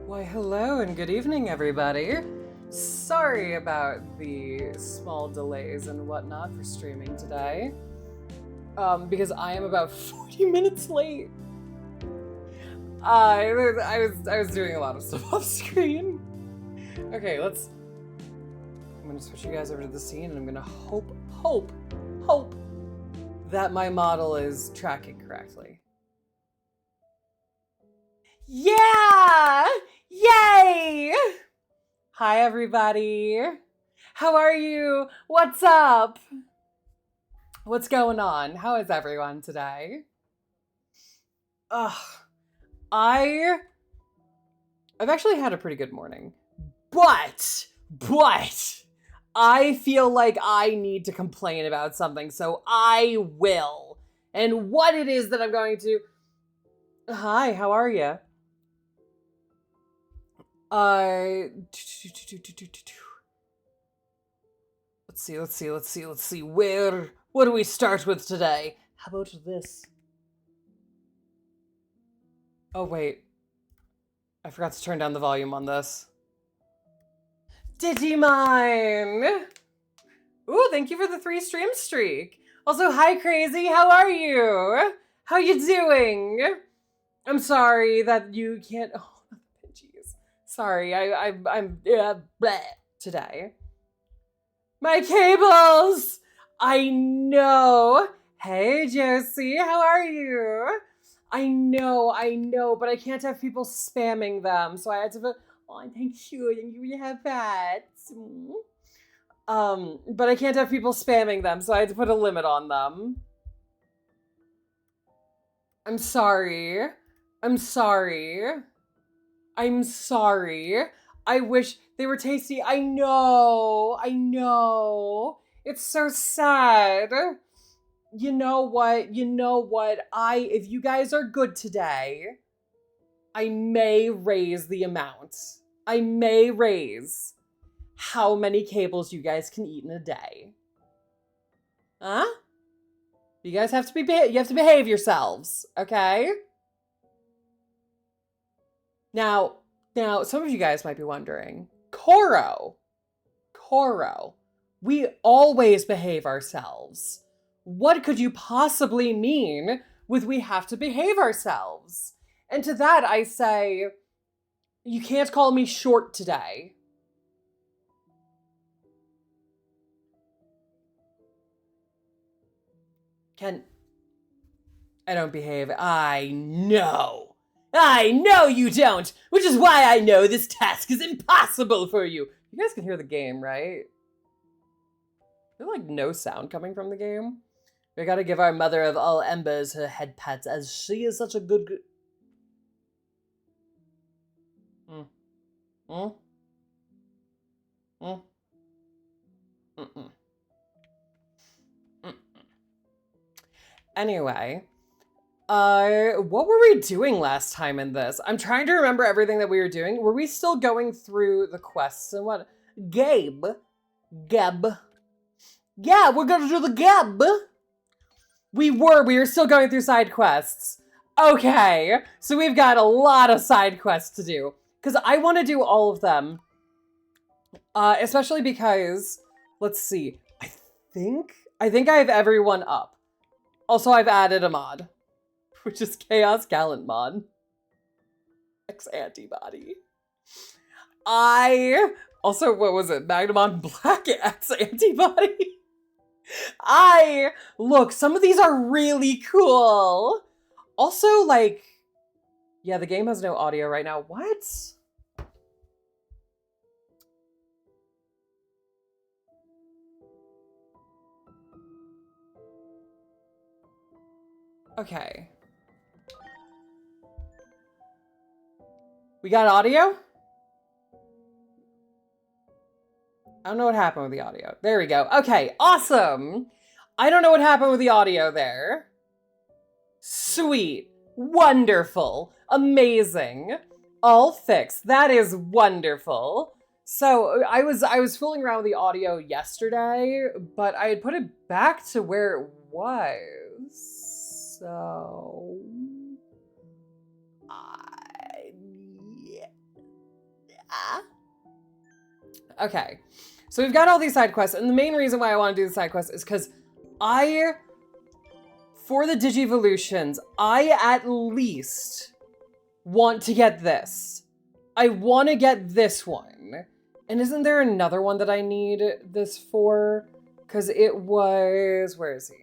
Why, hello and good evening, everybody. Sorry about the small delays and whatnot for streaming today, because I am about 40 minutes late. I was doing a lot of stuff off screen. Okay, I'm gonna switch you guys over to the scene, and I'm gonna hope that my model is tracking correctly. Yeah! Yay! Hi, everybody. How are you? What's up? What's going on? How is everyone today? I've actually had a pretty good morning, but I feel like I need to complain about something, so I will. And what it is that I'm going to... Hi, how are you? Let's see. What do we start with today? How about this? Oh, wait. I forgot to turn down the volume on this. Digimine! Ooh, thank you for the 3 stream streak. Also, hi, Crazy. How are you? How you doing? I'm sorry that you can't... Oh, jeez. Sorry, I'm bleh today. My cables! I know. Hey, Josie, how are you? I know, but I can't have people spamming them, so I had to put, oh, thank you have that. But I can't have people spamming them, so I had to put a limit on them. I'm sorry. I wish they were tasty. I know. I know. It's so sad. You know what? You know what? If you guys are good today, I may raise the amount. I may raise how many cables you guys can eat in a day. Huh? You guys have to you have to behave yourselves, okay? Now, some of you guys might be wondering, Koro, we always behave ourselves. What could you possibly mean with we have to behave ourselves? And to that I say, you can't call me short today. I don't behave. I know you don't, which is why I know this task is impossible for you. You guys can hear the game, right? There's like no sound coming from the game. We gotta give our mother of all embers her head pats, as she is such a good... Anyway, what were we doing last time in this? I'm trying to remember everything that we were doing. Were we still going through the quests and what? Geb. Yeah, we're gonna do the Geb. We were still going through side quests. Okay, so we've got a lot of side quests to do. Because I want to do all of them. Especially because, let's see, I think I have everyone up. Also, I've added a mod, which is Chaos Gallant mod. X antibody. Also, what was it? Magnamon Black X antibody. Look, some of these are really cool. Also, like, yeah, the game has no audio right now. What? Okay. We got audio? I don't know what happened with the audio. There we go. Okay, awesome. I don't know what happened with the audio there. Sweet. Wonderful. Amazing. All fixed. That is wonderful. So I was fooling around with the audio yesterday, but I had put it back to where it was. So yeah. Okay. So we've got all these side quests, and the main reason why I want to do the side quests is because for the Digivolutions, I at least want to get this. I want to get this one. And isn't there another one that I need this for? Because it was... Where is he?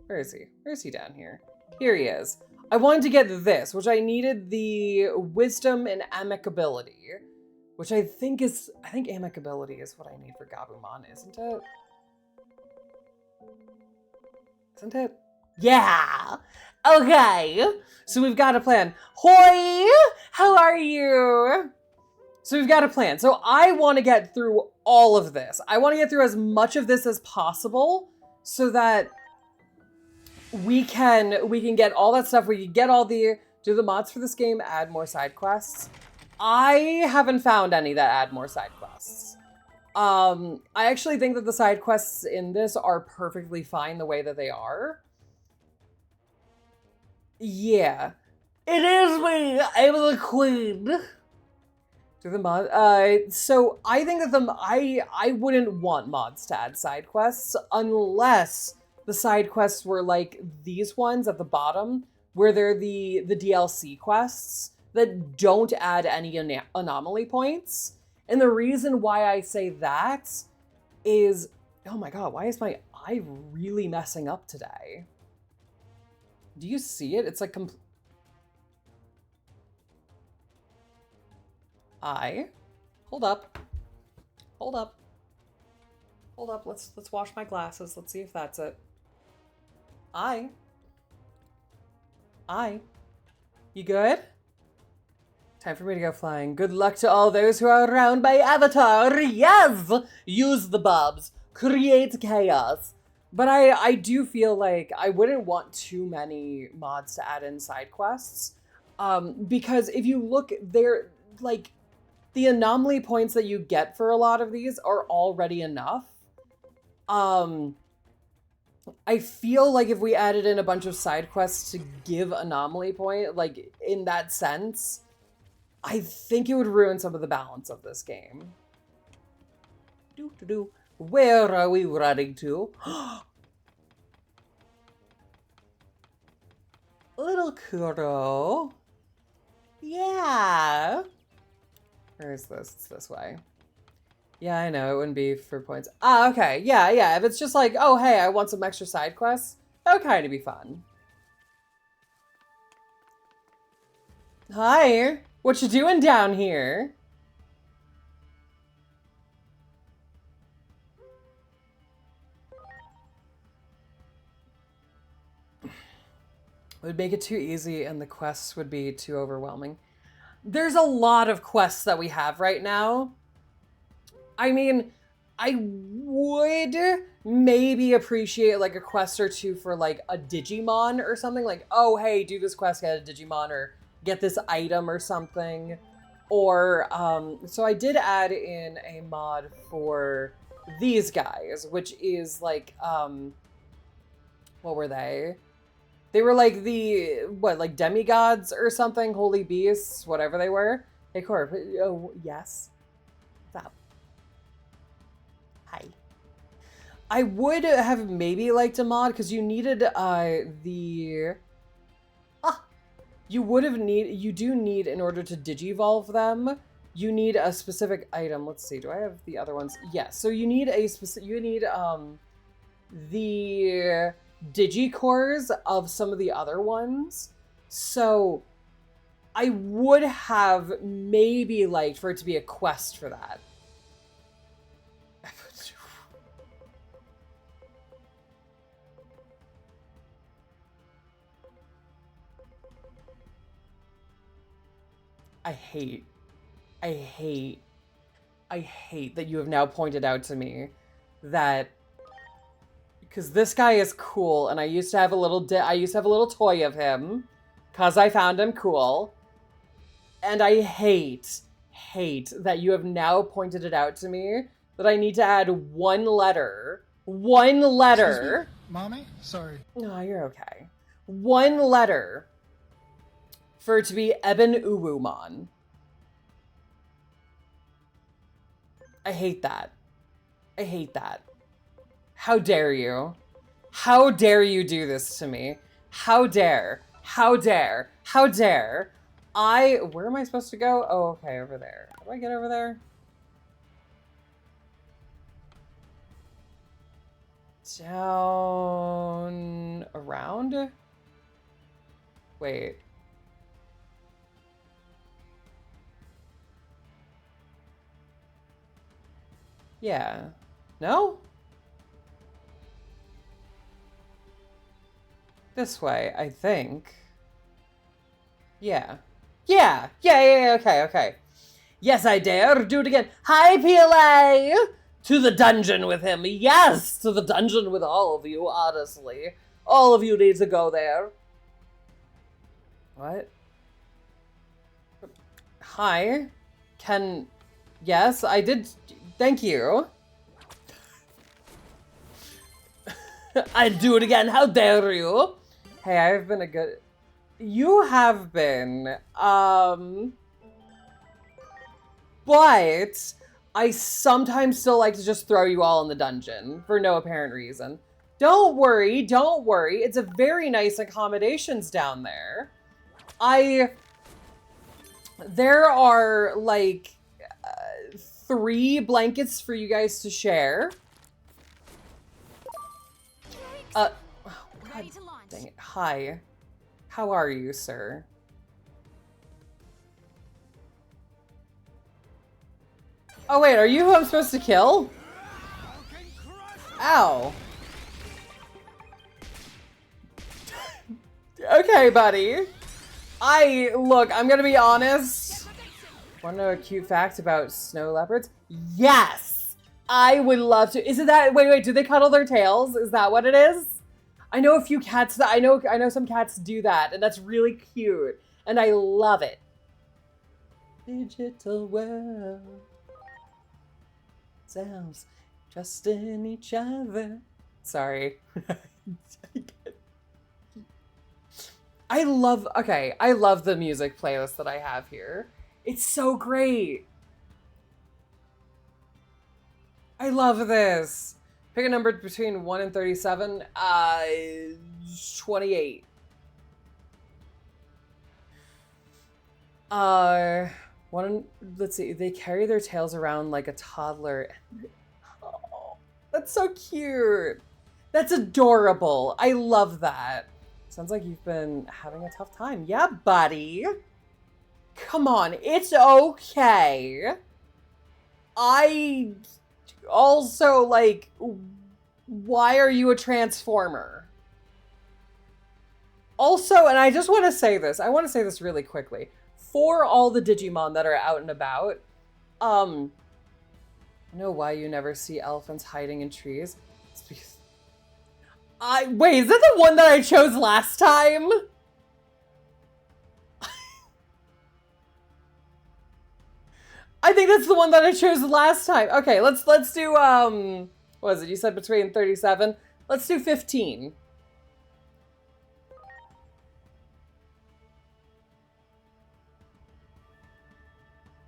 Where is he? Where is he down here? Here he is. I wanted to get this, which I needed the Wisdom and Amicability. Which I think Amicability is what I need for Gabumon, isn't it? Isn't it? Yeah! Okay! So we've got a plan. Hoi! How are you? So we've got a plan. So I want to get through all of this. I want to get through as much of this as possible so that we can get all that stuff. We can get all do the mods for this game add more side quests? I haven't found any that add more side quests. I actually think that the side quests in this are perfectly fine the way that they are. Yeah. It is me! I'm the queen! Do the mod... so I think that I wouldn't want mods to add side quests unless the side quests were like these ones at the bottom, where they're the DLC quests that don't add any anomaly points. And the reason why I say that is... Oh my god, why is my eye really messing up today? Do you see it? It's like Hold up. Hold up. Hold up. Let's wash my glasses. Let's see if that's it. You good? Time for me to go flying. Good luck to all those who are around my avatar. Yes! Use the bobs. Create chaos. But I do feel like I wouldn't want too many mods to add in side quests. Because if you look, they're like the anomaly points that you get for a lot of these are already enough. I feel like if we added in a bunch of side quests to give anomaly point, like in that sense, I think it would ruin some of the balance of this game. Where are we running to? Little Kuro. Yeah. Where is this? It's this way. Yeah, I know. It wouldn't be for points. Ah, okay. Yeah, yeah. If it's just like, oh, hey, I want some extra side quests, that would kind of be fun. Hi. What you doing down here? It would make it too easy and the quests would be too overwhelming. There's a lot of quests that we have right now. I mean, I would maybe appreciate like a quest or two for like a Digimon or something, like, oh, hey, do this quest, get a Digimon, or get this item or something. Or, so I did add in a mod for these guys, which is like, what were they? They were like the, what, like demigods or something? Holy beasts, whatever they were. Hey, Corp, oh, yes. What's up? Hi. I would have maybe liked a mod because you needed you do need, in order to digivolve them, you need a specific item. Let's see, do I have the other ones? Yes, so you need a specific, the digicores of some of the other ones. So I would have maybe liked for it to be a quest for that. I hate that you have now pointed out to me that, because this guy is cool and I used to have a little toy of him because I found him cool, and I hate that you have now pointed it out to me that I need to add one letter. Excuse me, Mommy? Sorry. No, you're okay. One letter for it to be Eben Uwumon. I hate that. I hate that. How dare you? How dare you do this to me? How dare? How dare? How dare? Where am I supposed to go? Oh, okay, over there. How do I get over there? Down... around? Wait. Yeah. No? This way, I think. Yeah. Yeah, okay. Yes, I dare. Do it again. Hi, PLA! To the dungeon with him. Yes, to the dungeon with all of you, honestly. All of you need to go there. What? Hi. Yes, I did... Thank you. I'd do it again. How dare you? Hey, I've been a good... You have been. But I sometimes still like to just throw you all in the dungeon for no apparent reason. Don't worry, don't worry. It's a very nice accommodations down there. There are like 3 blankets for you guys to share. God dang it. Hi. How are you, sir? Oh wait, are you who I'm supposed to kill? Ow. Okay, buddy. Look, I'm gonna be honest. Want to know a cute fact about snow leopards? Yes! I would love to. Is it that? Wait, do they cuddle their tails? Is that what it is? I know a few cats that I know some cats do that, and that's really cute. And I love it. Digital world. Sounds trusting each other. Sorry. I love the music playlist that I have here. It's so great. I love this. Pick a number between 1 and 37. 28. Let's see. They carry their tails around like a toddler. Oh, that's so cute. That's adorable. I love that. Sounds like you've been having a tough time. Yeah, buddy. Come on, it's okay. I also, like, why are you a transformer? Also, and I just want to say this. I want to say this really quickly. For all the Digimon that are out and about, I know why you never see elephants hiding in trees. It's because... wait, is that the one that I chose last time? I think that's the one that I chose last time. Okay, let's do, what was it? You said between 37? Let's do 15.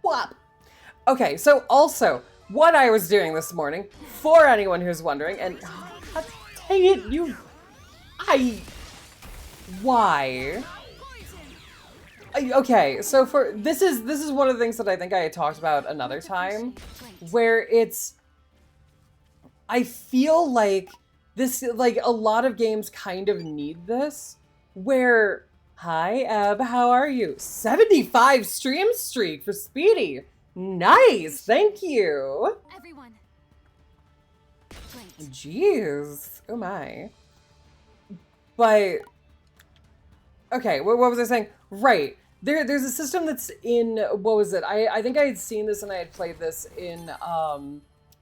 Whop. Okay, so also, what I was doing this morning, for anyone who's wondering, and God dang it, why? Okay, so this is one of the things that I think I had talked about another time, where I feel like this, like a lot of games kind of need this, where, hi Eb, how are you? 75 stream streak for Speedy. Nice, thank you. Everyone. Jeez, oh my. But, okay, what was I saying? Right. There's a system that's in, what was it? I think I had seen this and I had played this in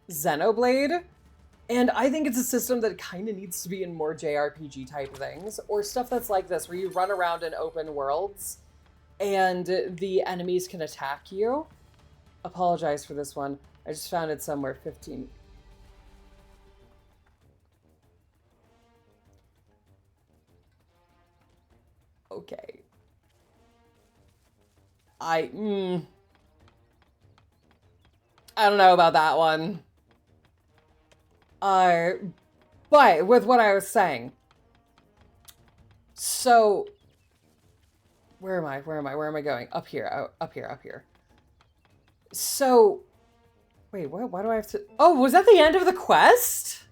Xenoblade. And I think it's a system that kind of needs to be in more JRPG type things. Or stuff that's like this, where you run around in open worlds and the enemies can attack you. Apologize for this one. I just found it somewhere. 15. Okay. I don't know about that one. But with what I was saying. So, where am I going? Up here, up here. So, wait, why do I have to, oh, was that the end of the quest?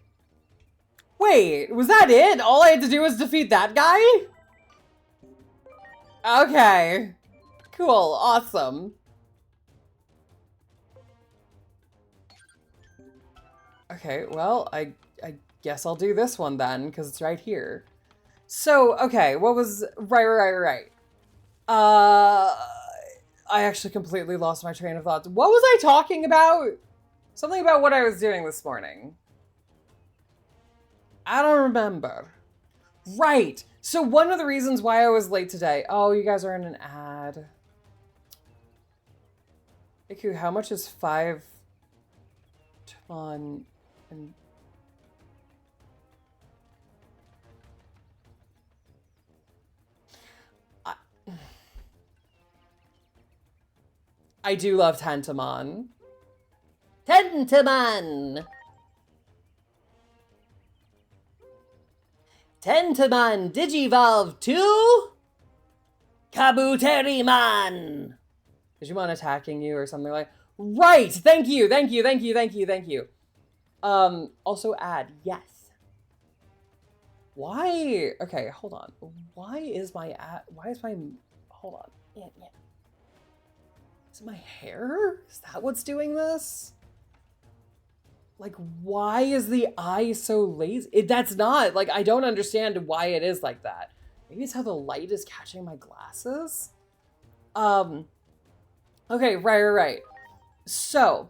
Wait, was that it? All I had to do was defeat that guy? Okay. Cool, awesome. Okay, well, I guess I'll do this one then, because it's right here. So, okay, what was... Right. I actually completely lost my train of thought. What was I talking about? Something about what I was doing this morning. I don't remember. Right. So one of the reasons why I was late today... Oh, you guys are in an ad. Iku, how much is 5 ton and... I do love Tentamon. Tentamon! Tentamon Digivolve to Kabuterimon! Digimon attacking you or something like... Right! Thank you! Also add, yes. Why? Okay, hold on. Why is my... Hold on. Yeah. Is it my hair? Is that what's doing this? Like, why is the eye so lazy? That's not, like, I don't understand why it is like that. Maybe it's how the light is catching my glasses? Okay, right. So,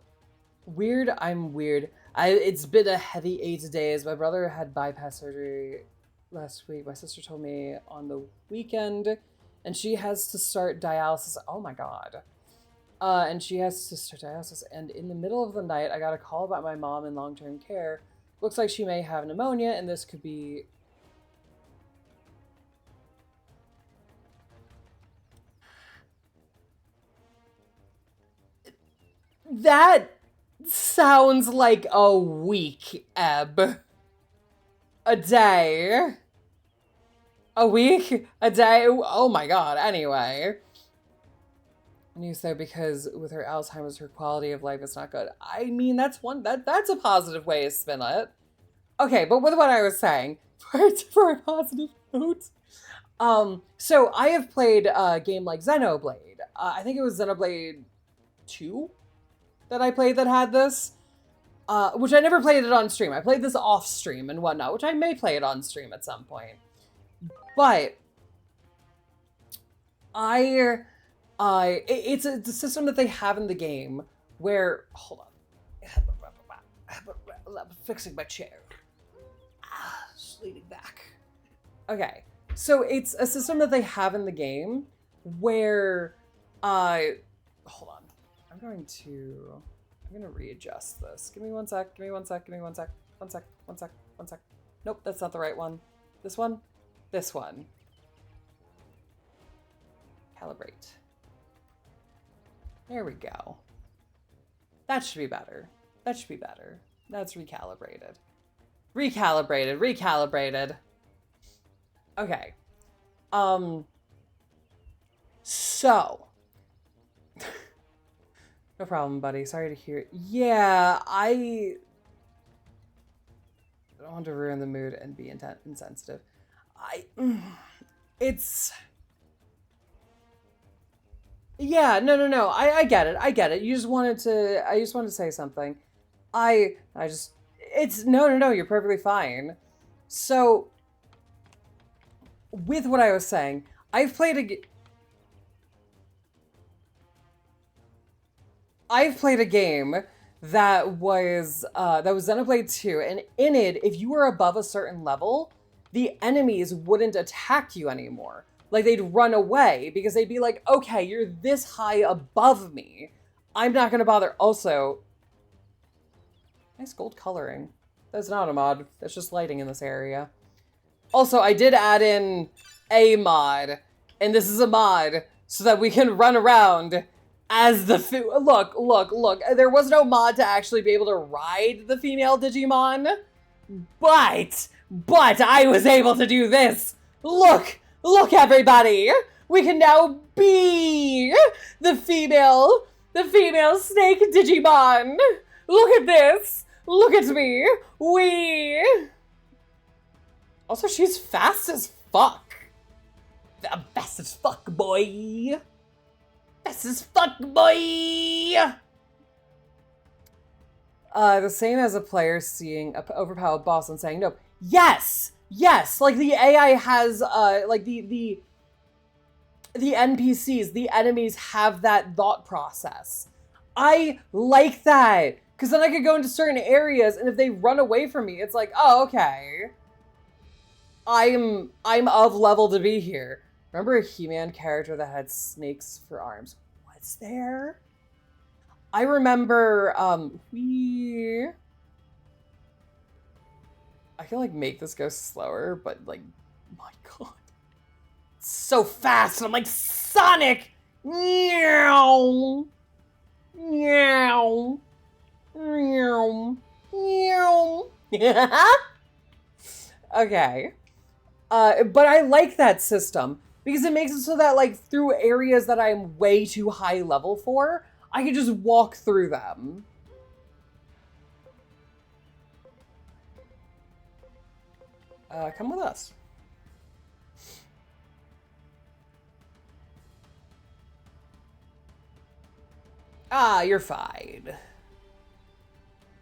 weird, I'm weird. It's been a heavy 8 days. My brother had bypass surgery last week. My sister told me on the weekend, and she has to start dialysis. Oh my god. And she has to start dialysis. And in the middle of the night, I got a call about my mom in long-term care. Looks like she may have pneumonia, and this could be... That sounds like a week, Eb. A day. A week? A day? Oh my god, anyway. News though, because with her Alzheimer's, her quality of life is not good. I mean, that's a positive way to spin it. Okay, but with what I was saying, for a positive note. So I have played a game like Xenoblade. I think it was Xenoblade 2 that I played that had this. Which I never played it on stream. I played this off stream and whatnot, which I may play it on stream at some point. But it's a system that they have in the game where, hold on, I'm fixing my chair. Just leaning back. Okay, so it's a system that they have in the game where, hold on, I'm gonna readjust this. Give me one sec. One sec. Nope, that's not the right one. This one. Calibrate. There we go. That should be better. That's recalibrated. Recalibrated. Okay. So. No problem, buddy. Sorry to hear. Yeah, I don't want to ruin the mood and be insensitive. Yeah, no. I get it. I just wanted to say something. No, you're perfectly fine. So, with what I was saying, I've played a game that was Xenoblade 2, and in it, if you were above a certain level, the enemies wouldn't attack you anymore. Like, they'd run away because they'd be like, okay, you're this high above me. I'm not gonna bother. Also, nice gold coloring. That's not a mod. That's just lighting in this area. Also, I did add in a mod, and this is a mod so that we can run around as the look. There was no mod to actually be able to ride the female Digimon, but I was able to do this. Look, everybody. We can now be the female snake Digimon. Look at this. Look at me. Also, she's fast as fuck. Fast as fuck, boy. Fast as fuck, boy. The same as a player seeing an overpowered boss and saying no. Yes. Like the AI has, like the NPCs, the enemies have that thought process. I like that. Because then I could go into certain areas, and if they run away from me, it's like, oh, okay. I'm of level to be here. Remember a He-Man character that had snakes for arms? What's there? I remember, I can, like, make this go slower, but, like, my god. It's so fast, and I'm like, Sonic! Meow! Meow! Meow! Meow! Okay. But I like that system, because it makes it so that, like, through areas that I'm way too high level for, I can just walk through them. Come with us. Ah, you're fine.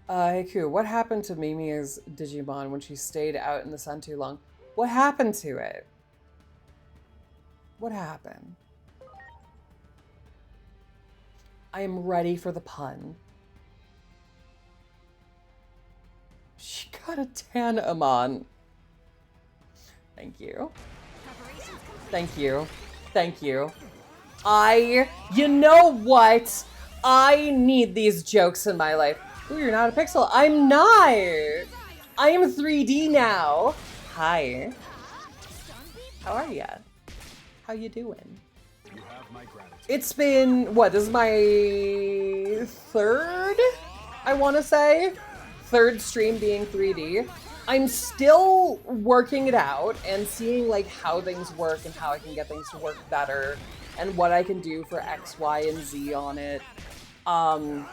Haiku, what happened to Mimi's Digimon when she stayed out in the sun too long? What happened to it? What happened? I am ready for the pun. She got a tan Amon. Thank you. Thank you. Thank you. You know what? I need these jokes in my life. Ooh, you're not a pixel. I'm not. I am 3D now. Hi. How are ya? How you doing? You have my gratitude. It's been, what, this is my third, I want to say? Third stream being 3D. I'm still working it out and seeing like how things work and how I can get things to work better and what I can do for X, Y, and Z on it. I'm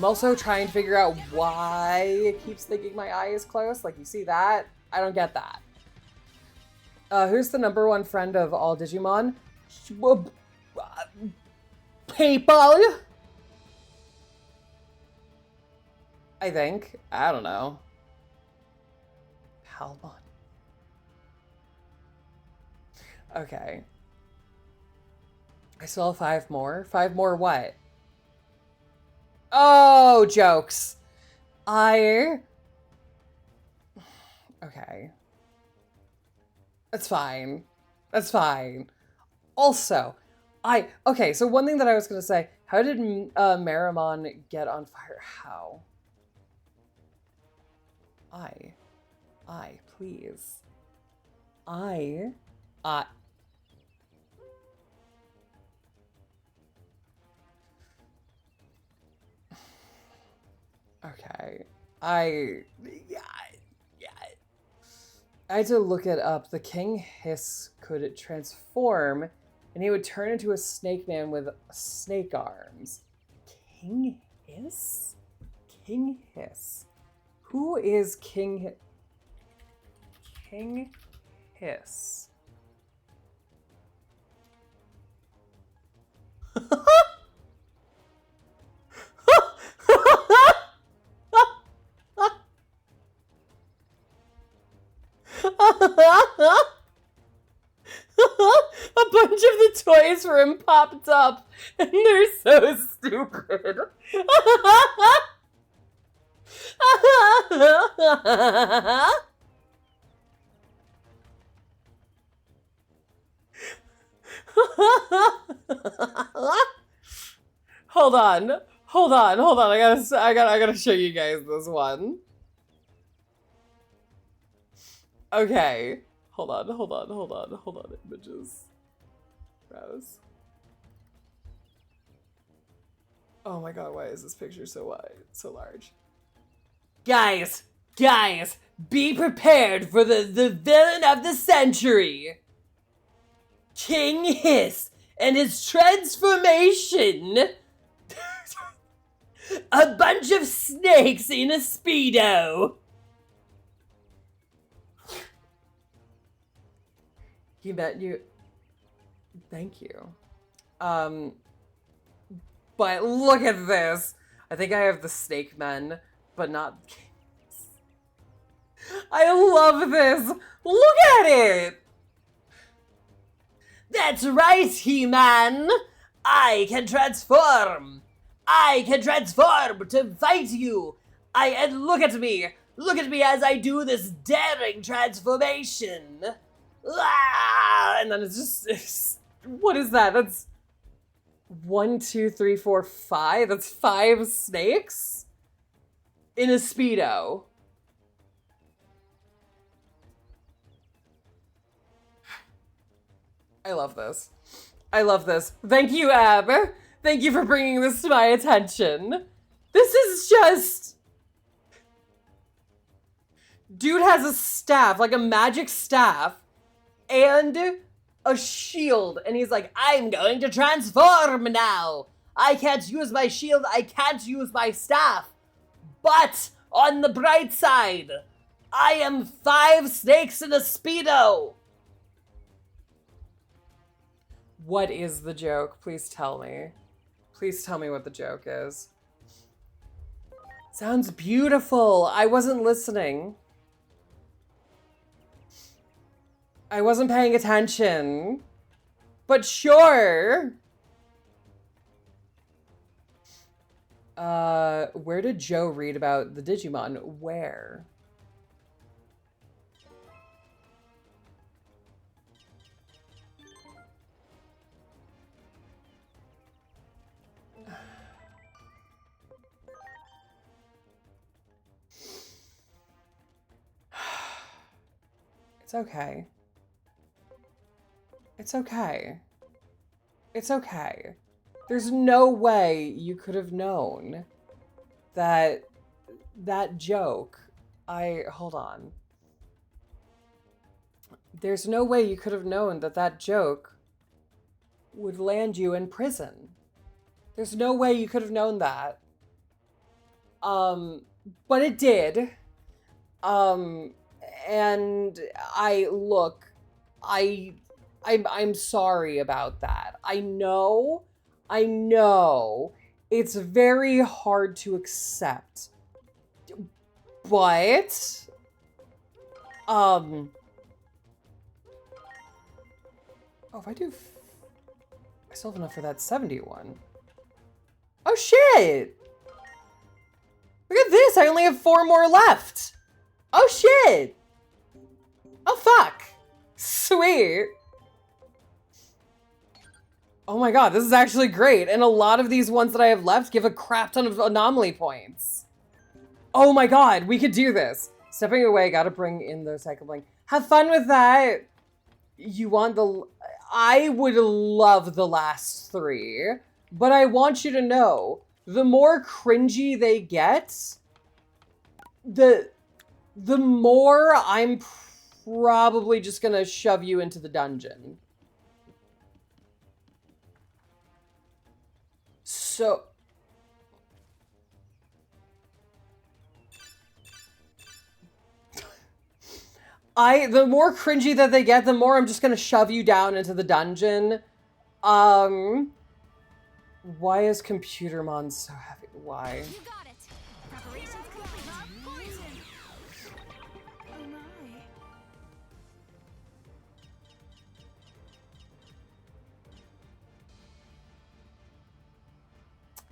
also trying to figure out why it keeps thinking my eye is close. Like, you see that? I don't get that. Who's the #1 friend of all Digimon? People? I think. I don't know. Palmon. Okay. I still have 5 more. 5 more what? Oh, jokes. Okay. That's fine. That's fine. Also, okay, so one thing that I was gonna say, how did Marimon get on fire? How? Please. Okay. I had to look it up. The King Hiss could transform, and he would turn into a snake man with snake arms. King Hiss? King Hiss. Who is King Hiss? A bunch of the toys for him popped up, and they're so stupid. Hold on. I gotta show you guys this one. Okay. Hold on, images. Browse. Oh my god, why is this picture so wide, so large? Guys, be prepared for the villain of the century! King Hiss and his transformation! A bunch of snakes in a Speedo! You bet you. Thank you. But look at this. I think I have the snake men, but not. I love this. Look at it. That's right, He-Man. I can transform. I can transform to fight you. And look at me. Look at me as I do this daring transformation. Ah! And then it's what is that? That's 1, 2, 3, 4, 5. That's 5 snakes in a Speedo. I love this. I love this. Thank you, Ab. Thank you for bringing this to my attention. This is just... Dude has a staff, like a magic staff, and a shield, and he's like, I'm going to transform now. I can't use my shield, I can't use my staff. But, on the bright side, I am 5 snakes in a Speedo. What is the joke? Please tell me. Please tell me what the joke is. Sounds beautiful. I wasn't listening. I wasn't paying attention. But sure. Where did Joe read about the Digimon? Where? It's okay. It's okay. It's okay. There's no way you could have known that that joke, hold on. There's no way you could have known that that joke would land you in prison. There's no way you could have known that. But it did. And I'm sorry about that. I know it's very hard to accept, but, oh, if I do, I still have enough for that 71. Oh shit! Look at this, I only have 4 more left. Oh shit! Oh fuck! Sweet! Oh my god, this is actually great. And a lot of these ones that I have left give a crap ton of anomaly points. Oh my god, we could do this. Stepping away, gotta bring in the cycling. Have fun with that. You want the... I would love the last 3, but I want you to know, the more cringy they get, the more I'm probably just gonna shove you into the dungeon. So... the more cringy that they get, the more I'm just gonna shove you down into the dungeon. Why is Computermon so heavy? Why? You got it. Preparations complete. Poison. Oh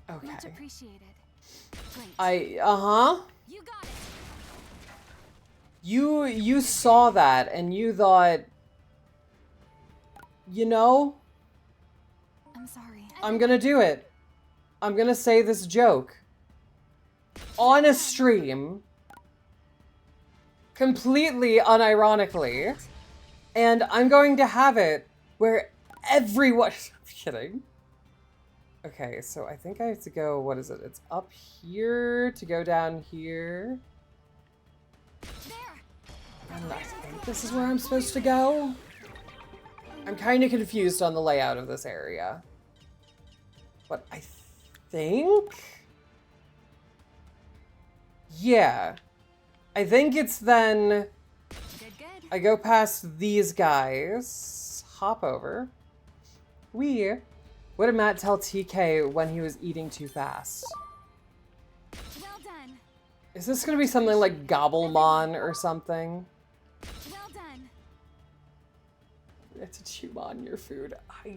my. Okay. Much appreciated. Great. You got it. You saw that and you thought, you know, I'm sorry. I'm gonna do it. I'm gonna say this joke on a stream, completely unironically, and I'm going to have it where everyone... I'm kidding. Okay, so I think I have to go, what is it? It's up here to go down here. And I think this is where I'm supposed to go. I'm kind of confused on the layout of this area. But I think... yeah. I think it's then... I go past these guys, hop over. What did Matt tell TK when he was eating too fast? Well done. Is this gonna be something like Gobblemon or something? Well done. It's a chew on your food. Good.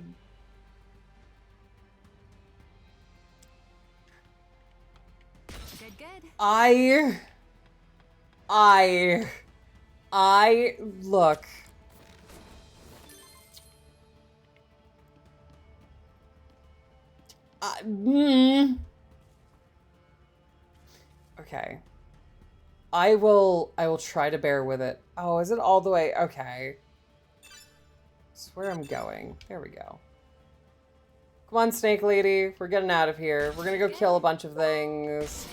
Look. Okay. I will try to bear with it. Oh, is it all the way? Okay. That's where I'm going. There we go. Come on, Snake Lady. We're getting out of here. We're gonna go kill a bunch of things.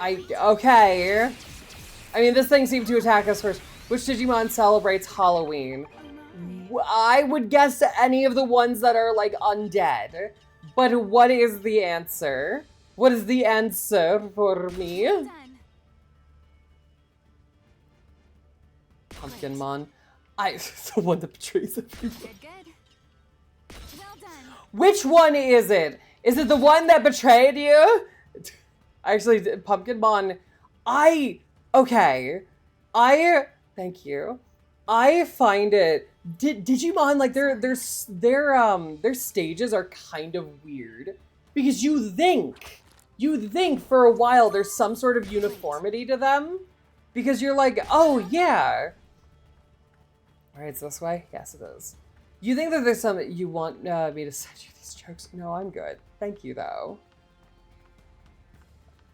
Okay. I mean, this thing seemed to attack us first. Which Digimon celebrates Halloween? I would guess any of the ones that are, like, undead. But what is the answer? What is the answer for me? Pumpkinmon. The one that betrays everyone. Well done. Which one is it? Is it the one that betrayed you? Actually, Pumpkinmon, okay. Thank you. I find it, Digimon, like, their stages are kind of weird. Because you think for a while there's some sort of uniformity to them. Because you're like, oh yeah. Alright, it's this way? Yes, it is. You think that there's some, you want me to send you these jokes? No, I'm good. Thank you, though.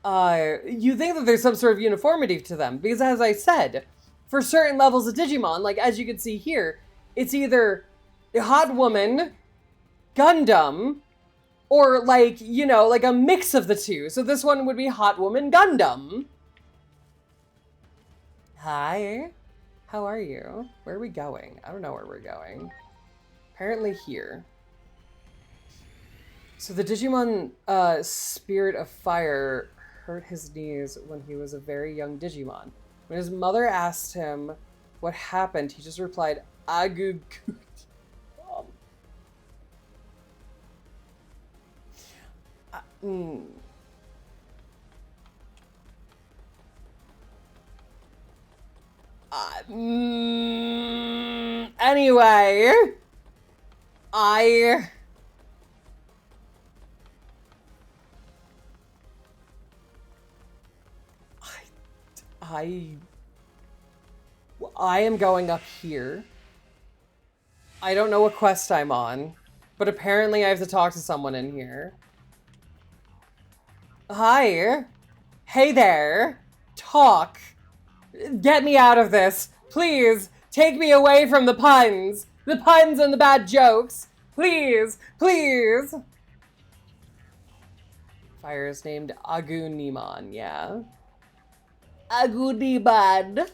You think that there's some sort of uniformity to them. Because as I said, for certain levels of Digimon, like as you can see here, it's either a hot woman, Gundam, or like, you know, like a mix of the two. So this one would be Hot Woman Gundam. Hi. How are you? Where are we going? I don't know where we're going. Apparently here. So the Digimon Spirit of Fire hurt his knees when he was a very young Digimon. When his mother asked him what happened, he just replied, Agu. Anyway, I am going up here. I don't know what quest I'm on, but apparently I have to talk to someone in here. Hi. Hey there. Talk. Get me out of this. Please, take me away from the puns. The puns and the bad jokes. Please, please. Fire is named Agunimon, yeah. Aguniman.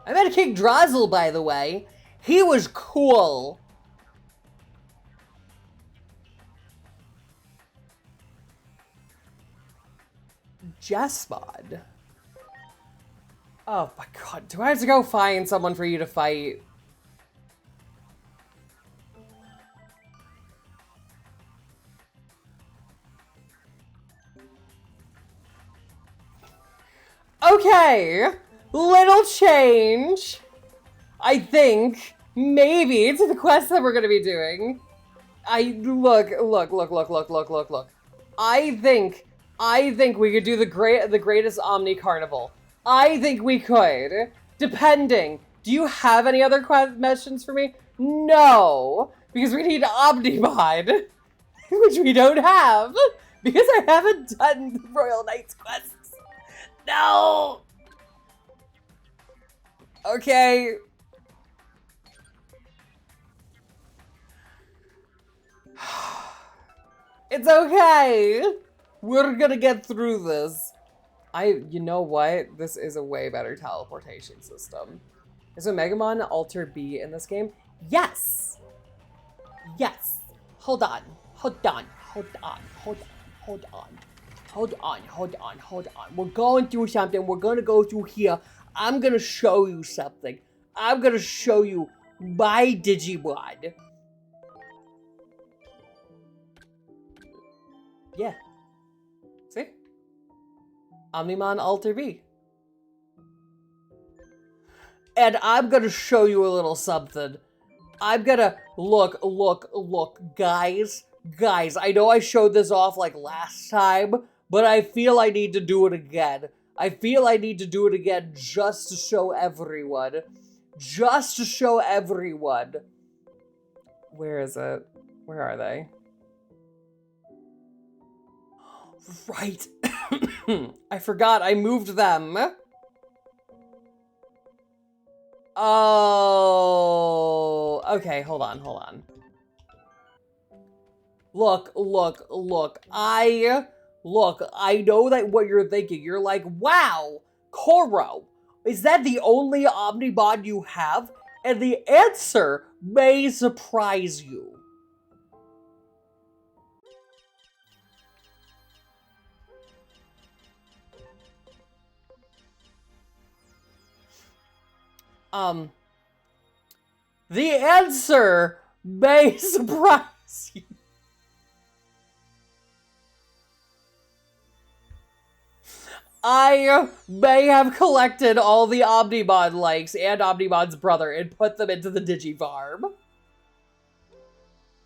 I met King Drazel, by the way. He was cool. Jessmod. Oh my god, do I have to go find someone for you to fight? Okay, little change. I think, maybe, to the quest that we're gonna be doing. Look. I think we could do the greatest Omni Carnival. I think we could. Depending. Do you have any other questions for me? No. Because we need Omnimod. Which we don't have. Because I haven't done the Royal Knights quests. No. Okay. It's okay. We're gonna get through this. You know what? This is a way better teleportation system. Is Megamon Alter B in this game? Yes! Yes. Hold on. We're going through something. We're gonna go through here. I'm gonna show you something. I'm gonna show you my Digimon. Yeah. See? Omnimon Alter B. And I'm gonna show you a little something. I'm gonna look, guys, I know I showed this off like last time, but I feel I need to do it again. I feel I need to do it again just to show everyone. Just to show everyone. Where is it? Where are they? Right. I forgot I moved them. Oh, okay, hold on. Look. I know that what you're thinking. You're like, wow, Koro, is that the only Omnimon you have? And the answer may surprise you. The answer may surprise you. I may have collected all the Omnimon likes and Omnimon's brother and put them into the Digifarm.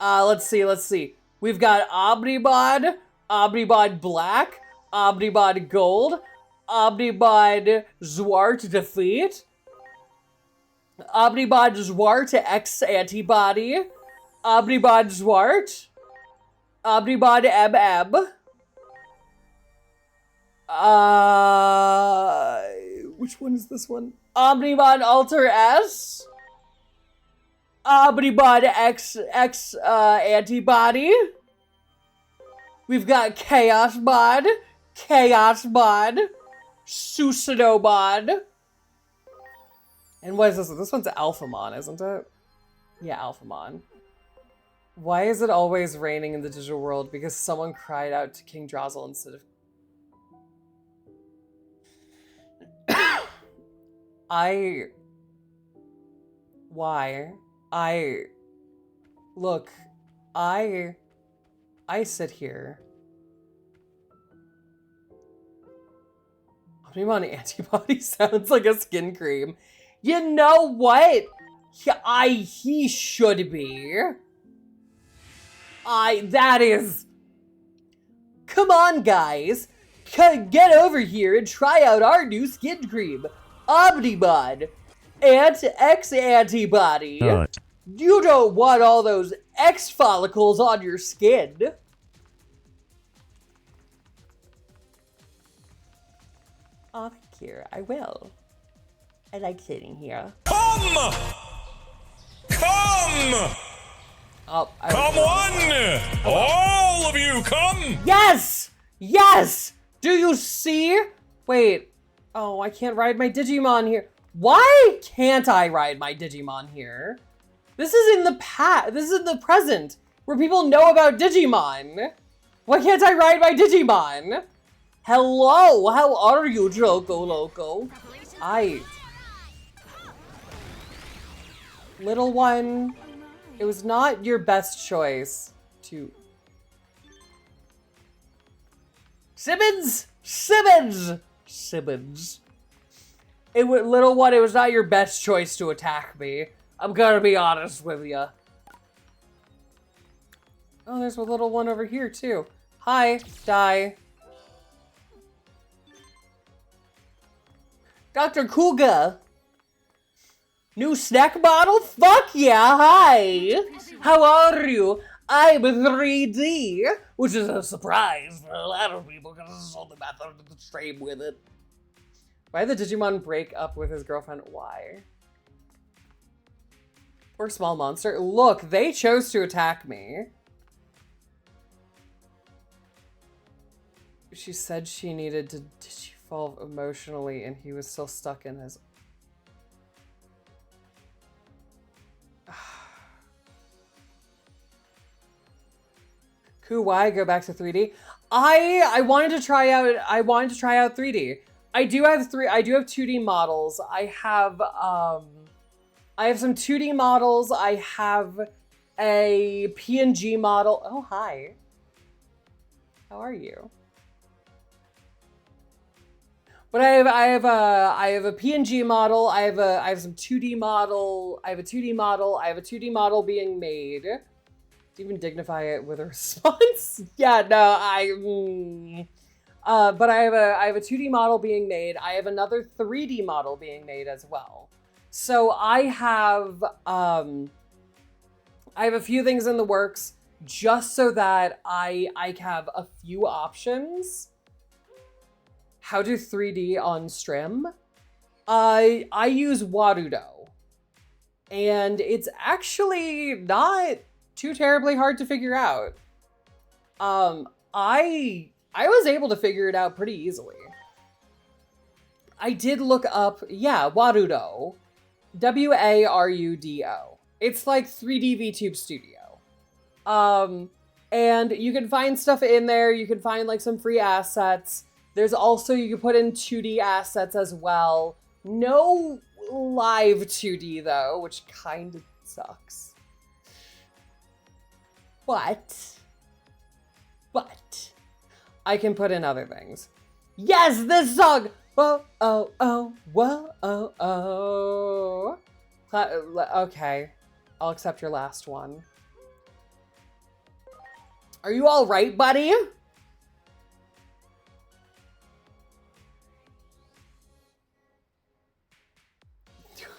Let's see. We've got Omnimon, Omnimon Black, Omnimon Gold, Omnimon Zwart Defeat, Omnimon Zwart X Antibody, Omnimon Zwart, Omnimon MM, which one is this one? Omnimon Alter S, Omnimon X Antibody. We've got Chaos Mod, Susanomon. And what is this? This one's Alphamon, isn't it? Yeah, Alphamon. Why is it always raining in the digital world? Because someone cried out to King Drozzle instead of... Look, I sit here. Omnimon Antibody sounds like a skin cream. You know what? He should be. That is... Come on, guys. Get over here and try out our new skin cream. Omnimon X Antibody. You don't want all those X follicles on your skin. Oh, thank you. I will. I like sitting here. Come! Oh, Come on! All of you, come! Yes! Yes! Do you see? Wait. Oh, I can't ride my Digimon here. Why can't I ride my Digimon here? This is in the past. This is in the present, where people know about Digimon. Why can't I ride my Digimon? Hello, how are you, Choco Loco? Little one, it was not your best choice to... Simmons! Little one, it was not your best choice to attack me. I'm gonna be honest with you. Oh, there's a little one over here, too. Hi, die. Dr. Kuga! New snack bottle? Fuck yeah, hi! How are you? I'm 3D, which is a surprise for a lot of people because this is the only method to stream with it. Why did the Digimon break up with his girlfriend? Why? Poor small monster. Look, they chose to attack me. She said she needed to digivolve emotionally and he was still stuck in his... Why go back to 3D? I wanted to try out 3D. I do have 2D models. I have some 2D models. I have a PNG model. Oh, hi. How are you? But I have a PNG model. I have some 2D model. I have a 2D model. I have a 2D model being made. Even dignify it with a response. Yeah, no, but I have a 2D model being made. I have another 3D model being made as well. So I have a few things in the works just so that I have a few options. How to 3D on Strim? I use Warudo, and it's actually not too terribly hard to figure out. I was able to figure it out pretty easily. I did look up, yeah, Warudo. Warudo. It's like 3D VTube Studio. And you can find stuff in there. You can find like some free assets. There's also, you can put in 2D assets as well. No live 2D though, which kind of sucks. But I can put in other things. Yes, this song. Whoa, oh, oh, whoa, oh, oh. Okay, I'll accept your last one. Are you all right, buddy? Okay.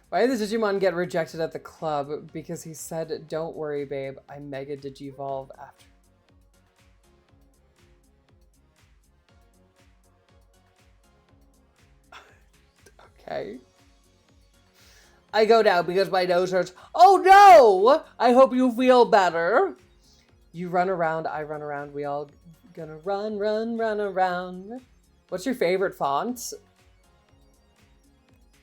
Why did the Digimon get rejected at the club? Because he said, "Don't worry, babe. I mega digivolve after." Okay. I go now because my nose hurts. Oh no! I hope you feel better. You run around, I run around. We all gonna run around. What's your favorite font?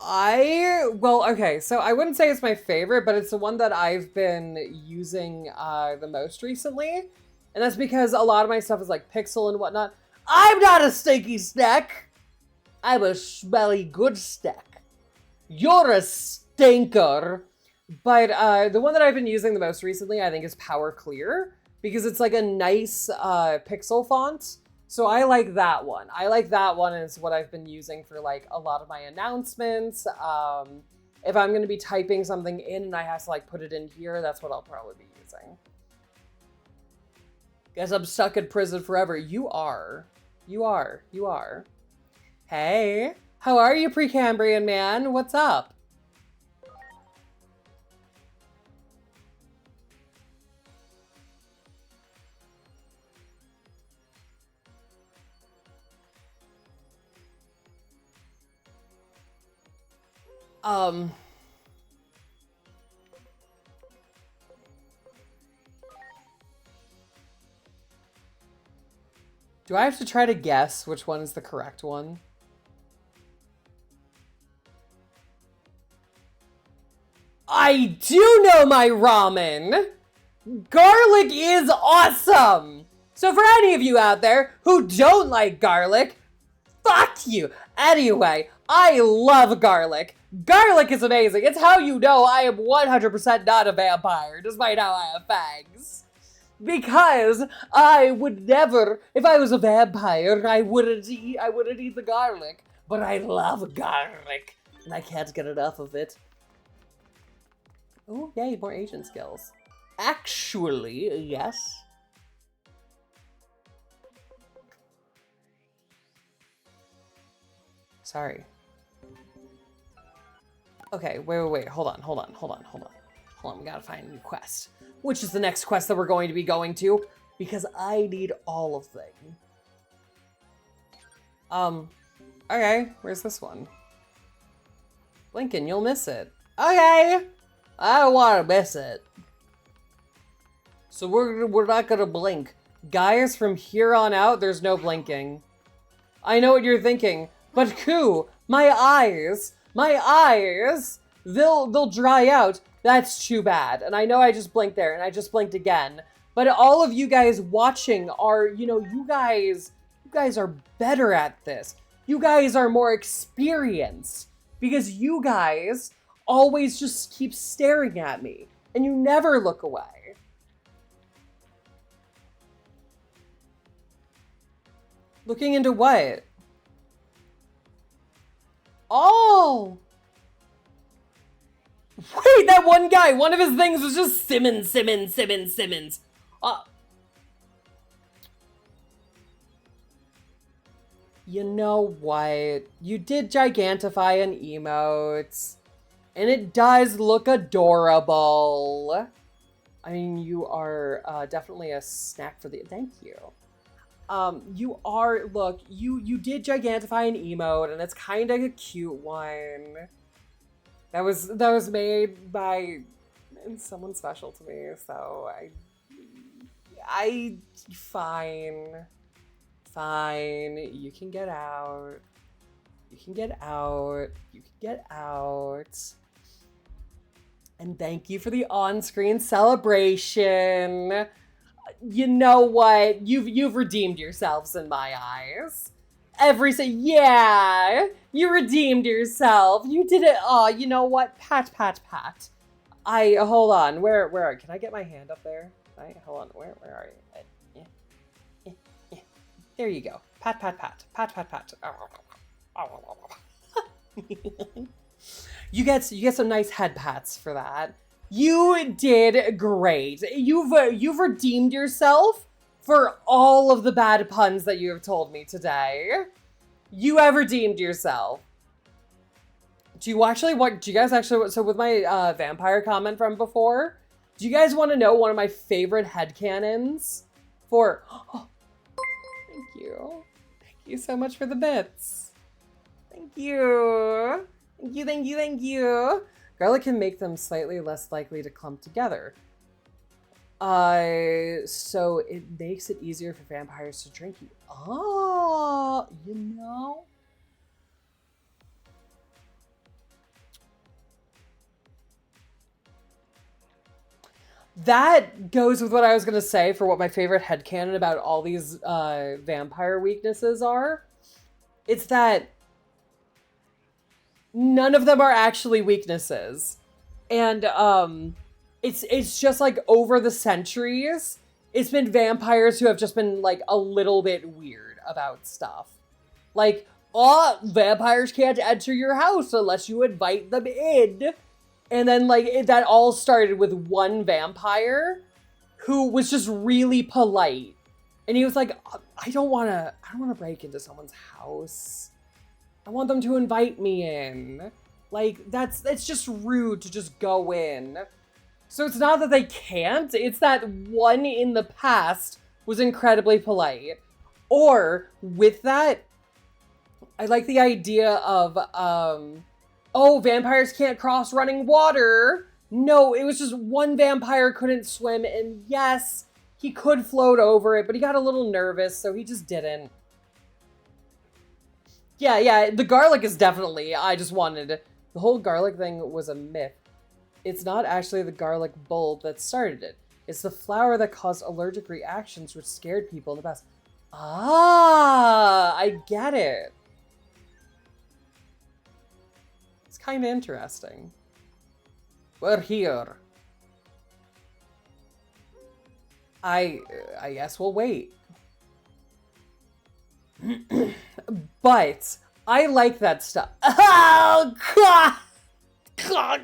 Well, okay, so I wouldn't say it's my favorite, but it's the one that I've been using the most recently. And that's because a lot of my stuff is like pixel and whatnot. I'm not a stinky snack. I'm a smelly good snack. You're a stinker. But the one that I've been using the most recently, I think, is Power Clear, because it's like a nice pixel font. So I like that one. I like that one, and it's what I've been using for like a lot of my announcements. If I'm going to be typing something in and I have to like put it in here, that's what I'll probably be using. Guess I'm stuck in prison forever. You are. You are. You are. Hey, how are you, Precambrian man? What's up? Do I have to try to guess which one is the correct one? I do know my ramen! Garlic is awesome! So for any of you out there who don't like garlic, fuck you! Anyway, I love garlic. Garlic is amazing. It's how you know I am 100% not a vampire, despite how I have fangs. Because I would never, if I was a vampire, I wouldn't eat the garlic. But I love garlic, and I can't get enough of it. Oh, yay, more agent skills. Actually, yes. Sorry. Okay, wait. Hold on. We gotta find a new quest. Which is the next quest that we're going to be going to, because I need all of them. Okay, where's this one? Blinking, you'll miss it. Okay, I don't want to miss it. So we're not gonna blink. Guys, from here on out, there's no blinking. I know what you're thinking, but Koo, my eyes, they'll dry out. That's too bad. And I know I just blinked there, and I just blinked again. But all of you guys watching are, you guys are better at this. You guys are more experienced, because you guys always just keep staring at me, and you never look away. Looking into what? Oh! Wait, that one guy, one of his things was just Simmons. You know what? You did gigantify an emote, and it does look adorable. I mean, you are definitely a snack for the... Thank you. You are... Look, you did gigantify an emote, and it's kind of a cute one. That was made by someone special to me, so fine. You can get out. And thank you for the on-screen celebration. You know what? You've redeemed yourselves in my eyes. Yeah, you redeemed yourself. You did it. Oh, you know what? Pat. Hold on. Where can I get my hand up there? Hold on. Where are you? There you go. Pat, pat, pat. Pat, pat, pat. You get some nice head pats for that. You did great. You've redeemed yourself for all of the bad puns that you have told me today. You have redeemed yourself. Do you guys actually, so with my vampire comment from before, do you guys want to know one of my favorite headcanons for, oh, thank you. Thank you so much for the bits. Thank you. Thank you, thank you, thank you. Garlic can make them slightly less likely to clump together. So it makes it easier for vampires to drink you. Oh, you know? That goes with what I was going to say for what my favorite headcanon about all these vampire weaknesses are. It's that none of them are actually weaknesses. And it's just like over the centuries, it's been vampires who have just been like a little bit weird about stuff. Like, oh, vampires can't enter your house unless you invite them in. And then, like, that all started with one vampire who was just really polite. And he was like, I don't want to break into someone's house. I want them to invite me in. Like, it's just rude to just go in. So it's not that they can't, it's that one in the past was incredibly polite. Or, with that, I like the idea of, oh, vampires can't cross running water. No, it was just one vampire couldn't swim, and yes, he could float over it, but he got a little nervous, so he just didn't. Yeah, the garlic is definitely, the whole garlic thing was a myth. It's not actually the garlic bulb that started it. It's the flower that caused allergic reactions which scared people in the past. Ah, I get it. Kind of interesting. We're here. I guess we'll wait. But I like that stuff. Oh God! God.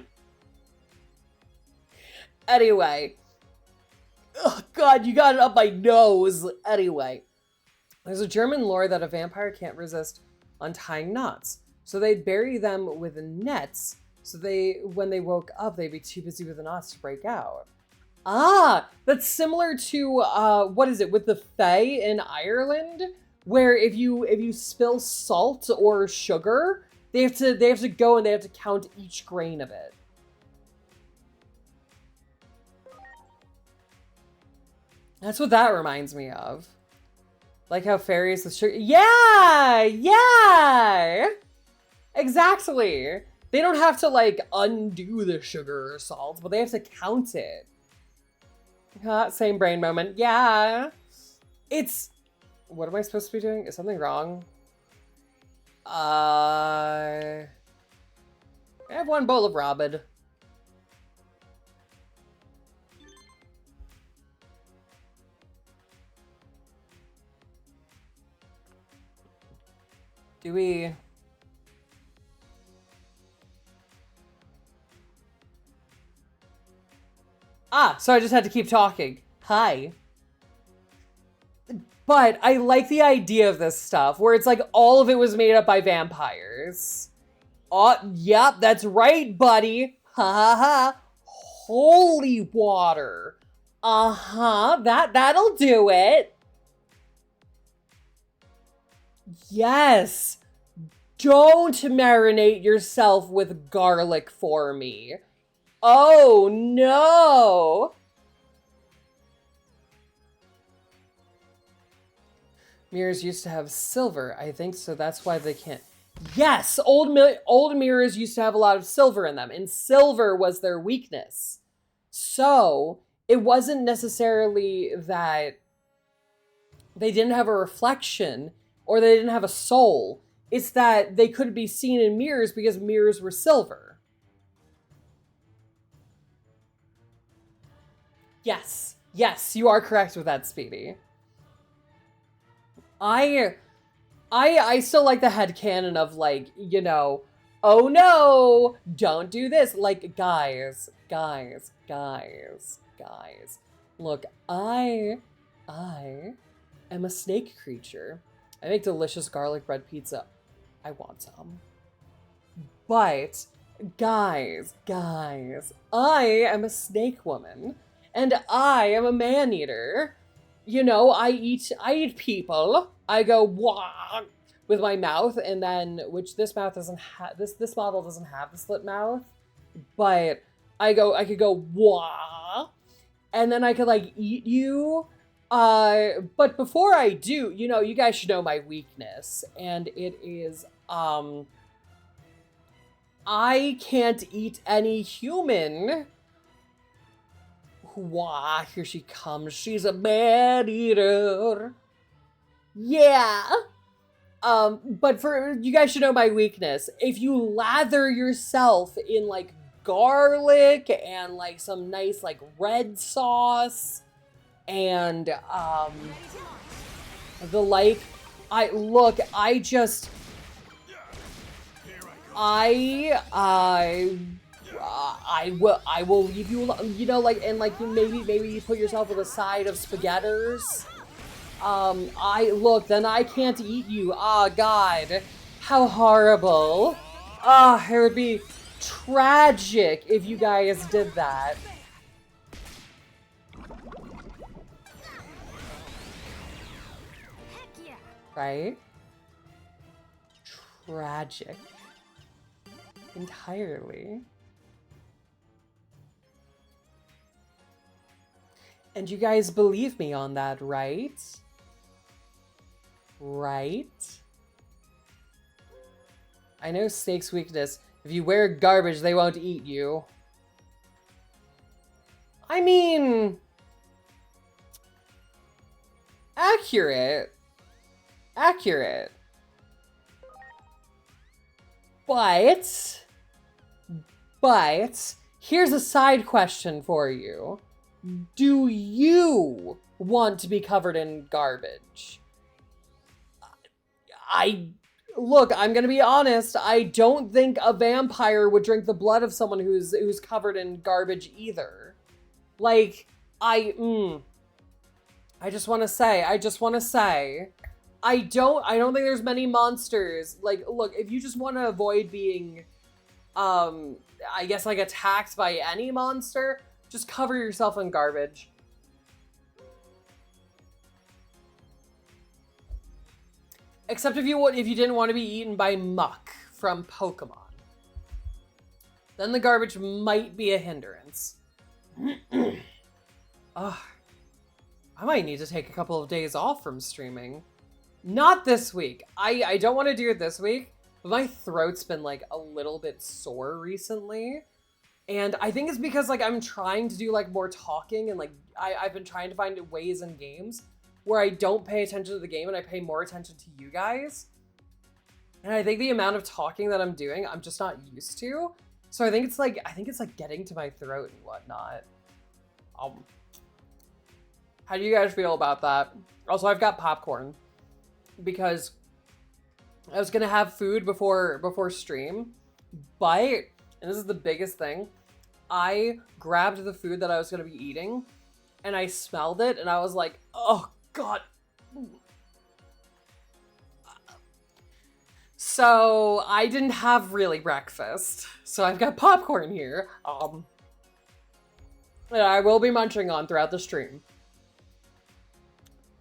Anyway. Oh God, you got it up my nose. Anyway. There's a German lore that a vampire can't resist untying knots. So they'd bury them with nets, so when they woke up, they'd be too busy with the knots to break out. Ah, that's similar to, what is it, with the Fae in Ireland, where if you spill salt or sugar, they have to go and they have to count each grain of it. That's what that reminds me of. Like how fairies with sugar. Yeah! Exactly. They don't have to, like, undo the sugar or salt, but they have to count it. Same brain moment. Yeah. It's... What am I supposed to be doing? Is something wrong? I have one bowl of rabbit. Do we... Ah, so I just had to keep talking. Hi. But I like the idea of this stuff, where it's like all of it was made up by vampires. Oh, yep, that's right, buddy. Ha ha ha. Holy water. Uh-huh, that'll do it. Yes. Don't marinate yourself with garlic for me. Oh, no! Mirrors used to have silver, I think, so that's why they can't... Yes! Old mirrors used to have a lot of silver in them, and silver was their weakness. So, it wasn't necessarily that they didn't have a reflection, or they didn't have a soul. It's that they couldn't be seen in mirrors because mirrors were silver. Yes, you are correct with that, Speedy. I still like the headcanon of like, you know, oh no, don't do this. Like, guys. Look, I am a snake creature. I make delicious garlic bread pizza. I want some. But, guys, I am a snake woman. And I am a man-eater. You know, I eat people. I go wah with my mouth, and then which this mouth doesn't have. This model doesn't have the slit mouth, but I could go wah, and then I could like eat you. But before I do, you know, you guys should know my weakness, and it is I can't eat any human. Wah, here she comes. She's a man eater. Yeah. But for you guys should know my weakness. If you lather yourself in like garlic and like some nice like red sauce and the like, I will leave you alone, you know, like, and like maybe you put yourself with a side of spaghettis. Then I can't eat you. Ah, God, how horrible. Ah, it would be tragic if you guys did that. Heck yeah. Right? Tragic. Entirely. And you guys believe me on that, right? Right? I know snake's weakness. If you wear garbage, they won't eat you. I mean... Accurate. But, here's a side question for you. Do you want to be covered in garbage? Look, I'm gonna be honest, I don't think a vampire would drink the blood of someone who's covered in garbage either. Like, I just wanna say, I don't think there's many monsters. Like, look, if you just want to avoid being, I guess, like, attacked by any monster, just cover yourself in garbage. Except if you didn't want to be eaten by muck from Pokemon. Then the garbage might be a hindrance. Ugh. I might need to take a couple of days off from streaming. Not this week. I don't want to do it this week, but my throat's been like a little bit sore recently. And I think it's because like I'm trying to do like more talking and like I've been trying to find ways in games where I don't pay attention to the game and I pay more attention to you guys. And I think the amount of talking that I'm doing, I'm just not used to. So I think it's like getting to my throat and whatnot. How do you guys feel about that? Also, I've got popcorn because I was gonna have food before stream, but, and this is the biggest thing, I grabbed the food that I was gonna be eating and I smelled it and I was like, oh God. So I didn't have really breakfast. So I've got popcorn here. That I will be munching on throughout the stream.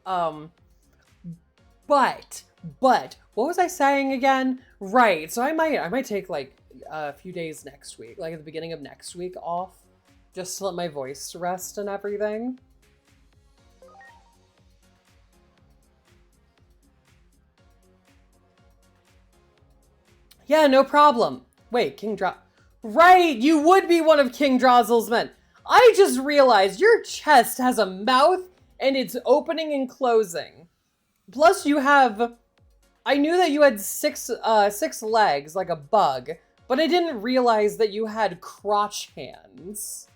But what was I saying again? Right, so I might take like a few days next week, like at the beginning of next week off, just to let my voice rest and everything. Yeah, no problem. Wait, King Dra... Right, you would be one of King Drossel's men. I just realized your chest has a mouth and it's opening and closing. Plus you have... I knew that you had six legs, like a bug, but I didn't realize that you had crotch hands.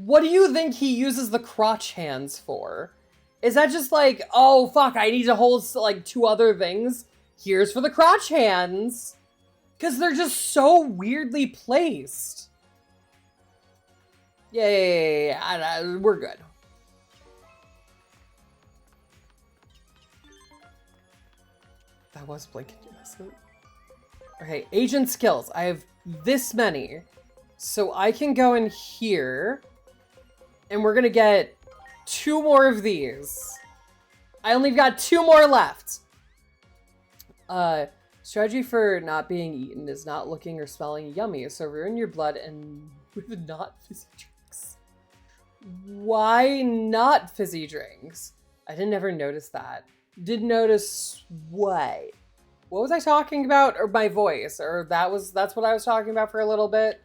What do you think he uses the crotch hands for? Is that just like, oh fuck, I need to hold like 2 other things? Here's for the crotch hands. Because they're just so weirdly placed. Yeah, we're good. That was blinking. Okay, agent skills. I have this many. So I can go in here. And we're gonna get 2 more of these. I only got 2 more left. Strategy for not being eaten is not looking or smelling yummy, so ruin your blood and with not fizzy drinks. Why not fizzy drinks? I didn't ever notice that. Did notice what? What was I talking about? Or my voice? Or that's what I was talking about for a little bit?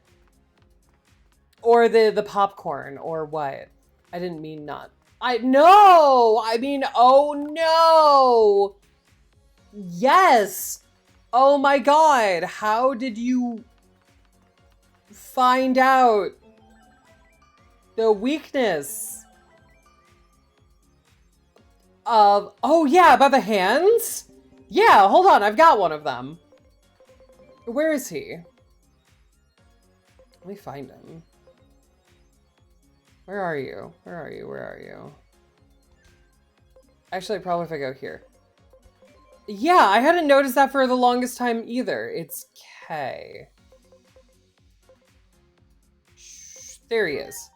Or the popcorn, or what? I didn't mean not. I mean, oh no! Yes! Oh my god, how did you find out the weakness of, oh yeah, about the hands? Yeah, hold on, I've got one of them. Where is he? Let me find him. Where are you? Where are you? Where are you? Actually, probably if I go here. Yeah, I hadn't noticed that for the longest time either. It's K. There he is.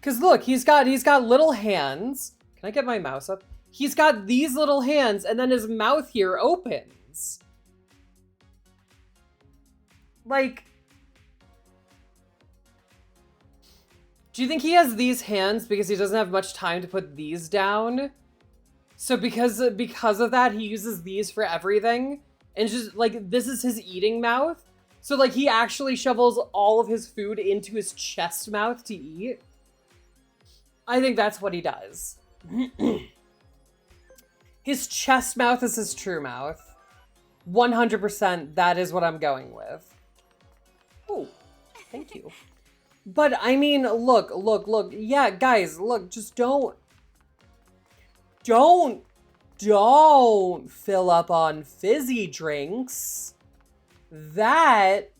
Cause look, he's got little hands. Can I get my mouse up? He's got these little hands and then his mouth here opens. Like, do you think he has these hands because he doesn't have much time to put these down? So because of that, he uses these for everything. And just like, this is his eating mouth. So like, he actually shovels all of his food into his chest mouth to eat. I think that's what he does. His chest mouth is his true mouth. 100% that is what I'm going with. Oh, thank you. But I mean, look. Yeah, guys, look, just don't fill up on fizzy drinks. That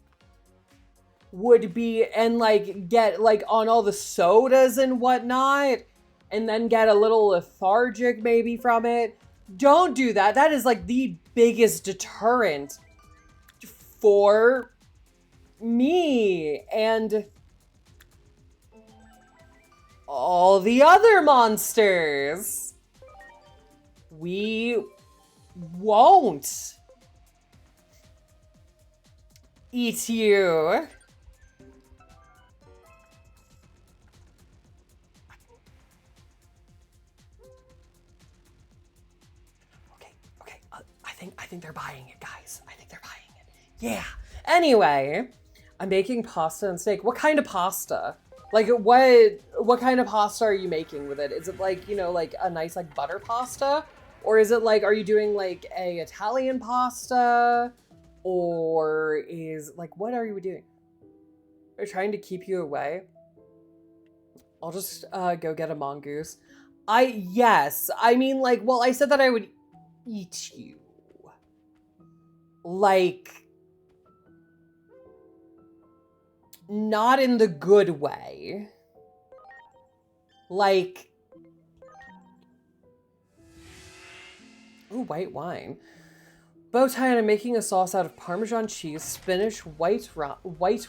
would be, and like get like on all the sodas and whatnot, and then get a little lethargic maybe from it. Don't do that. That is like the biggest deterrent for me and all the other monsters. We won't eat you. Okay. I think they're buying it, guys. I think they're buying it. Yeah. Anyway, I'm making pasta and steak. What kind of pasta? Like, what kind of pasta are you making with it? Is it like, you know, like a nice like butter pasta? Or is it like, are you doing like a Italian pasta? Or is like, what are you doing? They're trying to keep you away. I'll just go get a mongoose. Yes. I mean, like, well, I said that I would eat you. Like, not in the good way. Like, ooh, white wine. Bow tie, and I'm making a sauce out of Parmesan cheese, spinach, white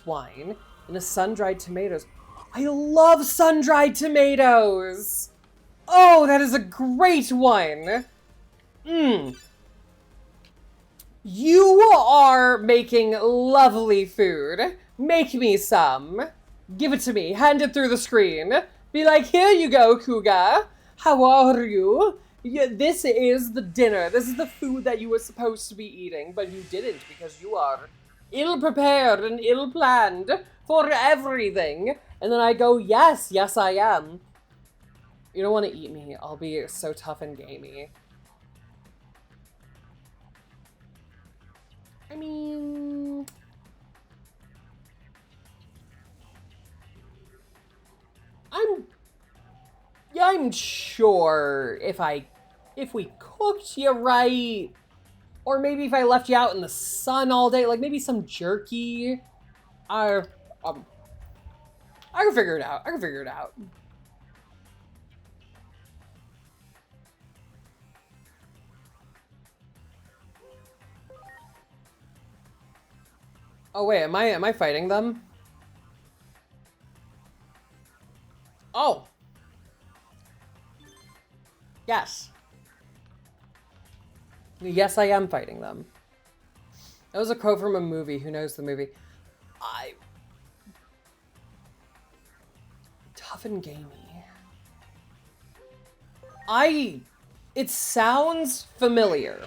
wine, and a sun-dried tomatoes. I love sun-dried tomatoes! Oh, that is a great one! You are making lovely food. Make me some. Give it to me. Hand it through the screen. Be like, here you go, Kuga. How are you? Yeah, this is the dinner. This is the food that you were supposed to be eating, but you didn't because you are ill-prepared and ill-planned for everything. And then I go, yes, I am. You don't want to eat me. I'll be so tough and gamey. I I'm sure if we cooked you right, or maybe if I left you out in the sun all day, like maybe some jerky, I can figure it out. I can figure it out. Oh wait, am I fighting them? Oh. Yes. Yes, I am fighting them. That was a quote from a movie. Who knows the movie? Tough and gamey. It sounds familiar.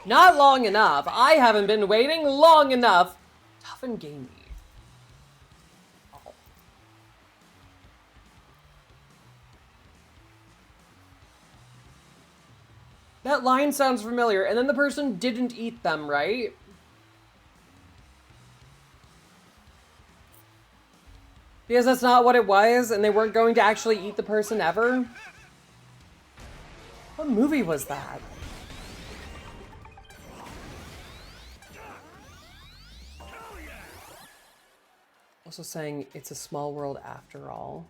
Not long enough. I haven't been waiting long enough. Tough and gamey. Oh. That line sounds familiar. And then the person didn't eat them, right? Because that's not what it was, and they weren't going to actually eat the person ever? What movie was that? Also saying it's a small world after all.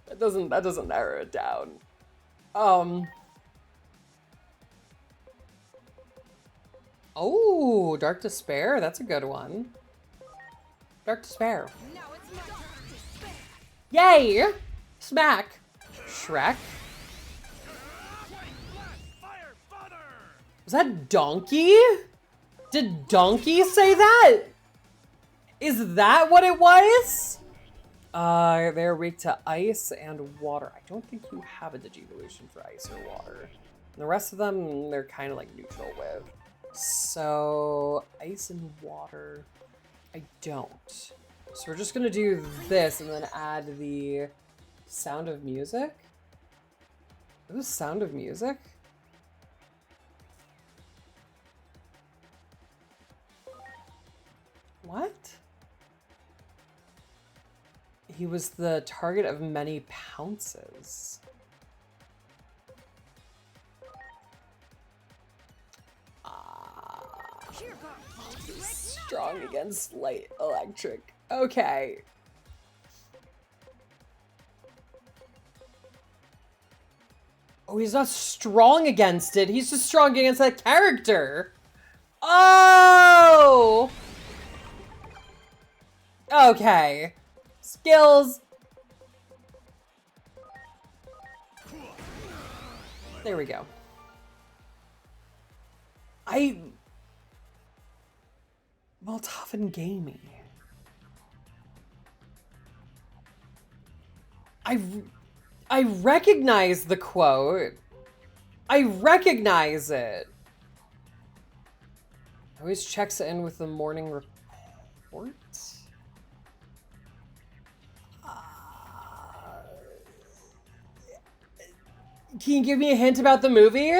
That doesn't narrow it down. Oh, Dark Despair. That's a good one. Dark Despair. Now it's my turn to spare. Yay! Smack. Shrek. Was that Donkey? Did Donkey say that? Is that what it was? They're weak to ice and water. I don't think you have a Digivolution for ice or water. The rest of them, they're kind of like neutral with. So, ice and water, I don't. So we're just gonna do this and then add the Sound of Music. It was Sound of Music? What? He was the target of many pounces. Strong against light electric. Okay. Oh, he's not strong against it. He's just strong against that character. Oh! Okay. Skills. There we go. Well, tough and gamey. I recognize the quote. I recognize it. Always checks in with the morning report. Can you give me a hint about the movie?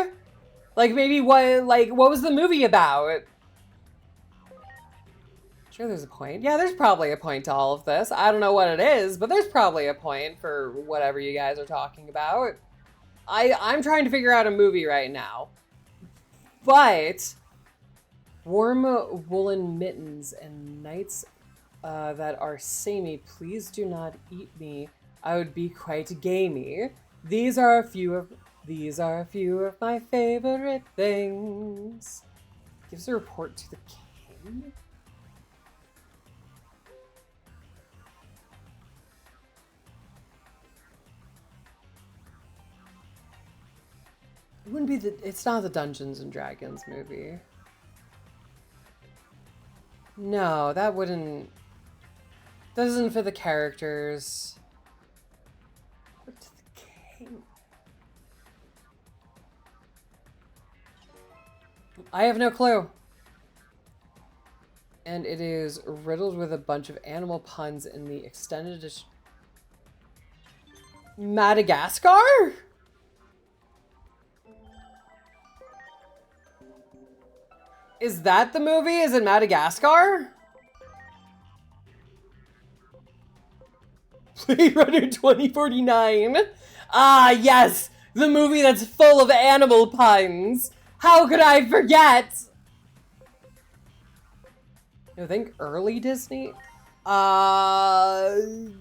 Like maybe what was the movie about? Sure, there's a point. Yeah, there's probably a point to all of this. I don't know what it is, but there's probably a point for whatever you guys are talking about. I'm trying to figure out a movie right now. But warm woolen mittens and nights that are samey, please do not eat me. I would be quite gamey. These are a few of my favorite things. Gives a report to the king. It wouldn't be it's not the Dungeons and Dragons movie. No, that wouldn't. That isn't for the characters. But to the king. I have no clue. And it is riddled with a bunch of animal puns in the extended edition. Madagascar? Is that the movie? Is it Madagascar? Blade Runner 2049. Ah, yes, the movie that's full of animal puns. How could I forget? I think early Disney. Lion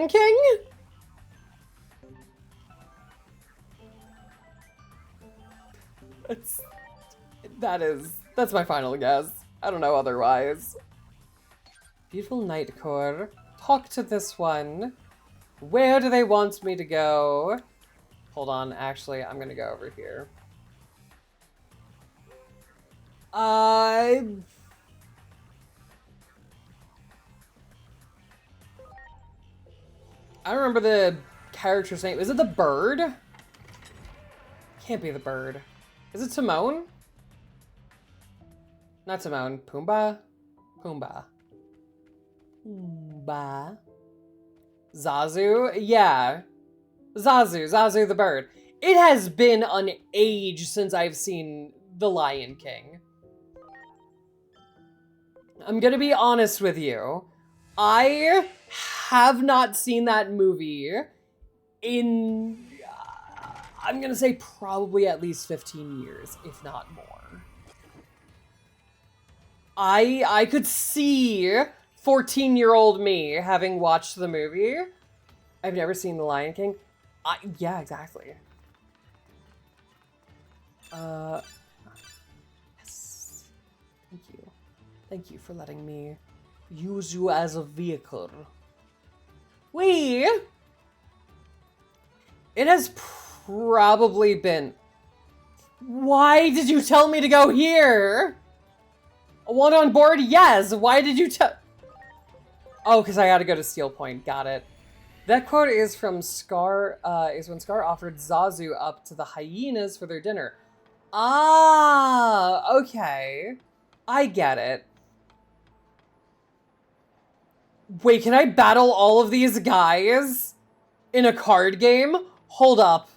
King? That's my final guess. I don't know otherwise. Beautiful Nightcore. Talk to this one. Where do they want me to go? Hold on, actually, I'm gonna go over here. I don't remember the character's name. Is it the bird? Can't be the bird. Is it Timon? Not Timon. Pumbaa? Pumbaa. Pumbaa. Zazu? Yeah. Zazu the bird. It has been an age since I've seen The Lion King. I'm gonna be honest with you. I have not seen that movie in, I'm gonna say probably at least 15 years, if not more. I could see 14-year-old me having watched the movie. I've never seen The Lion King. Yeah, exactly. Yes. Thank you. Thank you for letting me use you as a vehicle. It has probably been... Why did you tell me to go here? A one on board? Yes. Why did you tell... Oh, because I gotta go to Steel Point. Got it. That quote is from Scar, is when Scar offered Zazu up to the hyenas for their dinner. Ah, okay. I get it. Wait, can I battle all of these guys in a card game? Hold up.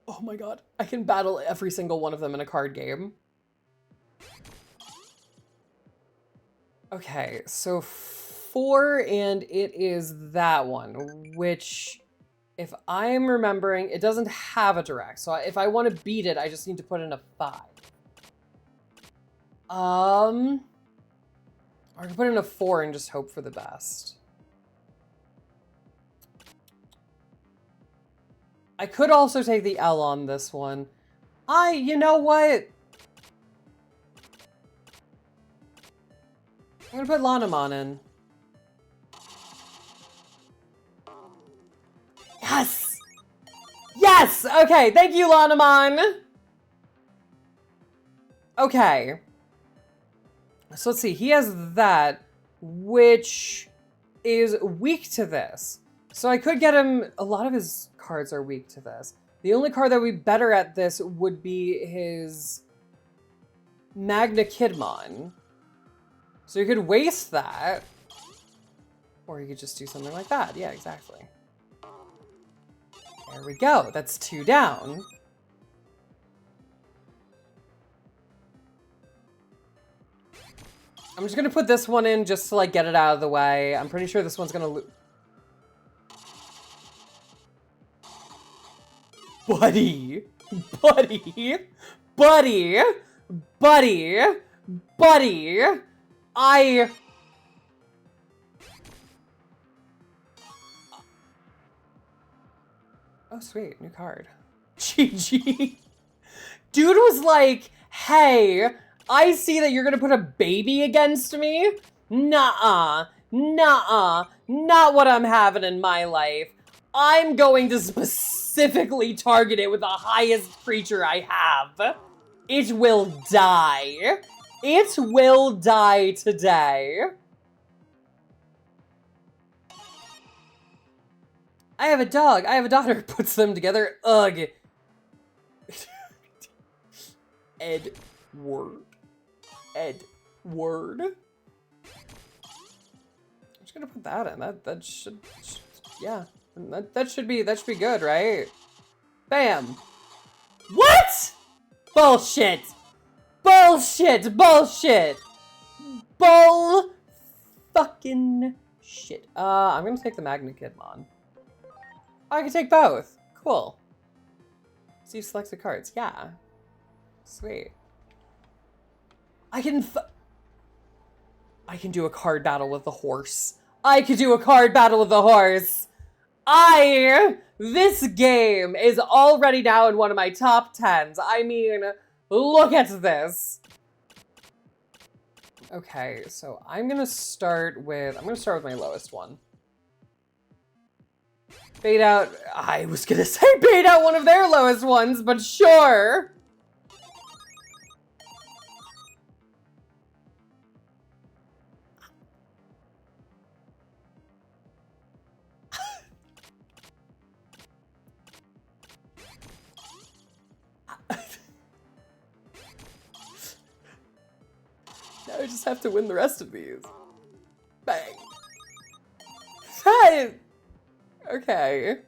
Oh my god, I can battle every single one of them in a card game. Okay, so 4, and it is that one, which, if I'm remembering, it doesn't have a direct. So if I want to beat it, I just need to put in a 5. Or I can put in a 4 and just hope for the best. I could also take the L on this one. You know what? I'm gonna put Lanamon in. Yes! Yes! Okay, thank you, Lanamon! Okay. So let's see, he has that, which is weak to this. So I could get him, a lot of his cards are weak to this. The only card that would be better at this would be his Magna Kidmon. So you could waste that. Or you could just do something like that. Yeah, exactly. There we go. That's 2 down. I'm just gonna put this one in just to like get it out of the way. I'm pretty sure this one's gonna lose. Buddy, buddy, buddy, buddy, buddy, oh sweet, new card. GG. Dude was like, hey, I see that you're gonna put a baby against me? Nuh-uh, nuh-uh, not what I'm having in my life. I'm going to specifically target it with the highest creature I have. It will die. It will die today. I have a dog. I have a daughter. Puts them together. Ugh. Edward. Edward. I'm just gonna put that in. That should yeah. That should be good, right? Bam. What? Bullshit! Bullshit! Bullshit! Bull fucking shit. I'm gonna take the Magna Kidmon. I can take both. Cool. So you select the cards. Yeah. Sweet. I can do a card battle with the horse. I could do a card battle with the horse. This game is already now in one of my top 10s. I mean, look at this. Okay, so I'm gonna start with my lowest one. Bait out, I was gonna say bait out one of their lowest ones, but sure. Now I just have to win the rest of these. Bang. Hey! Okay.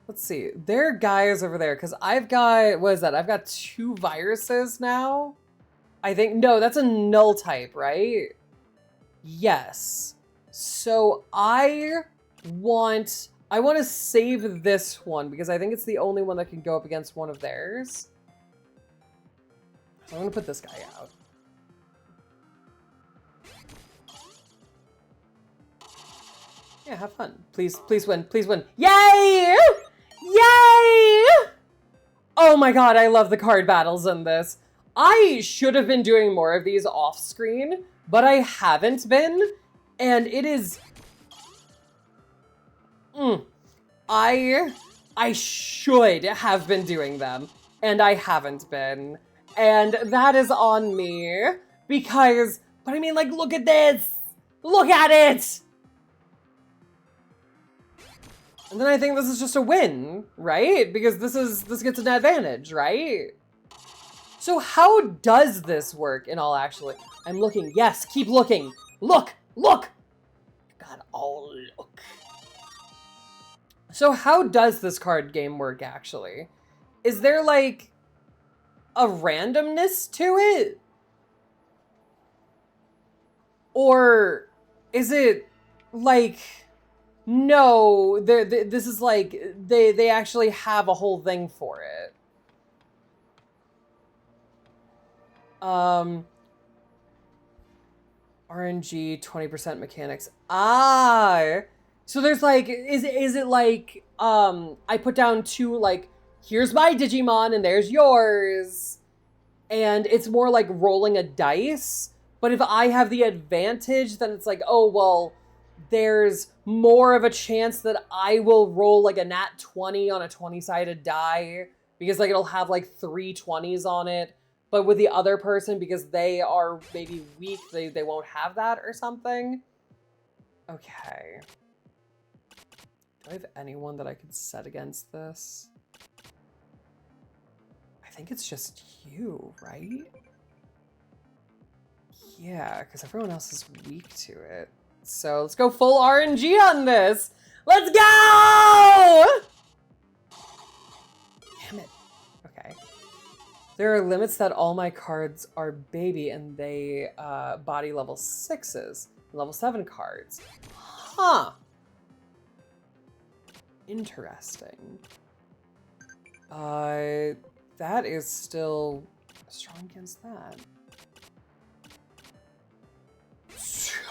Let's see. There are guys over there, because I've got, what is that? I've got 2 viruses now? I think, no, that's a null type, right? Yes. So I want to save this one, because I think it's the only one that can go up against one of theirs. So I'm going to put this guy out. Yeah, have fun. Please, please win. Please win. Yay! Yay! Oh my god, I love the card battles in this. I should have been doing more of these off screen, but I haven't been. And it is... I should have been doing them, and I haven't been. And that is on me, because... But I mean, like, look at this! Look at it! And then I think this is just a win, right? Because this gets an advantage, right? So how does this work in all actually? I'm looking. Yes, keep looking. Look, look. God, oh, look. So how does this card game work actually? Is there like a randomness to it? Or is it like... No, this is like, they actually have a whole thing for it. RNG, 20% mechanics. Ah! So there's like, is it like, I put down 2, like, here's my Digimon and there's yours. And it's more like rolling a dice. But if I have the advantage, then it's like, oh, well... There's more of a chance that I will roll like a nat 20 on a 20-sided die because like it'll have like 3 20s on it. But with the other person, because they are maybe weak, they won't have that or something. Okay. Do I have anyone that I could set against this? I think it's just you, right? Yeah, because everyone else is weak to it. So let's go full RNG on this. Let's go! Damn it. Okay. There are limits that all my cards are baby and they body level 6s, level 7 cards. Huh. Interesting. That is still strong against that.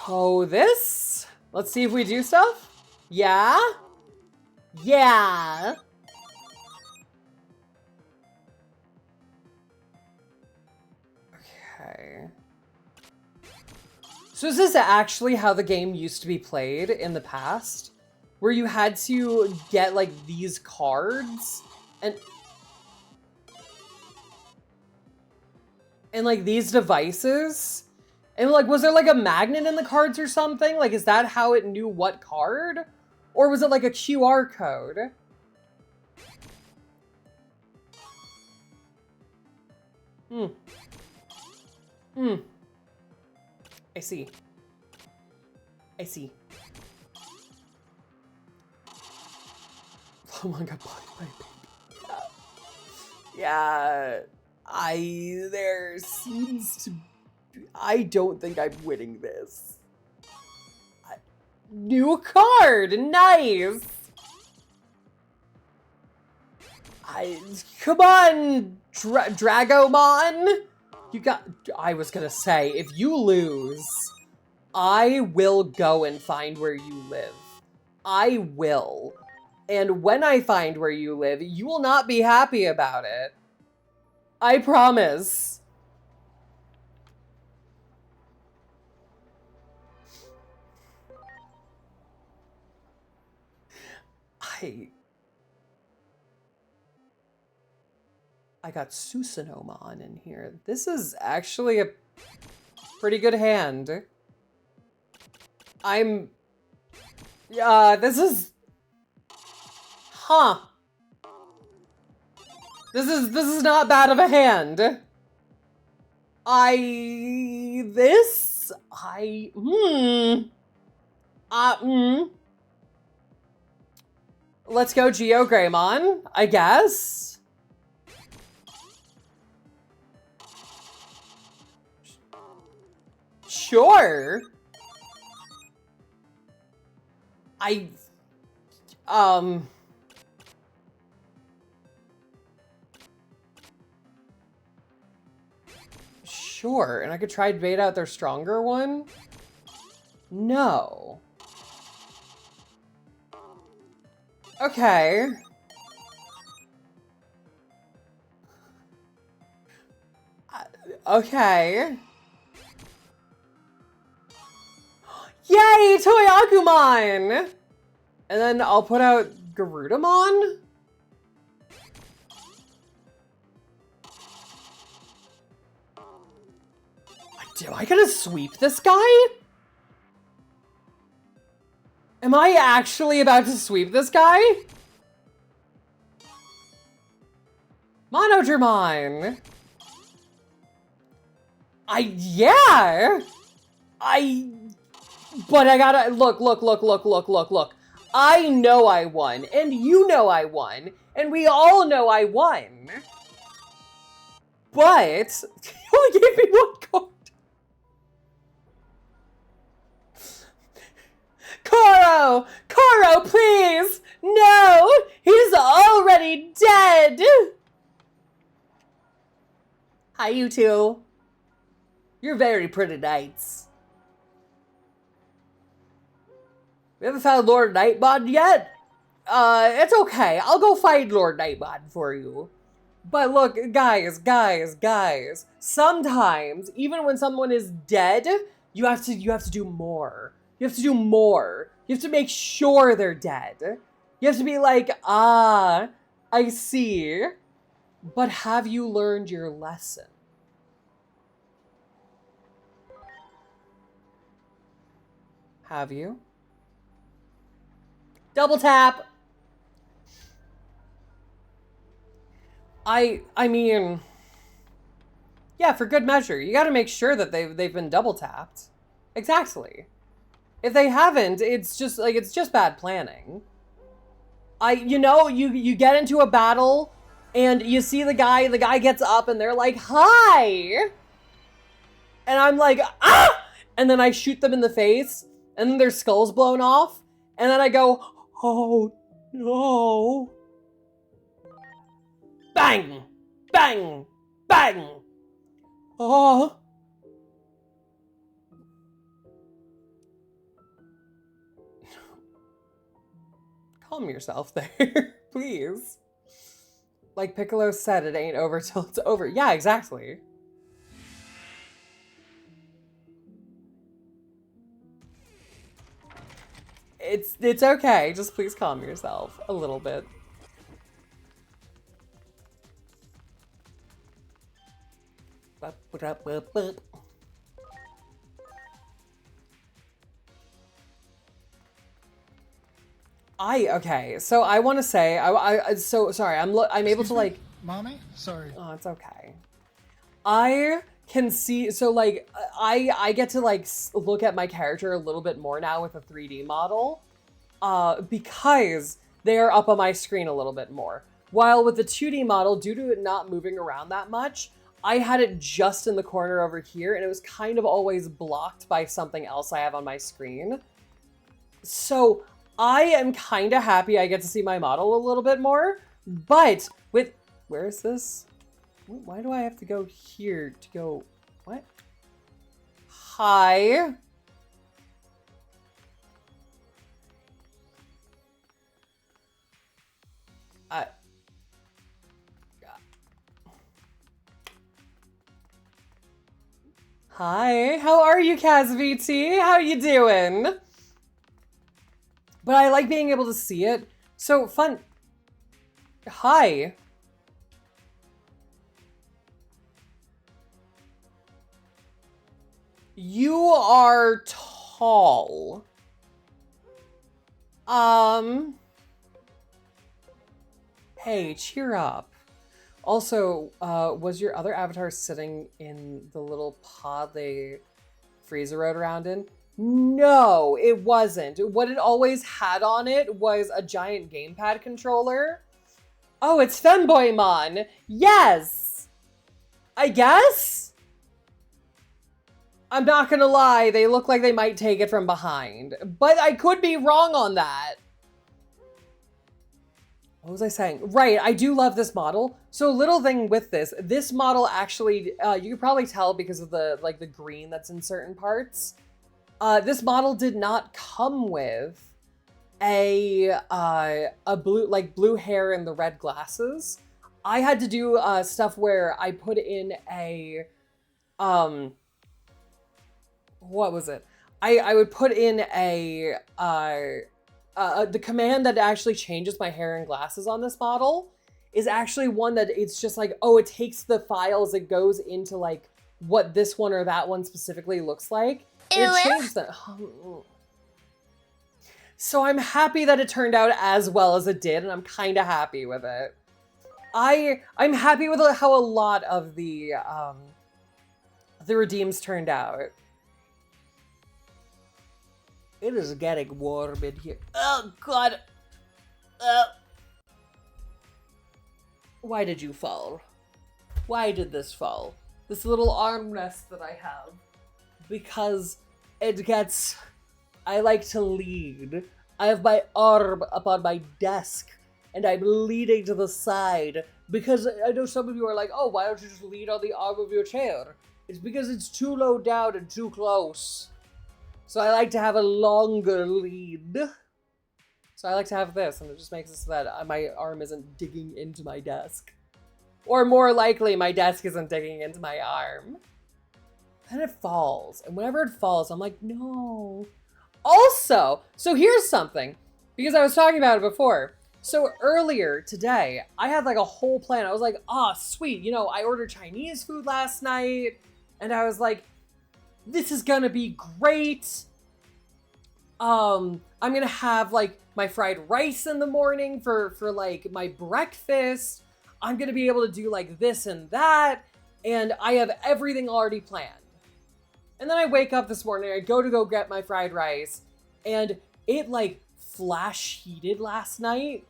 So this, let's see if we do stuff. Yeah? Yeah. Okay. So is this actually how the game used to be played in the past? Where you had to get like these cards and like these devices? And like, was there like a magnet in the cards or something? Like, is that how it knew what card? Or was it like a QR code? I see. I see. Oh my god, body. Yeah. There seems to... I don't think I'm winning this. New card! Nice! Come on, Dragomon! I was gonna say, if you lose, I will go and find where you live. I will. And when I find where you live, you will not be happy about it. I promise. I got Susanomon in here. This is actually a pretty good hand. This is... Huh. This is not bad of a hand. Let's go Geogreymon, I guess. Sure. Sure, and I could try to bait out their stronger one? No. Okay. Okay. Yay, Toyakumon! And then I'll put out Garudamon? Am I gonna sweep this guy? Am I actually about to sweep this guy? Monodramon! Yeah! But I gotta, look. I know I won, and you know I won, and we all know I won. But, you only gave me one card. Koro, please! No! He's already dead! Hi, you two. You're very pretty knights. We haven't found Lord Nightbot yet? It's okay. I'll go find Lord Nightbot for you. But look, guys. Sometimes, even when someone is dead, you have to do more. You have to do more. You have to make sure they're dead. You have to be like, I see. But have you learned your lesson? Have you? Double tap! I mean, yeah, for good measure. You gotta make sure that they've been double tapped. Exactly. If they haven't, it's just bad planning. You get into a battle and you see the guy gets up and they're like, hi! And I'm like, ah! And then I shoot them in the face and then their skull's blown off. And then I go, oh no. Bang! Bang! Bang! Oh. Calm yourself there, please. Like Piccolo said, it ain't over till it's over. Yeah, exactly. It's okay. Just please calm yourself a little bit. Okay, so I want to say, so sorry, I'm able to like... Mommy? Sorry. Oh, it's okay. I can see, so like, I get to like look at my character a little bit more now with a 3D model, because they are up on my screen a little bit more. While with the 2D model, due to it not moving around that much, I had it just in the corner over here, and it was kind of always blocked by something else I have on my screen. So I am kind of happy I get to see my model a little bit more, but with, where is this? Why do I have to go here to go, what? Hi. Hi, how are you, CazVT? How you doing? But I like being able to see it. So fun. Hi. You are tall. Hey, cheer up. Also, was your other avatar sitting in the little pod they Frieza rode around in? No, it wasn't. What it always had on it was a giant gamepad controller. Oh, it's Femboymon. Yes! I guess? I'm not gonna lie, they look like they might take it from behind. But I could be wrong on that. What was I saying? Right, I do love this model. So little thing with this model actually, you can probably tell because of the the green that's in certain parts. This model did not come with a blue hair and the red glasses. I had to do stuff where I put in a what was it? I would put in a the command that actually changes my hair and glasses on this model is actually one that it's just like, oh, it takes the files, it goes into like what this one or that one specifically looks like. And it changed that. So I'm happy that it turned out as well as it did, and I'm kind of happy with it. I'm happy with how a lot of the redeems turned out. It is getting warm in here. Oh, God. Why did you fall? Why did this fall? This little armrest that I have. Because it gets... I like to lean. I have my arm up on my desk, and I'm leaning to the side. Because I know some of you are like, oh, why don't you just lean on the arm of your chair? It's because it's too low down and too close. So I like to have a longer lead. So I like to have this, and it just makes it so that my arm isn't digging into my desk. Or more likely, my desk isn't digging into my arm. Then it falls, and whenever it falls, I'm like, no. Also, so here's something, because I was talking about it before. So earlier today, I had like a whole plan. I was like, oh, sweet. You know, I ordered Chinese food last night, and I was like, this is gonna be great. I'm gonna have like my fried rice in the morning for like my breakfast. I'm gonna be able to do like this and that, and I have everything already planned. And then I wake up this morning, I go get my fried rice, and it like flash heated last night.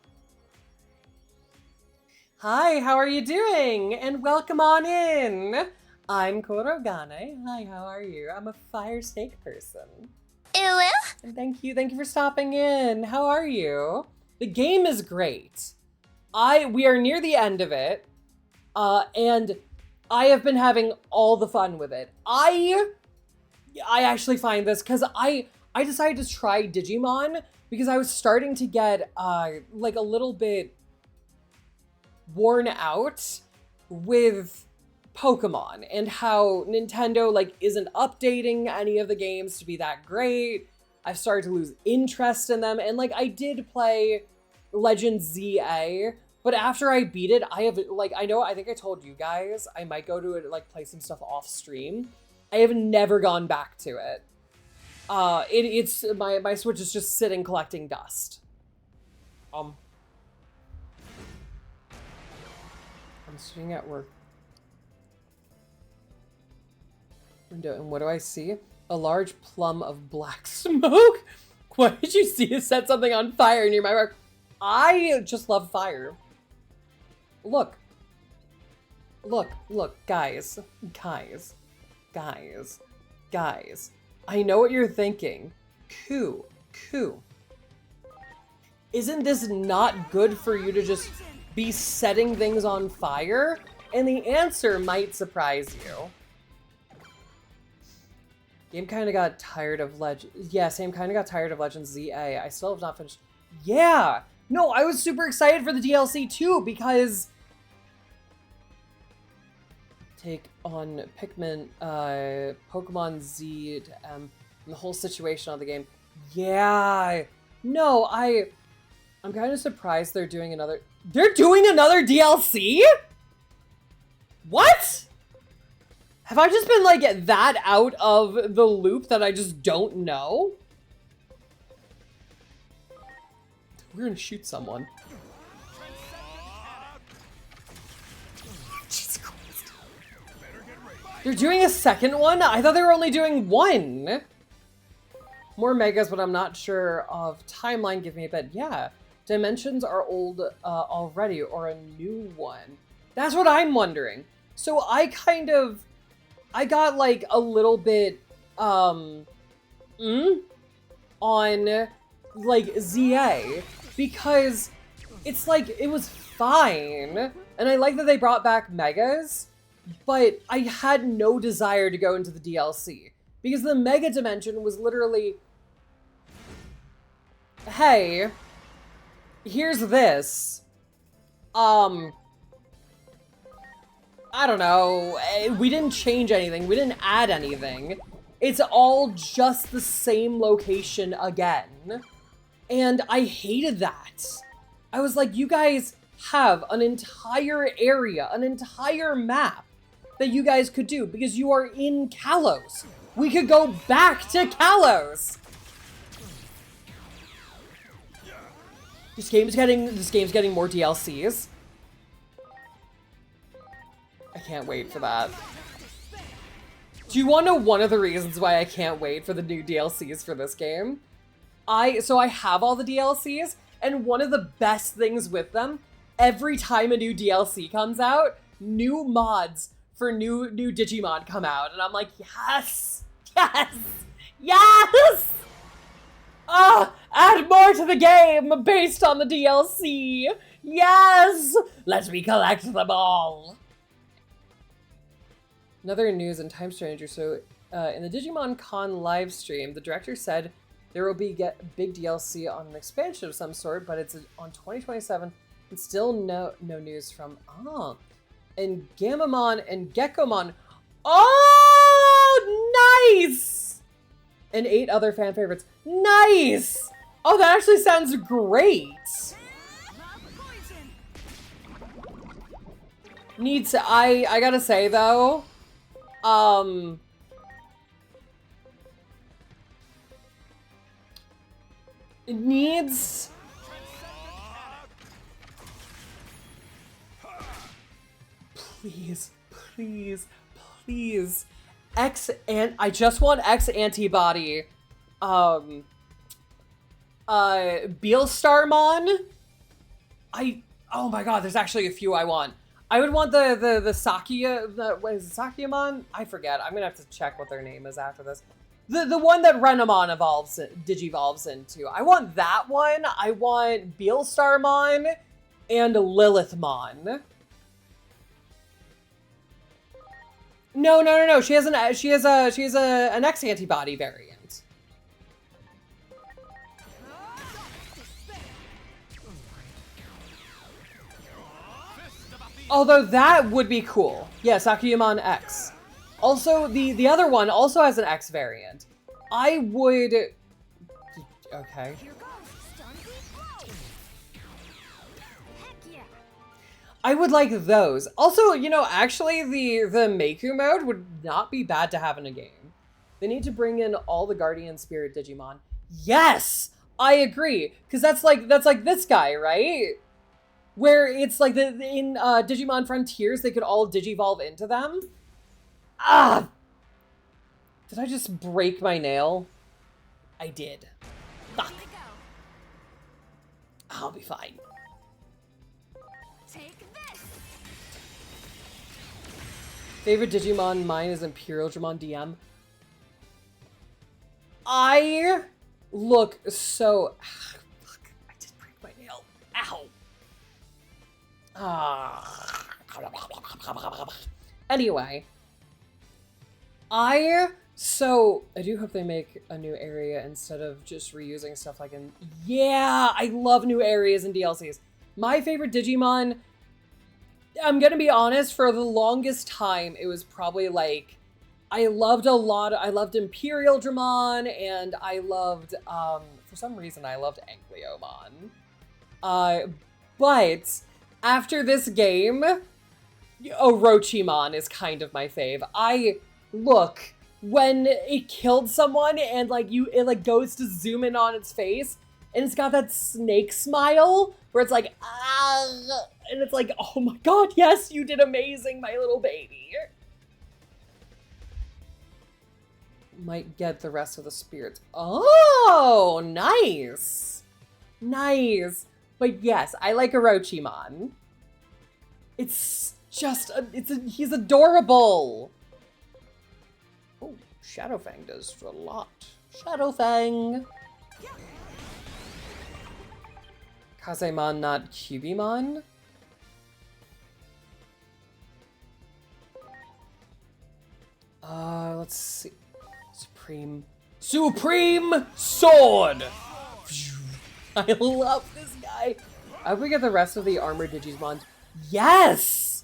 Hi, how are you doing? And welcome on in. I'm Korogane. Hi, how are you? I'm a fire snake person. Ew. And thank you for stopping in. How are you? The game is great. We are near the end of it, and I have been having all the fun with it. I actually find this, because I decided to try Digimon because I was starting to get like a little bit worn out with Pokemon and how Nintendo like isn't updating any of the games to be that great. I've started to lose interest in them, and like I did play Legend ZA, but after I beat it, I have like I think I told you guys I might go to it, like play some stuff off stream. I have never gone back to it. It's my Switch is just sitting collecting dust. I'm sitting at work. Window, and what do I see? A large plum of black smoke? What did you see? It set something on fire near my work. I just love fire. Look. Look, guys. Guys. I know what you're thinking. Coup. Isn't this not good for you to just be setting things on fire? And the answer might surprise you. Game kind of got tired of Legends. Yeah, Sam kind of got tired of Legends ZA. I still have not finished. Yeah! No, I was super excited for the DLC too because... Take on Pikmin, Pokemon Z to M, and the whole situation of the game. Yeah! No, I'm kind of surprised they're doing another... They're doing another DLC?! What?! Have I just been, like, that out of the loop that I just don't know? We're gonna shoot someone. Jesus Christ. They're doing a second one? I thought they were only doing one! More megas, but I'm not sure of timeline. Give me a bit. Yeah. Dimensions are old already, or a new one. That's what I'm wondering. So I got like a little bit, on like ZA because it's like, it was fine. And I like that they brought back megas, but I had no desire to go into the DLC because the mega dimension was literally, hey, here's this. I don't know. We didn't change anything. We didn't add anything. It's all just the same location again. And I hated that. I was like, you guys have an entire area, an entire map that you guys could do because you are in Kalos. We could go back to Kalos. This game's getting more DLCs. I can't wait for that. Do you want to know one of the reasons why I can't wait for the new DLCs for this game? So I have all the DLCs, and one of the best things with them, every time a new DLC comes out, new mods for new Digimon come out, and I'm like, yes! Yes! Yes! Add more to the game based on the DLC! Yes! Let me collect them all! Another news and Time Stranger. So, in the Digimon Con live stream, the director said there will be big DLC on an expansion of some sort, but it's on 2027, and still no news from and Gamamon and Gekkomon. Oh, nice! And 8 other fan favorites. Nice! Oh, that actually sounds great. I gotta say though, it needs... Please. I just want X antibody. Beelstarmon? Oh my god, there's actually a few I want. I would want the Sakia, what is it, Sakyamon? I forget. I'm gonna have to check what their name is after this. The one that Renamon digivolves into. I want that one. I want Beelstarmon and Lilithmon. No. She has an X antibody variant. Although that would be cool. Yeah, Sakuyamon X. Also, the other one also has an X variant. I would... Okay. I would like those. Also, you know, actually the Meiku mode would not be bad to have in a game. They need to bring in all the Guardian Spirit Digimon. Yes! I agree. Because that's like this guy, right? Where it's like in Digimon Frontiers, they could all digivolve into them. Ah! Did I just break my nail? I did. Fuck. I'll be fine. Take this. Favorite Digimon, mine is Imperial Dramon DM. I look so... Fuck, I did break my nail. Ow. Anyway. I do hope they make a new area instead of just reusing stuff like in... Yeah, I love new areas and DLCs. My favorite Digimon, I'm gonna be honest, for the longest time, it was probably like, I loved Imperial Dramon, and I loved, for some reason, I loved Angliomon. But after this game, Orochimon is kind of my fave. Look, when it killed someone and it goes to zoom in on its face, and it's got that snake smile where it's like, ah, and it's like, oh my god, yes, you did amazing, my little baby. Might get the rest of the spirits. Oh, nice. Nice. But yes, I like Orochimon. It's just, he's adorable. Oh, Shadowfang does a lot. Shadowfang. Kazemon, not Cubimon. Let's see. Supreme Sword! I love this guy. I hope we get the rest of the armored Digimon. Yes!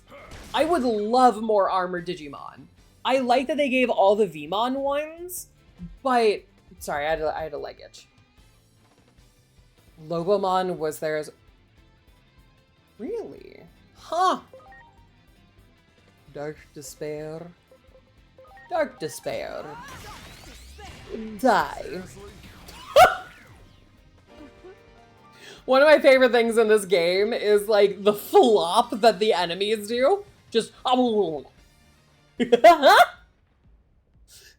I would love more armored Digimon. I like that they gave all the Vmon ones, but... Sorry, I had a leg itch. Lobomon was there as... Really? Huh. Dark Despair. Dark Despair. Die. One of my favorite things in this game is like the flop that the enemies do. Just the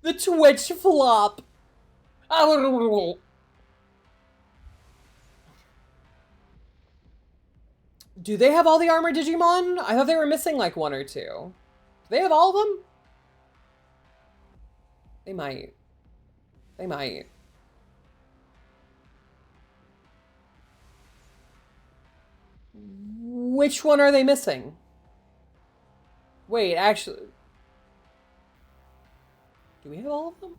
Twitch flop. Do they have all the armored Digimon? I thought they were missing like one or two. Do they have all of them? They might. They might. Which one are they missing? Wait, actually. Do we have all of them?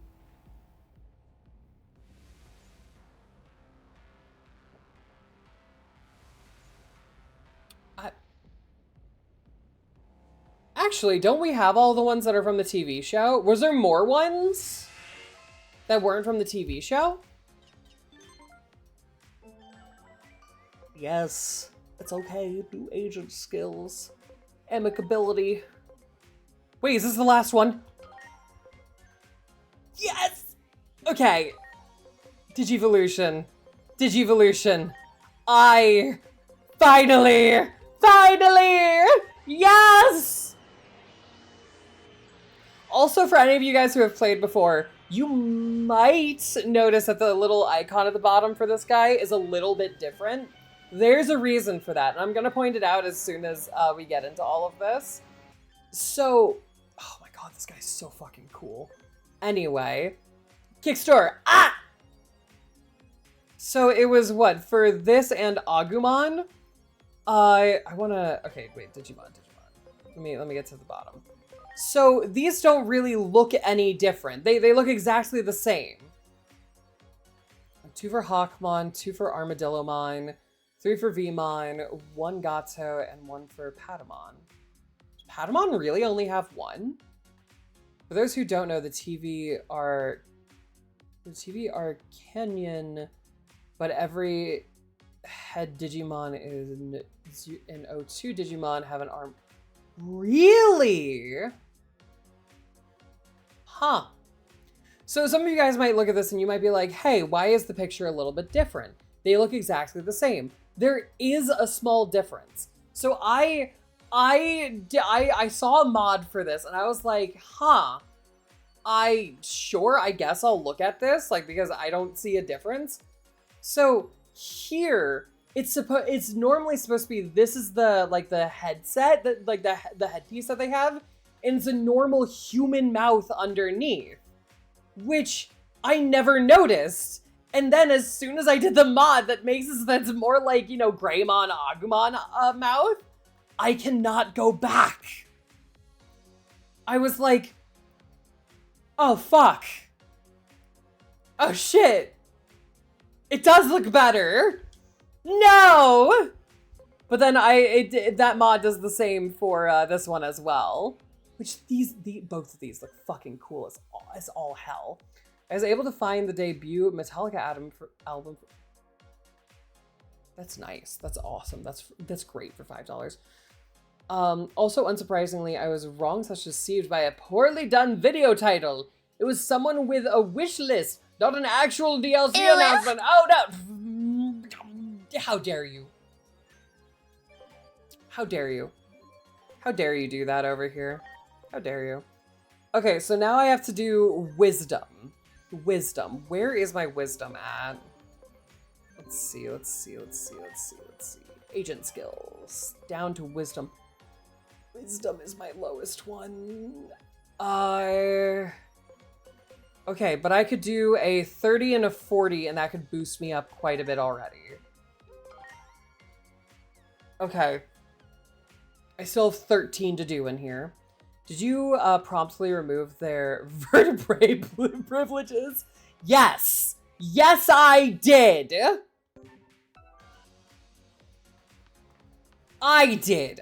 Actually, don't we have all the ones that are from the TV show? Was there more ones that weren't from the TV show? Yes, it's okay. Do agent skills. Amicability. Wait, is this the last one? Yes! Okay. Digivolution. Digivolution. Finally! Yes! Also, for any of you guys who have played before, you might notice that the little icon at the bottom for this guy is a little bit different. There's a reason for that, and I'm going to point it out as soon as we get into all of this. So, oh my god, this guy's so fucking cool. Anyway, Kickstore. Ah! So it was what, for this and Agumon? I want to, okay, wait, Digimon. Let me get to the bottom. So these don't really look any different. They look exactly the same. 2 for Hawkmon, 2 for Armadillomon, 3 for Vmon, 1 Gato, and 1 for Patamon. Does Patamon really only have 1? For those who don't know, the TV are Kenyan, but every head Digimon in O2 Digimon have an arm. Really? Huh. So some of you guys might look at this and you might be like, hey, why is the picture a little bit different? They look exactly the same. There is a small difference. So I saw a mod for this and I was like, huh, I guess I'll look at this, like, because I don't see a difference. So here, it's normally supposed to be, this is the, like, the headset, that, like, the headpiece that they have, and it's a normal human mouth underneath, which I never noticed. And then as soon as I did the mod that makes it so that's more like, you know, Greymon, Agumon mouth, I cannot go back. I was like, oh fuck. Oh shit. It does look better. No! But then that mod does the same for this one as well. Which both of these look fucking cool as all hell. I was able to find the debut Metallica album. That's nice. That's awesome. That's great for $5. Also, unsurprisingly, I was wrong such deceived by a poorly done video title. It was someone with a wish list, not an actual DLC announcement. Oh no! How dare you? How dare you? How dare you do that over here? How dare you? Okay, so now I have to do wisdom. Wisdom. Where is my wisdom at? Let's see. Agent skills. Down to wisdom. Wisdom is my lowest one. Okay, but I could do a 30 and a 40, and that could boost me up quite a bit already. Okay. I still have 13 to do in here. Did you promptly remove their vertebrae privileges? Yes! Yes, I did! I did!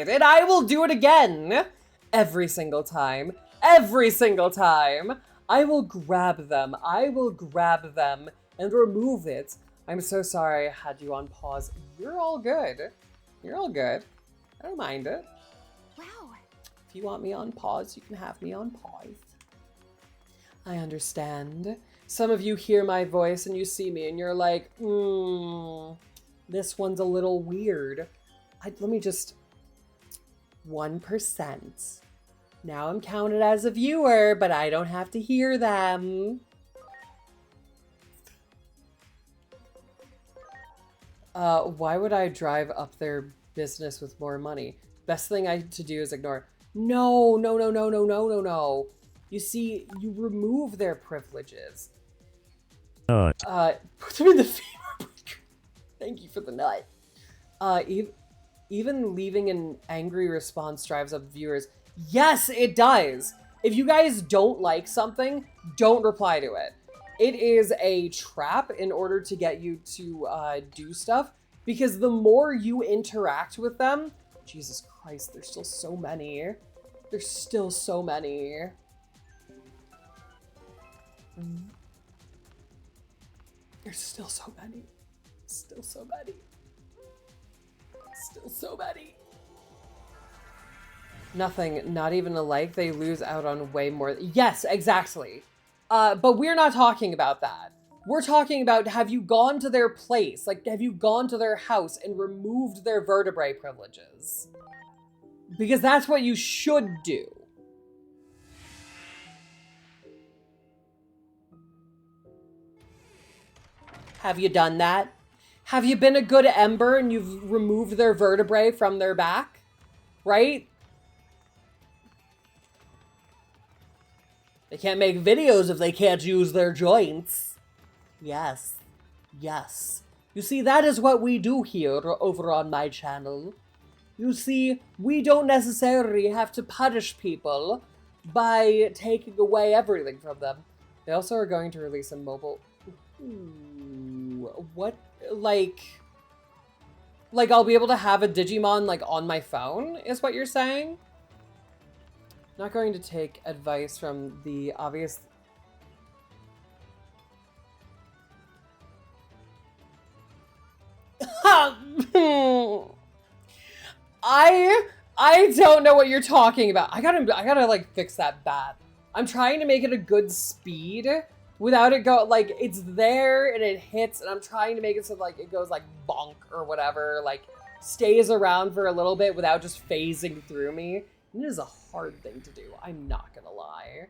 And I will do it again! Every single time. Every single time! I will grab them. And remove it. I'm so sorry I had you on pause. You're all good. You're all good. I don't mind it. Wow. If you want me on pause, you can have me on pause. I understand. Some of you hear my voice and you see me and you're like, this one's a little weird. Let me just... 1%. Now I'm counted as a viewer, but I don't have to hear them. Why would I drive up their business with more money? Best thing to do is ignore. No. You see, you remove their privileges. Put them in the femur. Thank you for the nut. Even leaving an angry response drives up viewers. Yes, it does. If you guys don't like something, don't reply to it. It is a trap in order to get you to do stuff, because the more you interact with them, Jesus Christ, there's still so many. There's still so many. There's still so many. Still so many. Still so many. Nothing, not even a like. They lose out on way more. Yes, exactly. But we're not talking about that. We're talking about, have you gone to their place? Like, have you gone to their house and removed their vertebrae privileges? Because that's what you should do. Have you done that? Have you been a good ember and you've removed their vertebrae from their back? Right? They can't make videos if they can't use their joints. Yes. Yes. You see, that is what we do here over on my channel. You see, we don't necessarily have to punish people by taking away everything from them. They also are going to release a mobile... Ooh, what? Like I'll be able to have a Digimon, like, on my phone, is what you're saying? Not going to take advice from the obvious... I don't know what you're talking about. I gotta like fix that bat. I'm trying to make it a good speed without it go like it's there and it hits, and I'm trying to make it so like it goes like bonk or whatever, like stays around for a little bit without just phasing through me. And it is a hard thing to do. I'm not gonna lie,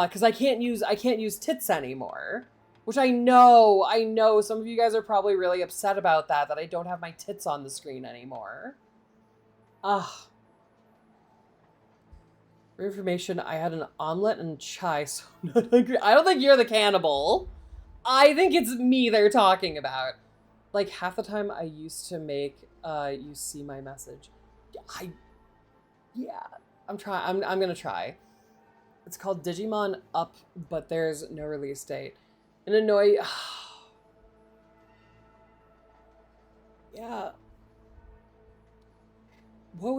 because I can't use tits anymore. Which I know some of you guys are probably really upset about that I don't have my tits on the screen anymore. Ugh. For information, I had an omelet and chai, so I'm not hungry. I don't think you're the cannibal. I think it's me they're talking about. Like, half the time I used to make, you see my message. Yeah, I'm gonna try. It's called Digimon Up, but there's no release date. And annoy, yeah. What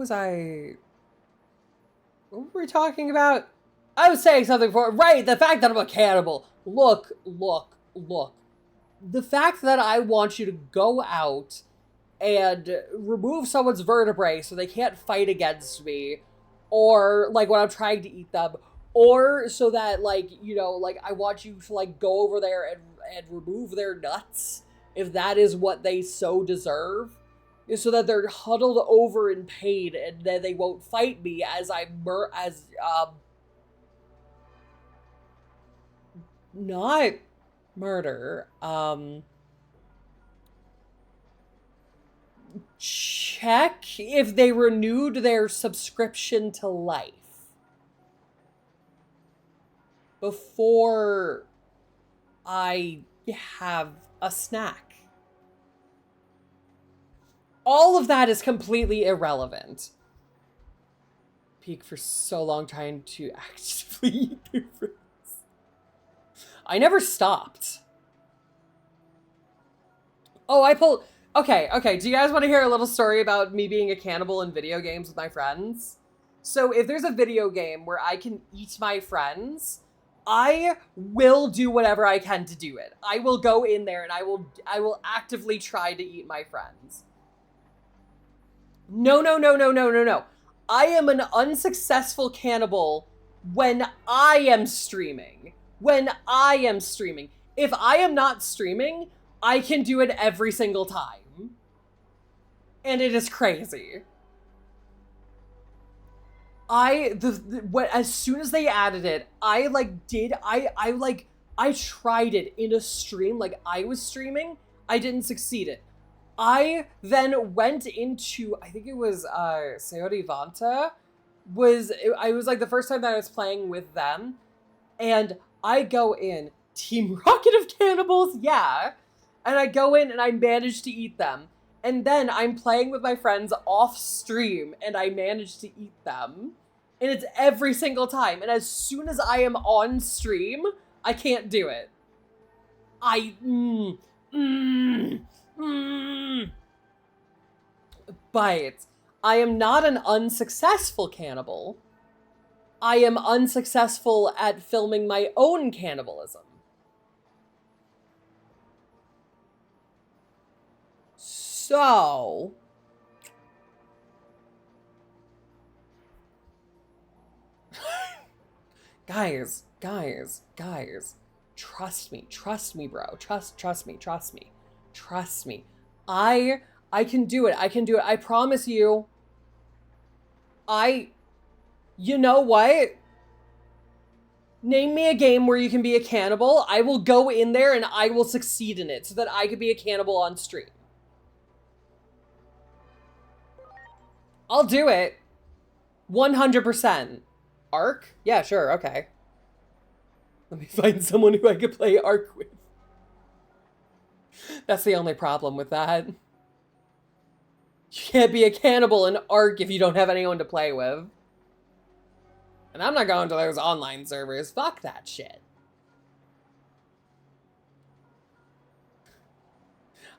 were we talking about? I was saying something for, right, the fact that I'm a cannibal. Look. The fact that I want you to go out and remove someone's vertebrae so they can't fight against me, or like when I'm trying to eat them, or so that like, you know, like I want you to like go over there and remove their nuts if that is what they so deserve, is so that they're huddled over in pain and then they won't fight me as not murder, check if they renewed their subscription to life before I have a snack. All of that is completely irrelevant. Peak for so long trying to actively eat their friends. I never stopped. Oh, I pulled... Okay. Do you guys want to hear a little story about me being a cannibal in video games with my friends? So if there's a video game where I can eat my friends, I will do whatever I can to do it. I will go in there and I will actively try to eat my friends. No. I am an unsuccessful cannibal when I am streaming. If I am not streaming, I can do it every single time. And it is crazy. As soon as they added it, I tried it in a stream, like I was streaming, I didn't succeed it. I then went into, I think it was Sayori Vanta, I was like the first time that I was playing with them, and I go in, Team Rocket of Cannibals, yeah, and I go in and I manage to eat them, and then I'm playing with my friends off stream, and I manage to eat them, and it's every single time, and as soon as I am on stream, I can't do it. But I am not an unsuccessful cannibal. I am unsuccessful at filming my own cannibalism. So... Guys. Trust me, bro. Trust me. I can do it. I promise you. You know what? Name me a game where you can be a cannibal. I will go in there and I will succeed in it so that I could be a cannibal on stream. I'll do it. 100%. Arc? Yeah, sure, okay. Let me find someone who I could play Arc with. That's the only problem with that. You can't be a cannibal in Arc if you don't have anyone to play with. And I'm not going to those online servers. Fuck that shit.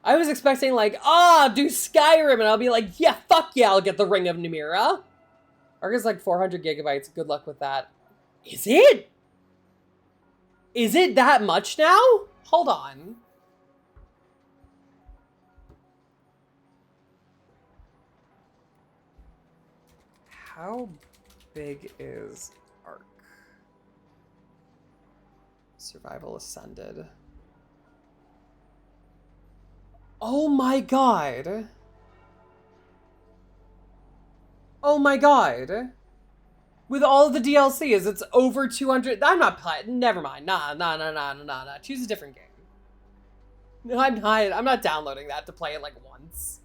I was expecting like, do Skyrim, and I'll be like, yeah, fuck yeah, I'll get the Ring of Nimira. Arc is like 400 gigabytes. Good luck with that. Is it? Is it that much now? Hold on. How big is Arc? Survival Ascended. Oh my god. Oh my god. With all of the DLCs, it's over 200. I'm not playing. Never mind. Nah. Choose a different game. No, I'm not downloading that to play it like once.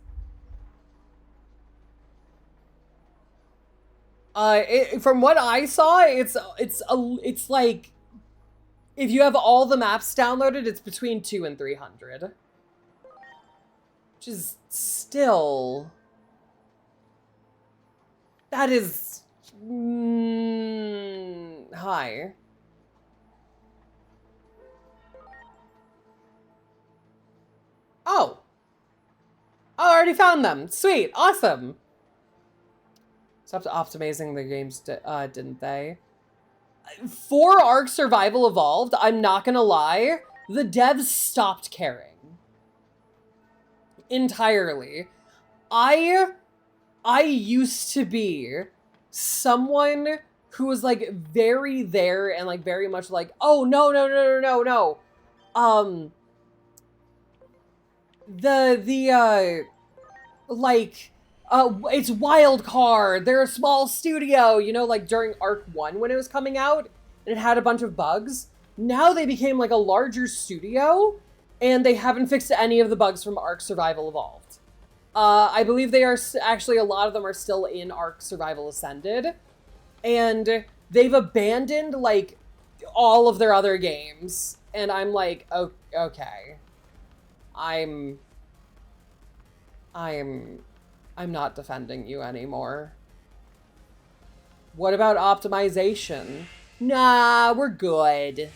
From what I saw, it's like if you have all the maps downloaded, it's between 200 and 300, which is still that is high. Oh, I already found them. Sweet, awesome. Stopped optimizing the games, didn't they? For Ark Survival Evolved, I'm not gonna lie, the devs stopped caring. Entirely. I used to be someone who was like very there and like very much like, oh no, it's wild card. They're a small studio, you know, like during Arc 1 when it was coming out and it had a bunch of bugs. Now they became like a larger studio and they haven't fixed any of the bugs from Ark Survival Evolved. I believe they are actually, a lot of them are still in Ark Survival Ascended, and they've abandoned like all of their other games. And I'm like, oh, okay. I'm not defending you anymore. What about optimization? Nah, we're good.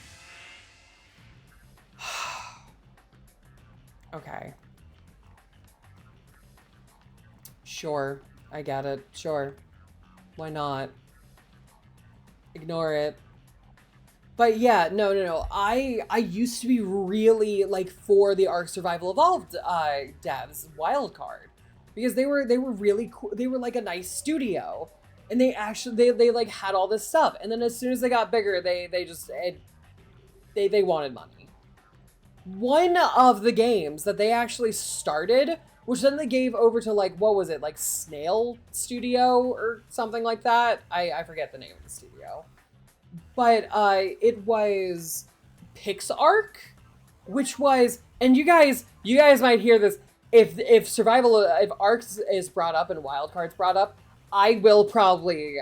Okay. Sure, I get it. Sure. Why not? Ignore it. But yeah, no. I used to be really like for the Ark Survival Evolved devs wildcard, because they were really cool. They were like a nice studio, and they actually they like had all this stuff. And then as soon as they got bigger, they wanted money. One of the games that they actually started, which then they gave over to like, what was it, like Snail Studio or something like that? I forget the name of the studio. But it was PixArk, which was, and you guys might hear this, if Ark is brought up and Wildcard's brought up, I will probably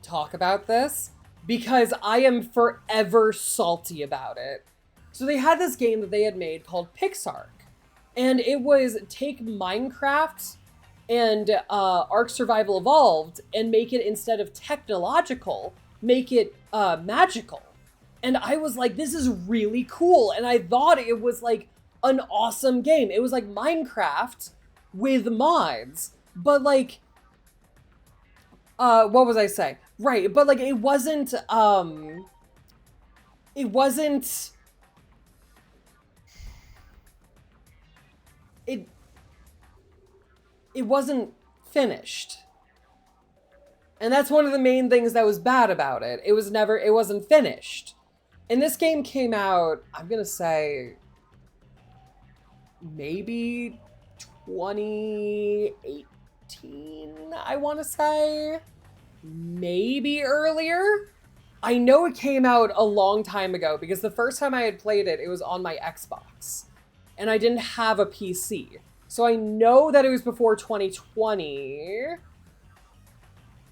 talk about this because I am forever salty about it. So they had this game that they had made called PixArk, and it was take Minecraft and Ark Survival Evolved and make it, instead of technological, make it magical. And I was like, this is really cool. And I thought it was like an awesome game. It was like Minecraft with mods, but like, what was I saying? Right, but like it wasn't finished. And that's one of the main things that was bad about it. It wasn't finished. And this game came out, I'm gonna say, maybe 2018, I want to say. Maybe earlier. I know it came out a long time ago because the first time I had played it, it was on my Xbox. And I didn't have a PC. So I know that it was before 2020.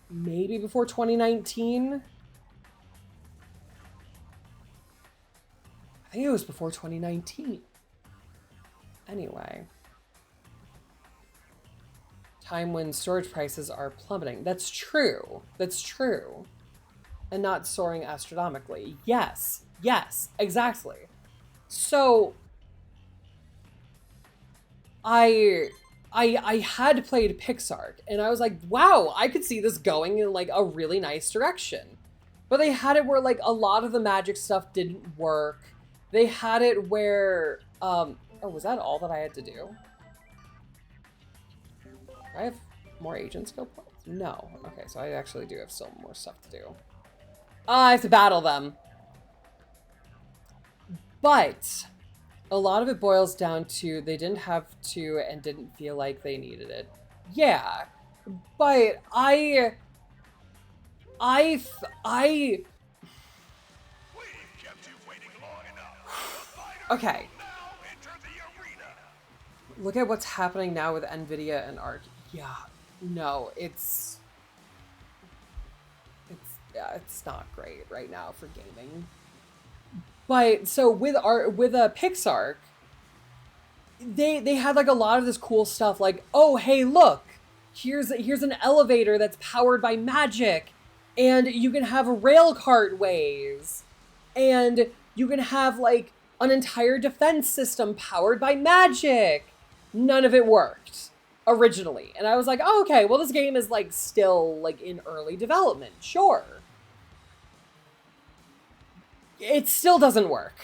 Maybe before 2019. I think it was before 2019. Anyway. Time when storage prices are plummeting. That's true. That's true. And not soaring astronomically. Yes. Yes. Exactly. So I had played PixArk, and I was like, wow, I could see this going in like a really nice direction. But they had it where like a lot of the magic stuff didn't work. They had it where, oh, was that all that I had to do? Do I have more agent skill points? No. Okay, so I actually do have still more stuff to do. I have to battle them. But a lot of it boils down to they didn't have to and didn't feel like they needed it. Yeah, but okay. Look at what's happening now with Nvidia and Arc. Yeah, no, it's yeah, it's not great right now for gaming. But so with Pixar, they had like a lot of this cool stuff like, oh hey look, here's an elevator that's powered by magic, and you can have rail cart ways, and you can have like an entire defense system powered by magic. None of it worked originally. And I was like, oh, okay, well this game is like still like in early development, sure. It still doesn't work.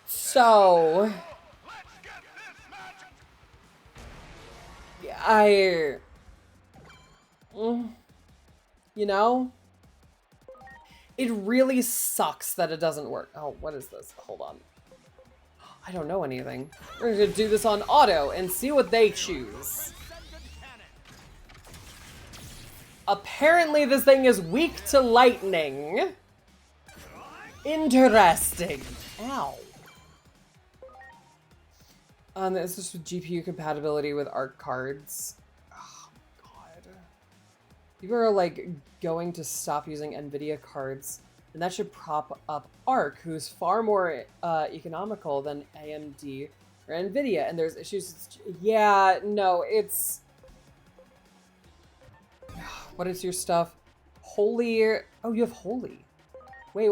So you know, it really sucks that it doesn't work. Oh, what is this? Hold on. I don't know anything. We're gonna do this on auto and see what they choose. Apparently this thing is weak to lightning. Interesting. Ow. This is with GPU compatibility with ARC cards. Oh, God. People are like going to stop using NVIDIA cards, and that should prop up ARC, who's far more economical than AMD or NVIDIA. And there's issues. Yeah, no, it's. What is your stuff? Holy. Oh, you have Holy. Wait.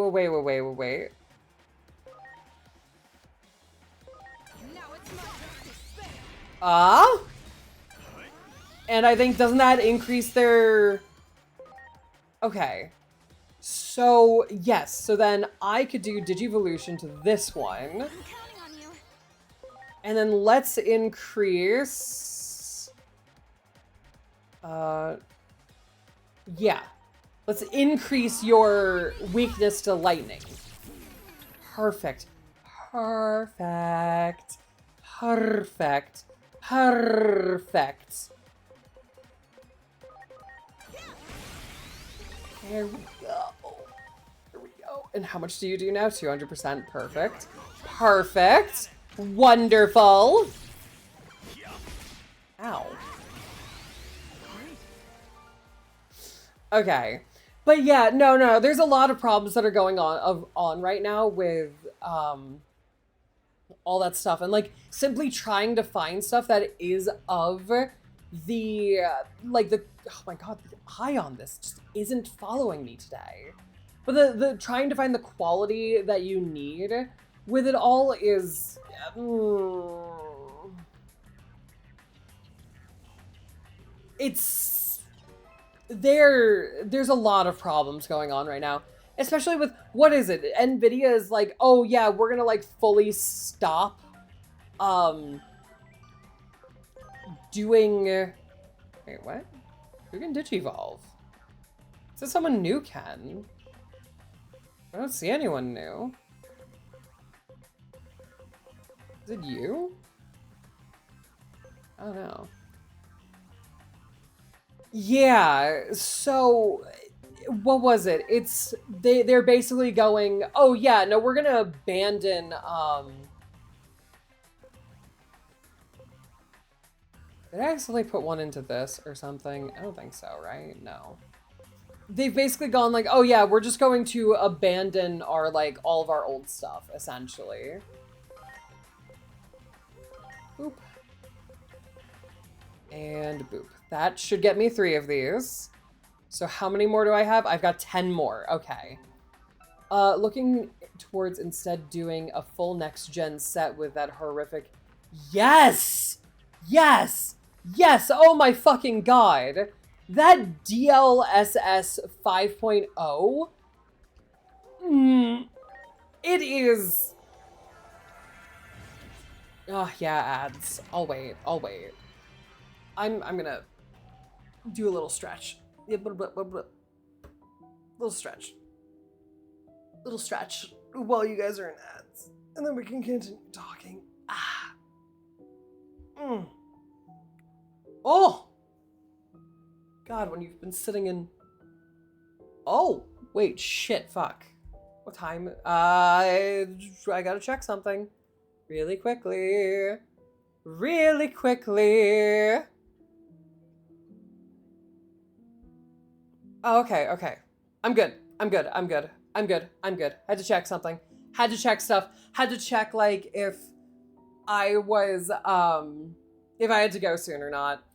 And I think, doesn't that increase their... Okay. So, yes. So then I could do Digivolution to this one. And then let's increase... Yeah. Let's increase your weakness to lightning. Perfect. Perfect. Perfect. Perfect. There we go. There we go. And how much do you do now? 200%. Perfect. Perfect. Wonderful. Ow. Okay. But yeah, no. There's a lot of problems that are going on right now with all that stuff, and like simply trying to find stuff that is of the oh my god, the eye on this just isn't following me today. But the trying to find the quality that you need with it all is it's there's a lot of problems going on right now, especially with, what is it? NVIDIA is like, oh yeah, we're gonna like fully stop doing, wait, what? Who can digivolve? Is it someone new can? I don't see anyone new. Is it you? I don't know. Yeah, so what was it? It's they're basically going, oh yeah, no, we're gonna abandon did I accidentally put one into this or something? I don't think so, right? No. They've basically gone like, oh yeah, we're just going to abandon our like all of our old stuff, essentially. Boop. And boop. That should get me 3 of these. So how many more do I have? I've got 10 more. Okay. Looking towards instead doing a full next-gen set with that horrific... Yes! Yes! Yes! Oh my fucking god! That DLSS 5.0... it is... Oh, yeah, ads. I'll wait. I'll wait. I'm gonna do a little stretch. Little stretch. Little stretch while you guys are in ads. And then we can continue talking. Ah. Oh! God, when you've been sitting in... Oh! Wait, shit, fuck. What time? I gotta check something. Really quickly. Really quickly. Oh, okay, okay. I'm good. I'm good. I'm good. I'm good. I'm good. Had to check something. Had to check stuff. Had to check, like, if I was, if I had to go soon or not.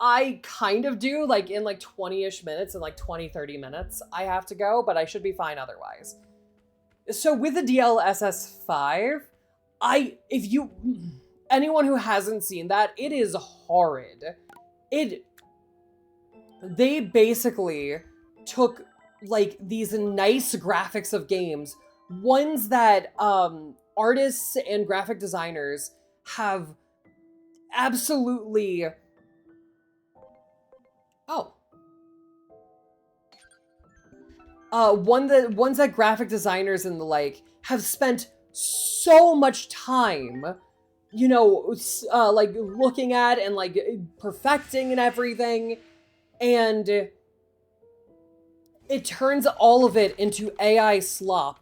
I kind of do, like, in, like, 20-ish minutes, in, like, 20, 30 minutes, I have to go, but I should be fine otherwise. So with the DLSS 5, anyone who hasn't seen that, it is horrid. They basically took, like, these nice graphics of games, ones that artists and graphic designers have absolutely... Oh. Ones that graphic designers and the like have spent so much time, you know, like looking at and like perfecting and everything, and it turns all of it into AI slop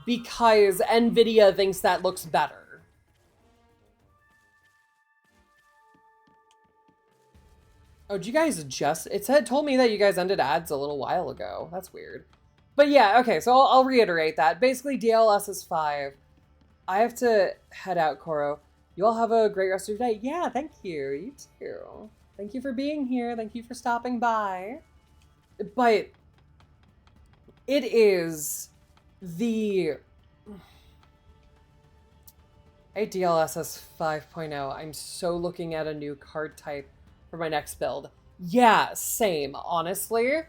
because Nvidia thinks that looks better. Oh, did you guys just... It told me that you guys ended ads a little while ago. That's weird. But yeah, okay, so I'll reiterate that. Basically, DLS is 5. I have to head out, Koro. You all have a great rest of your day. Yeah, thank you. You too. Thank you for being here. Thank you for stopping by. But it is the... DLSS 5.0. I'm so looking at a new card type for my next build. Yeah, same, honestly.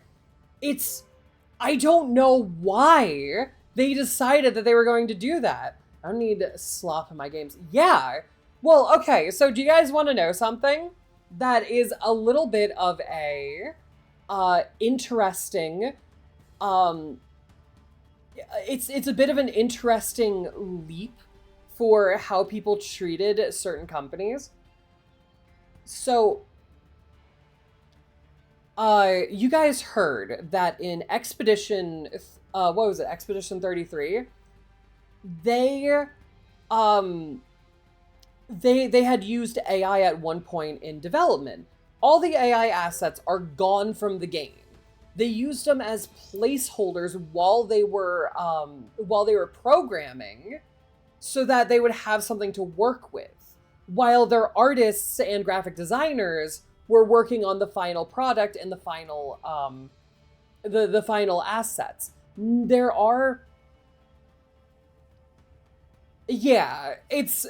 I don't know why they decided that they were going to do that. I don't need slop in my games. Yeah. Well, okay, so do you guys want to know something that is a little bit of a interesting it's a bit of an interesting leap for how people treated certain companies. So you guys heard that in Expedition, what was it? Expedition 33? They had used AI at one point in development. All the AI assets are gone from the game. They used them as placeholders while they were programming, so that they would have something to work with, while their artists and graphic designers were working on the final product and the final the final assets. There are, yeah, it's,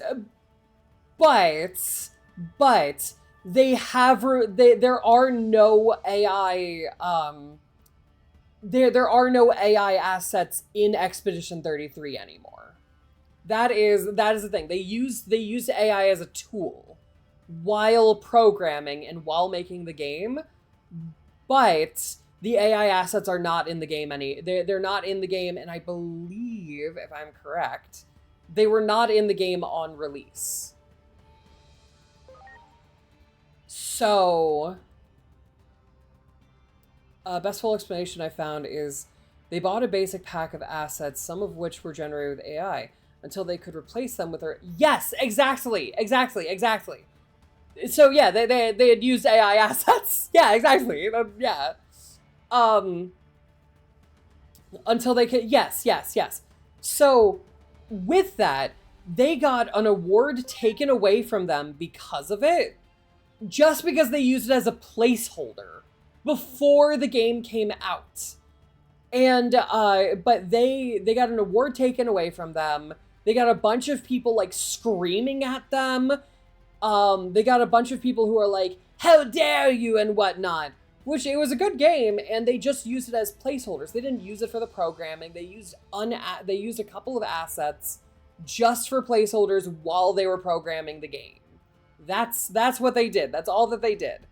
but they have there are no AI there are no AI assets in Expedition 33 anymore. That is the thing. They used AI as a tool while programming and while making the game, but the AI assets are not in the game they're not in the game, and I believe, if I'm correct, they were not in the game on release. So, best full explanation I found is they bought a basic pack of assets, some of which were generated with AI, until they could replace them with their... Yes, exactly. So yeah, they had used AI assets. Yeah, exactly. Yeah. Until they could... Yes. So, with that, they got an award taken away from them because of it, just because they used it as a placeholder before the game came out. And, but they got an award taken away from them. They got a bunch of people, like, screaming at them. They got a bunch of people who are like, how dare you, and whatnot. Which, it was a good game, and they just used it as placeholders. They didn't use it for the programming. They used a couple of assets just for placeholders while they were programming the game. That's what they did. That's all that they did.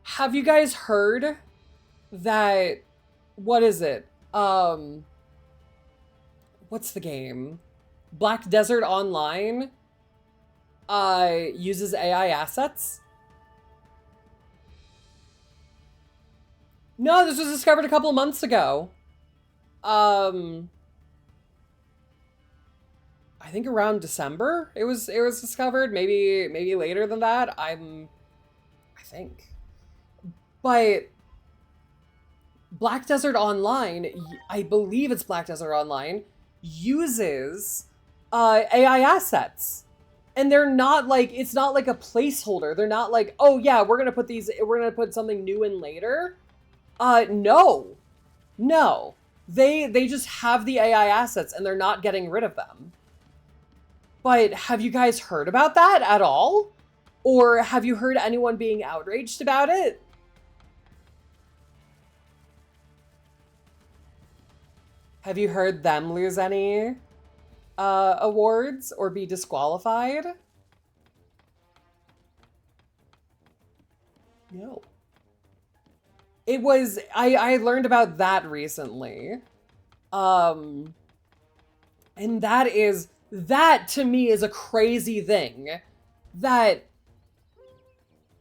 Have you guys heard that... What is it? What's the game? Black Desert Online uses AI assets? No, this was discovered a couple of months ago. I think around December it was discovered. Maybe later than that. I think. But Black Desert Online, I believe it's Black Desert Online, uses AI assets. And they're not like, it's not like a placeholder. They're not like, oh yeah, we're gonna put something new in later. No. No. They just have the AI assets and they're not getting rid of them. But have you guys heard about that at all? Or have you heard anyone being outraged about it? Have you heard them lose any awards or be disqualified? No. It was, I learned about that recently. And that to me is a crazy thing. That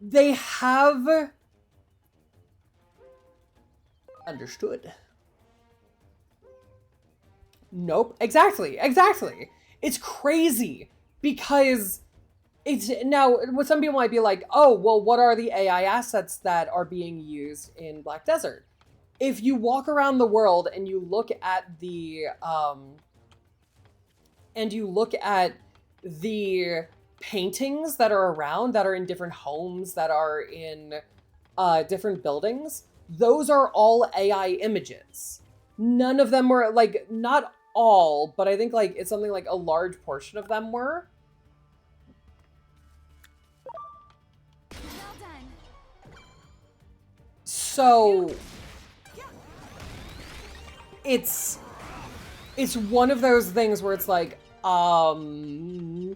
they have understood. Nope. Exactly. It's crazy because it's now what some people might be like, oh, well, what are the AI assets that are being used in Black Desert? If you walk around the world and you look at the paintings that are around, that are in different homes, that are in different buildings, those are all AI images. None of them were, like, not all, but I think like it's something like a large portion of them were. Well done. So it's one of those things where it's like, and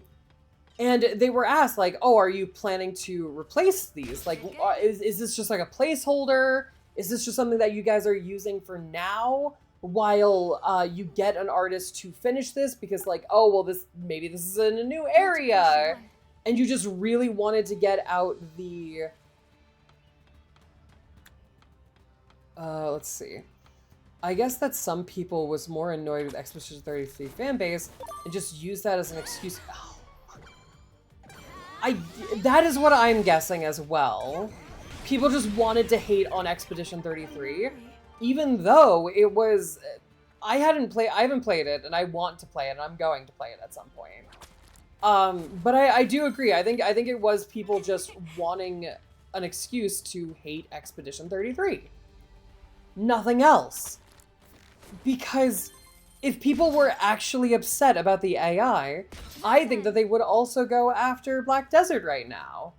they were asked like, oh, are you planning to replace these? Like, is this just like a placeholder? Is this just something that you guys are using for now while you get an artist to finish this? Because like, oh, well, maybe this is in a new area. And you just really wanted to get out the, let's see. I guess that some people was more annoyed with Expedition 33 fan base and just used that as an excuse. Oh. That is what I'm guessing as well. People just wanted to hate on Expedition 33, even though it was, I haven't played it, and I want to play it, and I'm going to play it at some point. But I do agree. I think it was people just wanting an excuse to hate Expedition 33. Nothing else. Because if people were actually upset about the AI, I think that they would also go after Black Desert right now.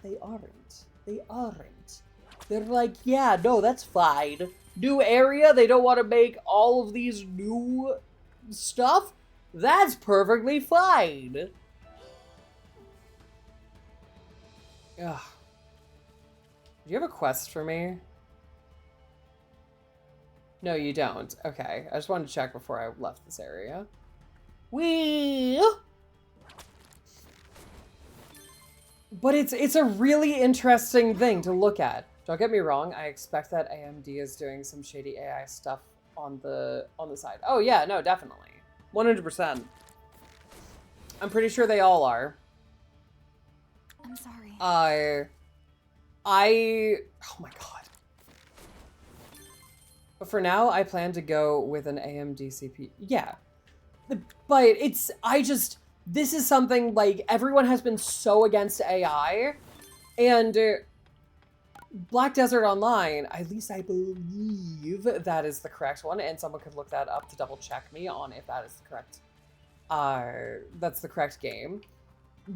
They aren't. They aren't. They're like, yeah, no, that's fine. New area, they don't want to make all of these new stuff? That's perfectly fine. Ugh. Do you have a quest for me? No, you don't. Okay, I just wanted to check before I left this area. But it's a really interesting thing to look at. Don't get me wrong, I expect that AMD is doing some shady AI stuff on the side. Oh yeah, no, definitely. 100%. I'm pretty sure they all are. I'm sorry. Oh my god. But for now, I plan to go with an AMD CPU. Yeah. But this is something, like, everyone has been so against AI, and Black Desert Online, at least I believe that is the correct one, and someone could look that up to double check me on if that is the correct, that's the correct game.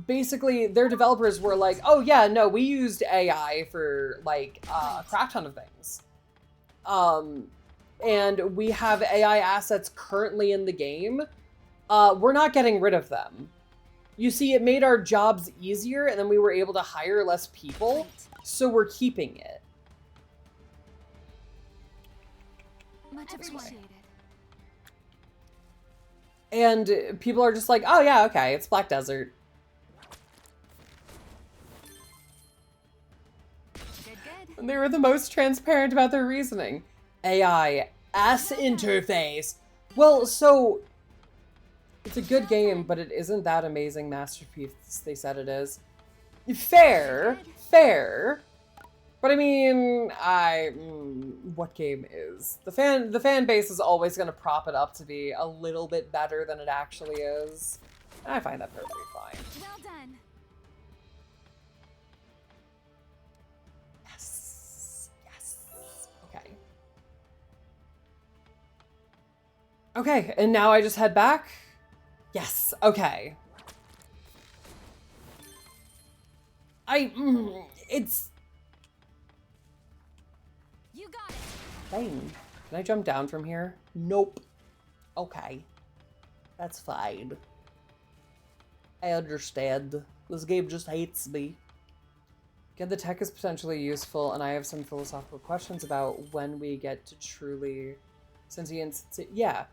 Basically, their developers were like, oh yeah, no, we used AI for, like, a crap ton of things. And we have AI assets currently in the game. We're not getting rid of them. You see, it made our jobs easier, and then we were able to hire less people, so we're keeping it. Much appreciated. And people are just like, oh yeah, okay, it's Black Desert. Good. And they were the most transparent about their reasoning. AI ass interface. Well, so it's a good game, but it isn't that amazing masterpiece they said it is. Fair. But I mean, what game is? The fan base is always going to prop it up to be a little bit better than it actually is. And I find that perfectly fine. Well done. Yes. Yes. Okay. Okay, and now I just head back? Yes, okay. It's... You got it. Fine. Can I jump down from here? Nope. Okay. That's fine. I understand. This game just hates me. Again, the tech is potentially useful, and I have some philosophical questions about when we get to truly sentient. Yeah,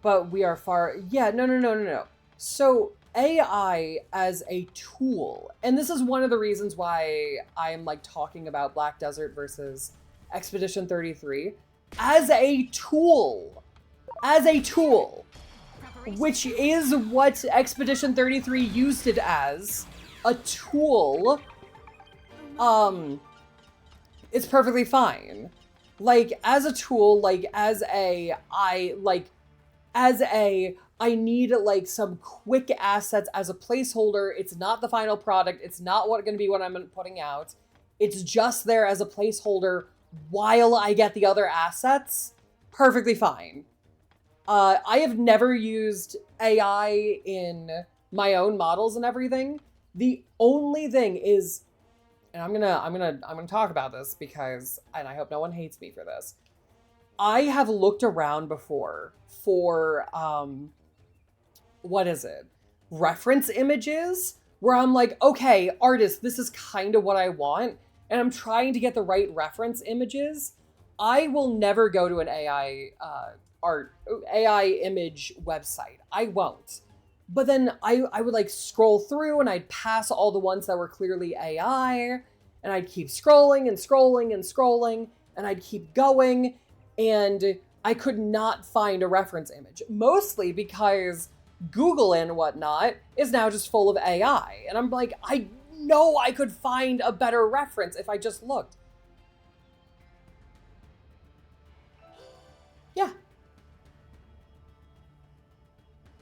but we are far. Yeah, no. So AI as a tool, and this is one of the reasons why I'm like talking about Black Desert versus Expedition 33 as a tool, which is what Expedition 33 used it as, a tool. It's perfectly fine. Like, as a tool, like, I need, like, some quick assets as a placeholder. It's not the final product. It's not going to be what I'm putting out. It's just there as a placeholder while I get the other assets. Perfectly fine. I have never used AI in my own models and everything. The only thing is, and I'm gonna talk about this because, and I hope no one hates me for this. I have looked around before for, what is it? Reference images where I'm like, okay, artist, this is kind of what I want. And I'm trying to get the right reference images. I will never go to an AI image website. I won't. But then I would like scroll through and I'd pass all the ones that were clearly AI, and I'd keep scrolling and scrolling and scrolling, and I'd keep going, and I could not find a reference image. Mostly because Google and whatnot is now just full of AI. And I'm like, I know I could find a better reference if I just looked. Yeah.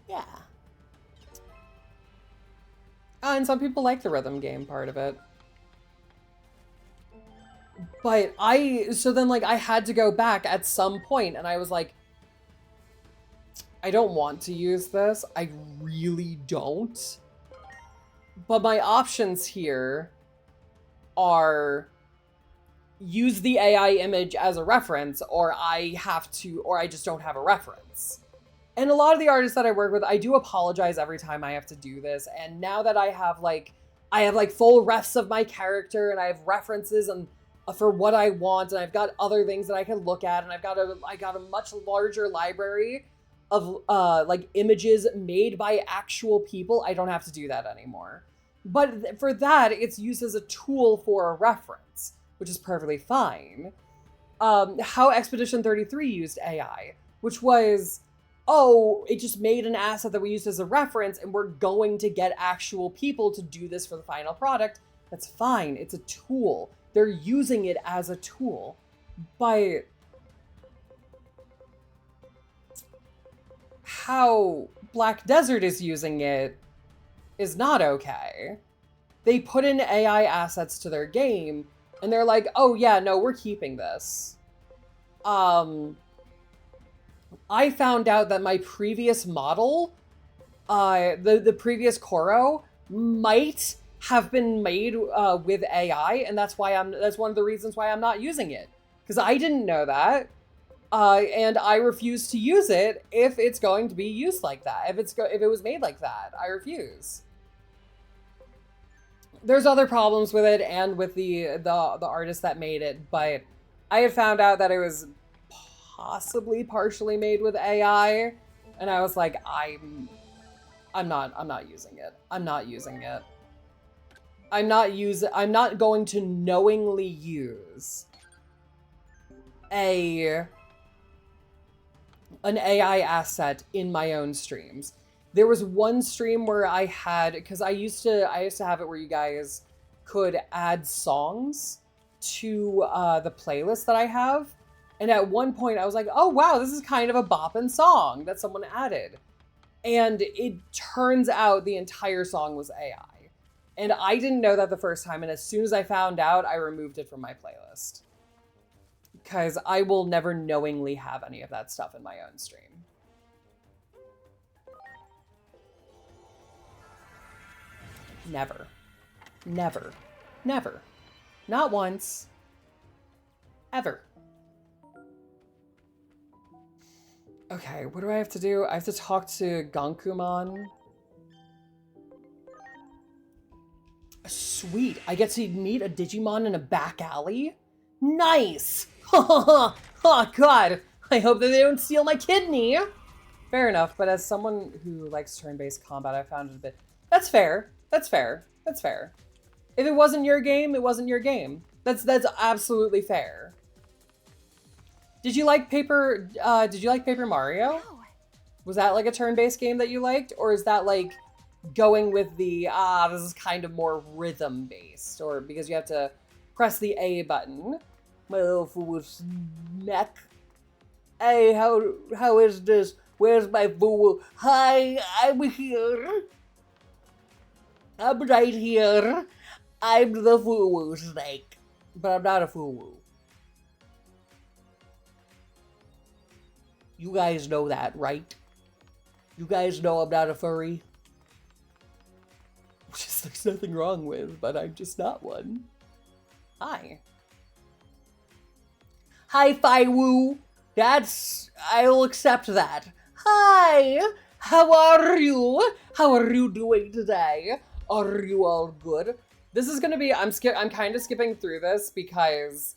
Yeah. And some people like the rhythm game part of it. But so then like I had to go back at some point and I was like, I don't want to use this. I really don't. But my options here are use the AI image as a reference, or I just don't have a reference. And a lot of the artists that I work with, I do apologize every time I have to do this. And now that I have full refs of my character and I have references and for what I want, and I've got other things that I can look at, and I got a much larger library of like images made by actual people. I don't have to do that anymore. But for that, it's used as a tool for a reference, which is perfectly fine. How Expedition 33 used AI, which was, oh, it just made an asset that we used as a reference, and we're going to get actual people to do this for the final product. That's fine. It's a tool. They're using it as a tool. But how Black Desert is using it is not okay. They put in AI assets to their game, and they're like, oh yeah, no, we're keeping this. I found out that my previous model, the previous Koro, might have been made with AI, and that's one of the reasons why I'm not using it. Because I didn't know that. And I refuse to use it if it's going to be used like that. If it was made like that, I refuse. There's other problems with it and with the artist that made it, but I had found out that it was possibly partially made with AI, and I was like, I'm not using it. I'm not using it. I'm not going to knowingly use an AI asset in my own streams. There was one stream where I had, because I used to have it where you guys could add songs to the playlist that I have. And at one point I was like, oh wow, this is kind of a boppin' song that someone added. And it turns out the entire song was AI. And I didn't know that the first time, and as soon as I found out, I removed it from my playlist. Because I will never knowingly have any of that stuff in my own stream. Never. Never. Never. Not once. Ever. Okay, what do I have to do? I have to talk to Gankumon. Sweet, I get to meet a Digimon in a back alley? Nice! Oh god, I hope that they don't steal my kidney! Fair enough, but as someone who likes turn-based combat, I found it a bit... That's fair, that's fair, that's fair. If it wasn't your game, it wasn't your game. That's absolutely fair. Did you like Paper Mario? No. Was that like a turn-based game that you liked? Or is that like going with the, this is kind of more rhythm-based? Or because you have to press the A button? My little fool's neck. Hey, how is this? Where's my fool? Hi, I'm here. I'm right here. I'm the fool snake. But I'm not a fool. You guys know that, right? You guys know I'm not a furry. Which is there's nothing wrong with, but I'm just not one. Hi. Hi, Fi-Woo. I'll accept that. Hi. How are you? How are you doing today? Are you all good? This is gonna be, I'm kind of skipping through this because,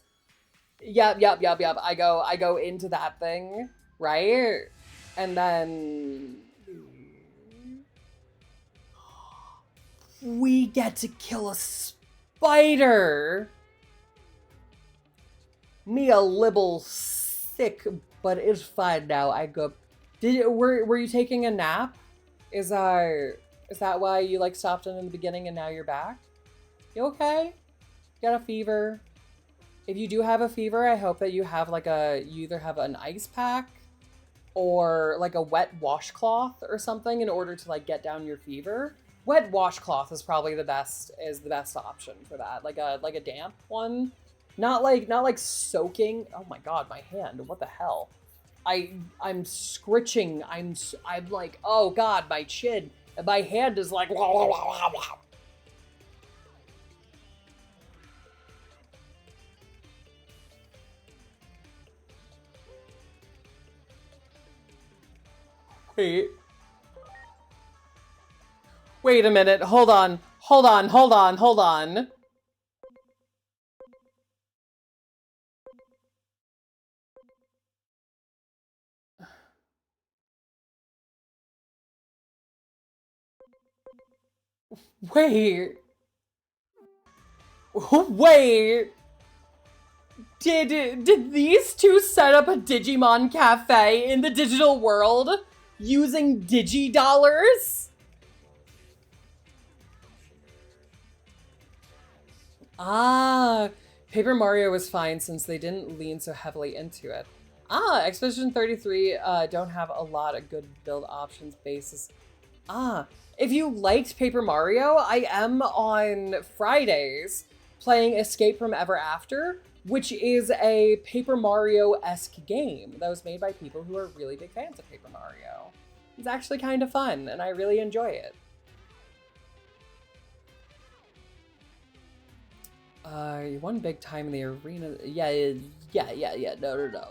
yep. I go into that thing, right? And then we get to kill a spider. Me a little sick, but it's fine now. I go. Were you taking a nap? Is that why you like stopped in the beginning and now you're back? You okay? You got a fever? If you do have a fever, I hope that you have you either have an ice pack or like a wet washcloth or something in order to like get down your fever. Wet washcloth is probably the best option for that. Like a damp one. Not like soaking. Oh my god, my hand. What the hell? I'm scritching. I'm like, oh god, my chin. And my hand is like wah, wah, wah, wah, wah. Wait a minute. Hold on. Wait. Did these two set up a Digimon cafe in the digital world using Digi-dollars? Ah, Paper Mario was fine since they didn't lean so heavily into it. Ah, Expedition 33 don't have a lot of good build options basis. Ah, if you liked Paper Mario, I am on Fridays playing Escape from Ever After, which is a Paper Mario-esque game that was made by people who are really big fans of Paper Mario. It's actually kind of fun, and I really enjoy it. You won big time in the arena. Yeah. No.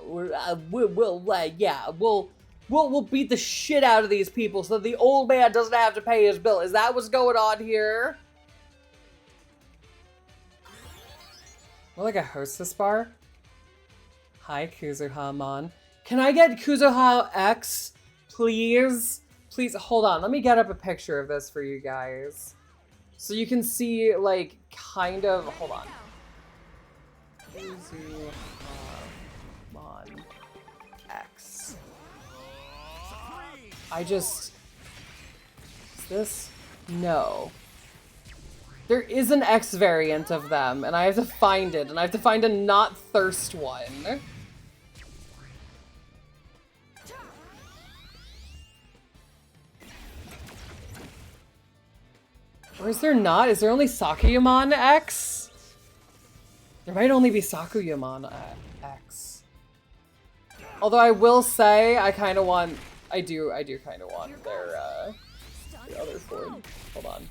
We'll beat the shit out of these people so the old man doesn't have to pay his bill. Is that what's going on here? More like a hostess bar? Hi, Kuzuha-mon. Can I get Kuzuha X, please? Please, hold on. Let me get up a picture of this for you guys. So you can see, like, kind of... Hold on. Kuzuha-mon X. Is this? No. There is an X variant of them, and I have to find it, and I have to find a not thirst one. Or is there not? Is there only Sakuyamon X? There might only be Sakuyamon X. Although I will say, I kind of want... I do kind of want their, the other form. Hold on.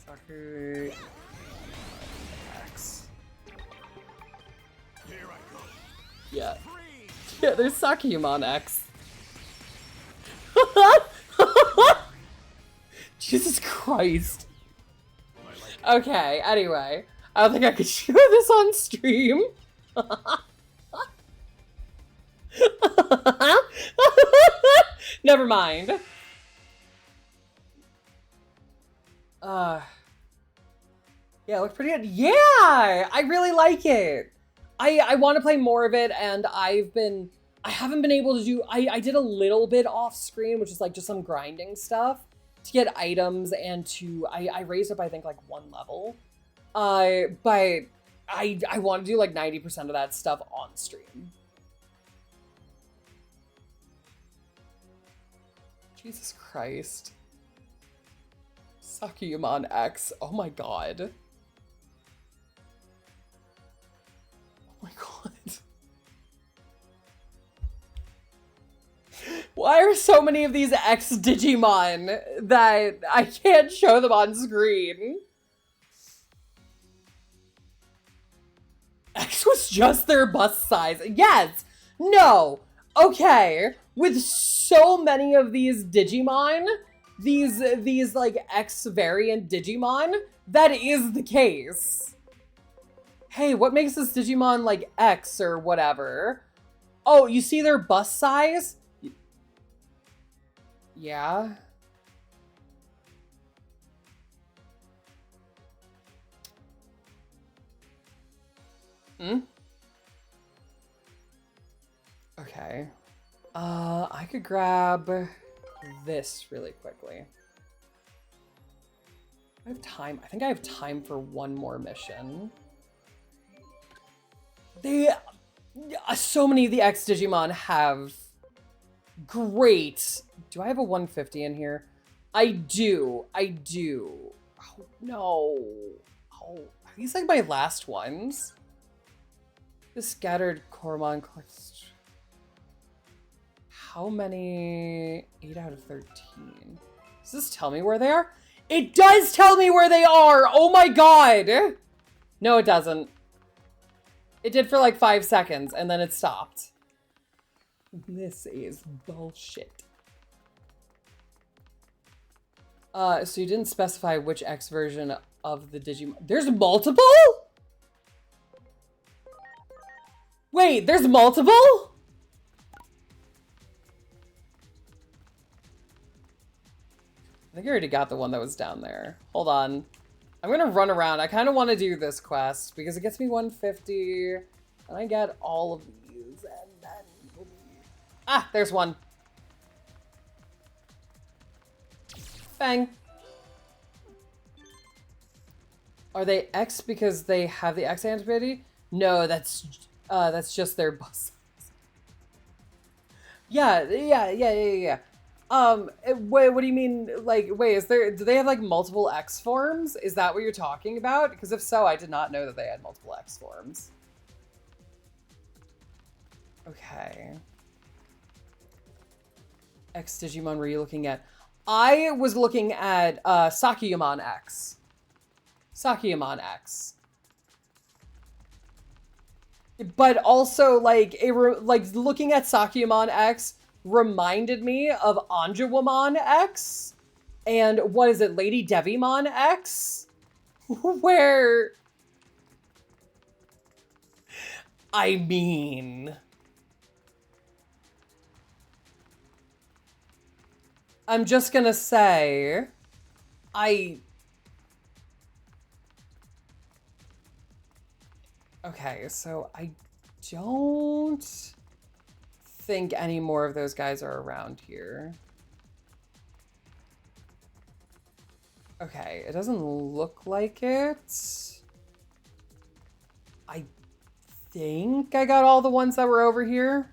Sakuyamon X. Yeah. Yeah, there's Sakuyamon X. Jesus Christ. Okay, anyway. I don't think I could show this on stream. Never mind. Yeah, it looked pretty good. Yeah! I really like it. I want to play more of it, and I haven't been able to do... I did a little bit off screen, which is like just some grinding stuff to get items and to... I raised up, I think, like 1 level. But I want to do like 90% of that stuff on stream. Jesus Christ. Sakuyamon X. Oh my god. Oh my god. Why are so many of these X Digimon that I can't show them on screen? X was just their bust size. Yes! No! Okay. With so many of these Digimon, these like X variant Digimon, that is the case. Hey, what makes this Digimon like X or whatever? Oh, you see their bust size? Yeah. Hmm? Okay. I could grab this really quickly. I have time. I think I have time for one more mission. So many of the X Digimon have great... Do I have a 150 in here? I do. Oh, no. Oh, are these like my last ones? The scattered Koromon cluster. How many? 8 out of 13. Does this tell me where they are? It does tell me where they are! Oh my god! No, it doesn't. It did for like 5 seconds, and then it stopped. This is bullshit. So you didn't specify which X version of the Digimon... There's multiple?! Wait, there's multiple?! I think I already got the one that was down there. Hold on. I'm gonna run around. I kind of want to do this quest because it gets me 150 and I get all of these and then... Ah, there's one. Bang. Are they X because they have the X antibody? No, that's just their bus. Yeah. Wait, what do you mean? Like, wait, do they have like multiple X forms? Is that what you're talking about? Because if so, I did not know that they had multiple X forms. Okay. X Digimon were you looking at? I was looking at Sakuyamon X. Sakuyamon X. But also, like, looking at Sakuyamon X reminded me of Anjouamon X and what is it, Lady Devimon X? Where... I mean... I'm just gonna say... Okay, so I don't think any more of those guys are around here. Okay, it doesn't look like it. I think I got all the ones that were over here.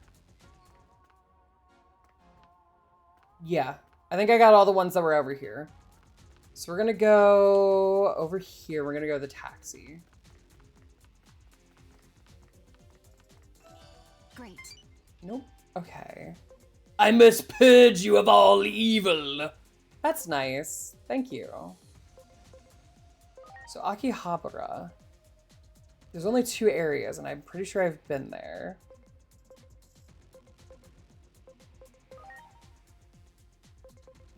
Yeah, I think I got all the ones that were over here. So we're gonna go over here. We're gonna go to the taxi. Great. Nope. Okay. I must purge you of all evil. That's nice. Thank you. So Akihabara. There's only 2 areas, and I'm pretty sure I've been there.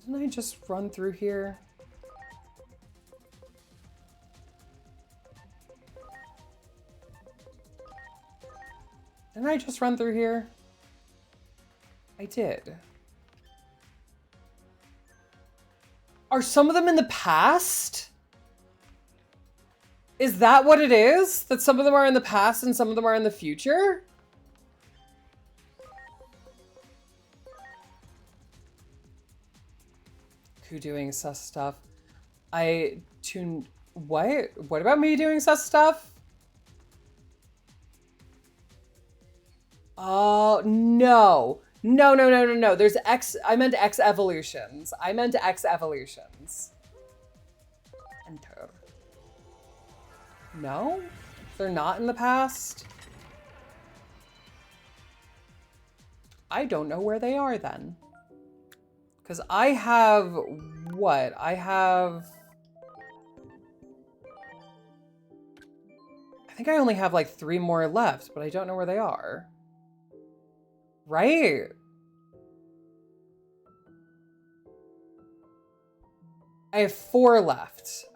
Didn't I just run through here? Didn't I just run through here? I did. Are some of them in the past? Is that what it is? That some of them are in the past and some of them are in the future? Who doing sus stuff? I tuned... What? What about me doing sus stuff? Oh, no. No. There's X... I meant X evolutions. Enter. No? They're not in the past? I don't know where they are then. Because I have... What? I have... I think I only have like 3 more left, but I don't know where they are. Right? I have 4 left.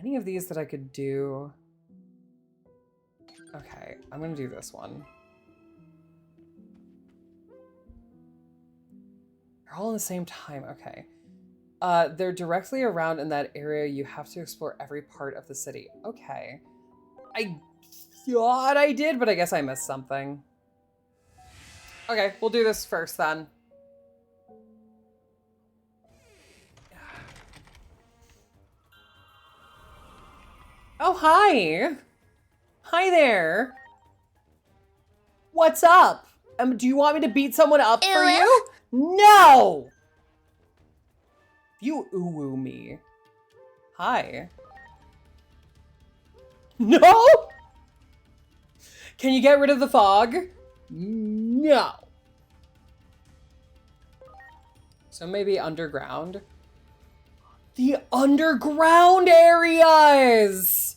Any of these that I could do? Okay, I'm gonna do this one. They're all in the same time, okay. They're directly around in that area. You have to explore every part of the city. Okay. I thought I did, but I guess I missed something. Okay, we'll do this first then. Oh, hi. Hi there. What's up? Do you want me to beat someone up for you? No! You ooh-woo me. Hi. No? Can you get rid of the fog? No. So maybe underground. The underground areas!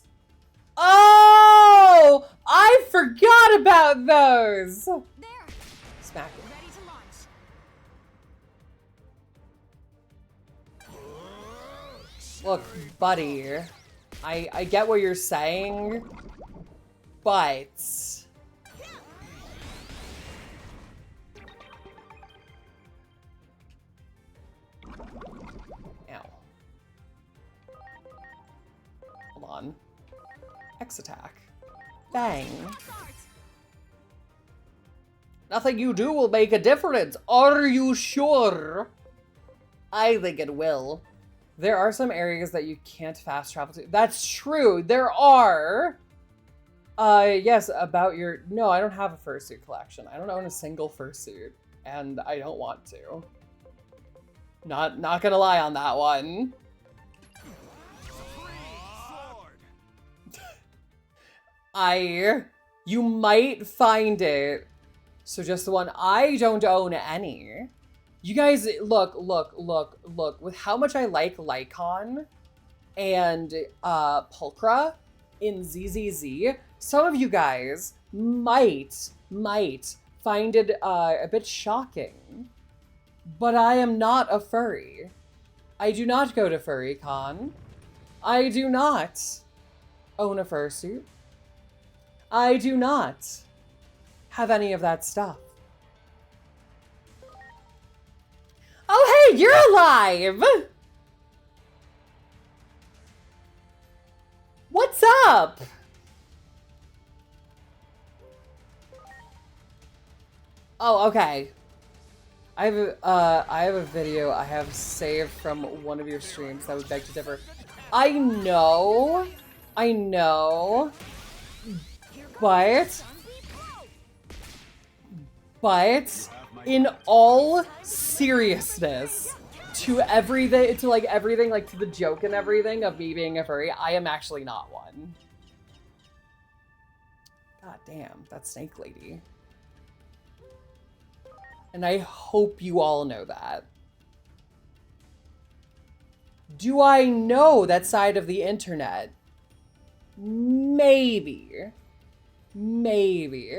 Oh! I forgot about those! There. Smack it. Ready to launch. Look, buddy, I get what you're saying, but... Ow. Hold on. X attack. Bang. Nothing you do will make a difference. Are you sure? I think it will. There are some areas that you can't fast travel to. That's true. There are. Yes, about your... No, I don't have a fursuit collection. I don't own a single fursuit. And I don't want to. Not gonna lie on that one. You might find it. So just the one. I don't own any. You guys, look. With how much I like Lycon and Pulchra in ZZZ, some of you guys might find it a bit shocking. But I am not a furry. I do not go to FurryCon. I do not own a fursuit. I do not have any of that stuff. Oh, hey, you're alive! What's up? Oh, okay. I have a video I have saved from one of your streams that would beg to differ. I know, but in all seriousness, to everything, like to the joke and everything of me being a furry, I am actually not one. God damn, that snake lady. And I hope you all know that. Do I know that side of the internet? Maybe. Maybe.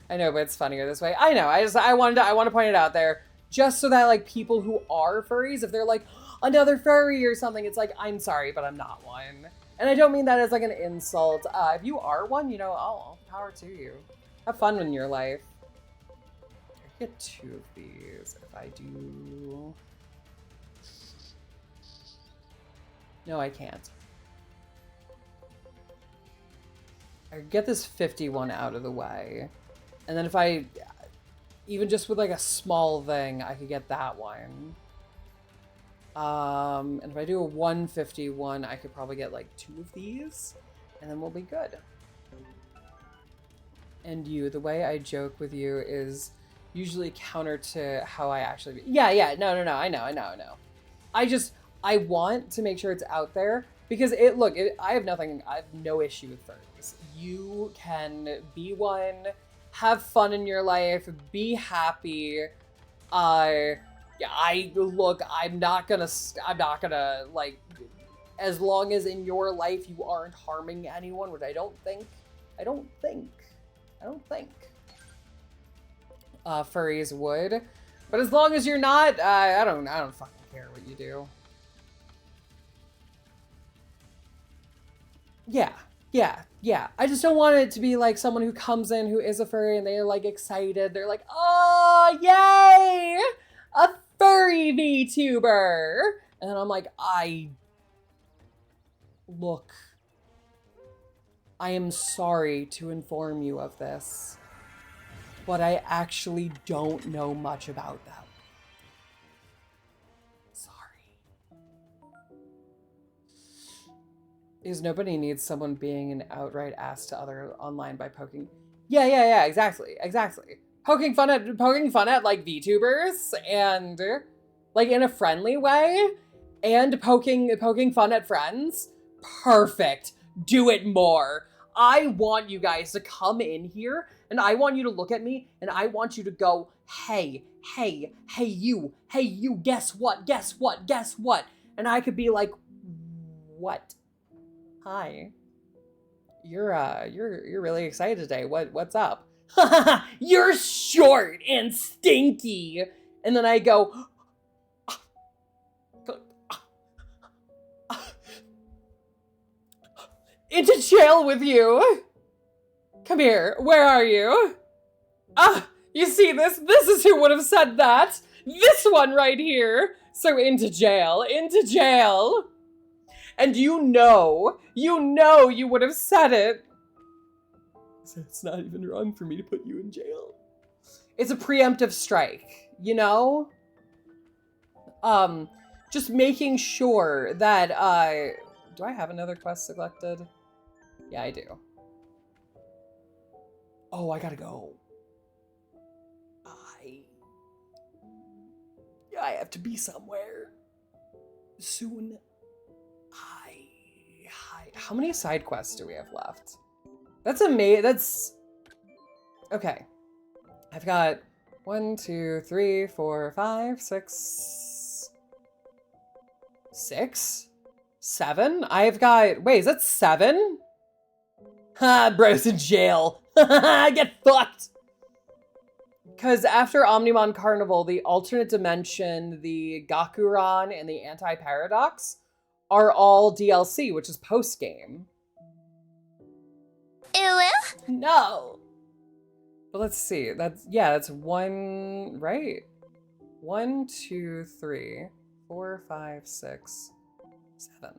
I know, but it's funnier this way. I know, I want to point it out there. Just so that, like, people who are furries, if they're like, another furry or something, it's like, I'm sorry, but I'm not one. And I don't mean that as, like, an insult. If you are one, you know, oh, power to you. Have fun in your life. I get 2 of these if I do... No, I can't. I get this 51 out of the way. And then if I... Even just with like a small thing, I could get that one. And if I do a 151, I could probably get like 2 of these, and then we'll be good. And you, the way I joke with you is usually counter to how I actually... Yeah, no, I know. I want to make sure it's out there, because I have no issue with furries. You can be one... Have fun in your life, be happy. I'm not gonna, like, as long as in your life you aren't harming anyone, which I don't think. Furries would. But as long as you're not, I don't fucking care what you do. Yeah. I just don't want it to be like someone who comes in who is a furry and they're like excited. They're like, oh, yay! A furry VTuber! And then I'm like, look, I am sorry to inform you of this, but I actually don't know much about them. Because nobody needs someone being an outright ass to other online by poking. Yeah, exactly. Poking fun at like VTubers and like in a friendly way, and poking fun at friends. Perfect. Do it more. I want you guys to come in here and I want you to look at me and I want you to go, hey, you, guess what? And I could be like, what? Hi. You're really excited today. What's up? You're short and stinky. And then I go into jail with you. Come here. Where are you? You see this? This is who would have said that. This one right here. So into jail. And you know you would have said it. It's not even wrong for me to put you in jail. It's a preemptive strike, you know? Just making sure that, do I have another quest selected? Yeah, I do. Oh, I gotta go. I have to be somewhere soon. How many side quests do we have left? That's okay. I've got 1, 2, 3, 4, 5, 6, 7. I've got, wait, is that 7? Ha, bro's in jail. Get fucked. Because after Omnimon Carnival, the alternate dimension, the Gakuran, and the anti-paradox are all DLC, which is post-game. No. But let's see. That's 1, right? 1, 2, 3, 4, 5, 6, 7.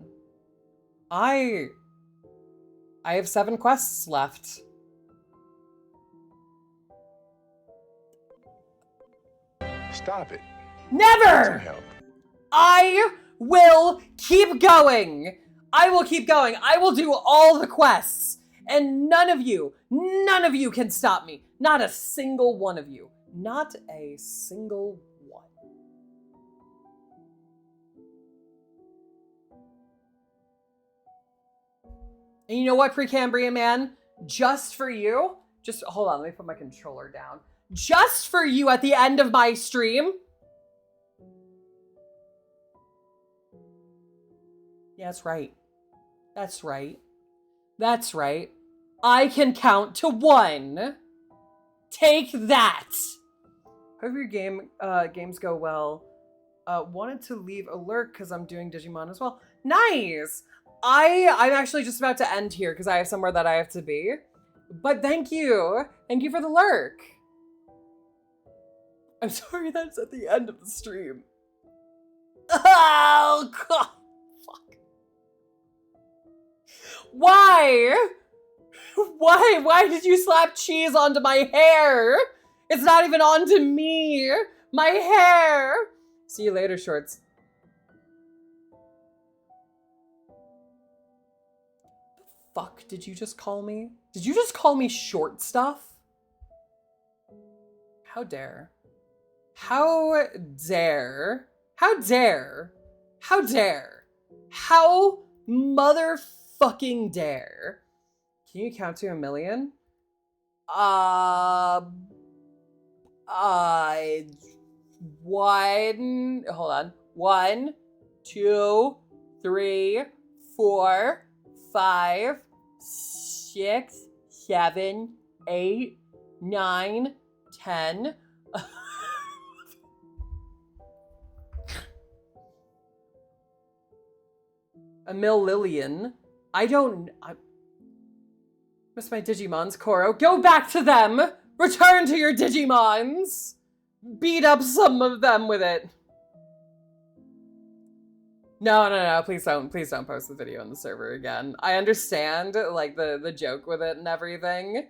I have 7 quests left. Stop it. Never! Help. I will keep going. I will keep going. I will do all the quests. And none of you can stop me. Not a single one of you. Not a single one. And you know what, Precambrian man? Just for you, just hold on, let me put my controller down. Just for you at the end of my stream. Yeah, that's right. That's right. That's right. I can count to 1. Take that. Hope your games go well. Wanted to leave alert because I'm doing Digimon as well. Nice. I'm actually just about to end here because I have somewhere that I have to be. But thank you. Thank you for the lurk. I'm sorry that's at the end of the stream. Oh, God. Fuck. Why? Why did you slap cheese onto my hair? It's not even onto me. My hair. See you later, shorts. The fuck did you just call me? Did you just call me short stuff? How dare? How dare? How dare? How dare? How motherfucking dare? Can you count to 1,000,000? Hold on. 1, 2, 3, 4, 5, 6, 7, 8, 9, 10. A millillion. I miss my Digimons, Koro. Go back to them! Return to your Digimons! Beat up some of them with it. No. Please don't post the video on the server again. I understand, like, the joke with it and everything.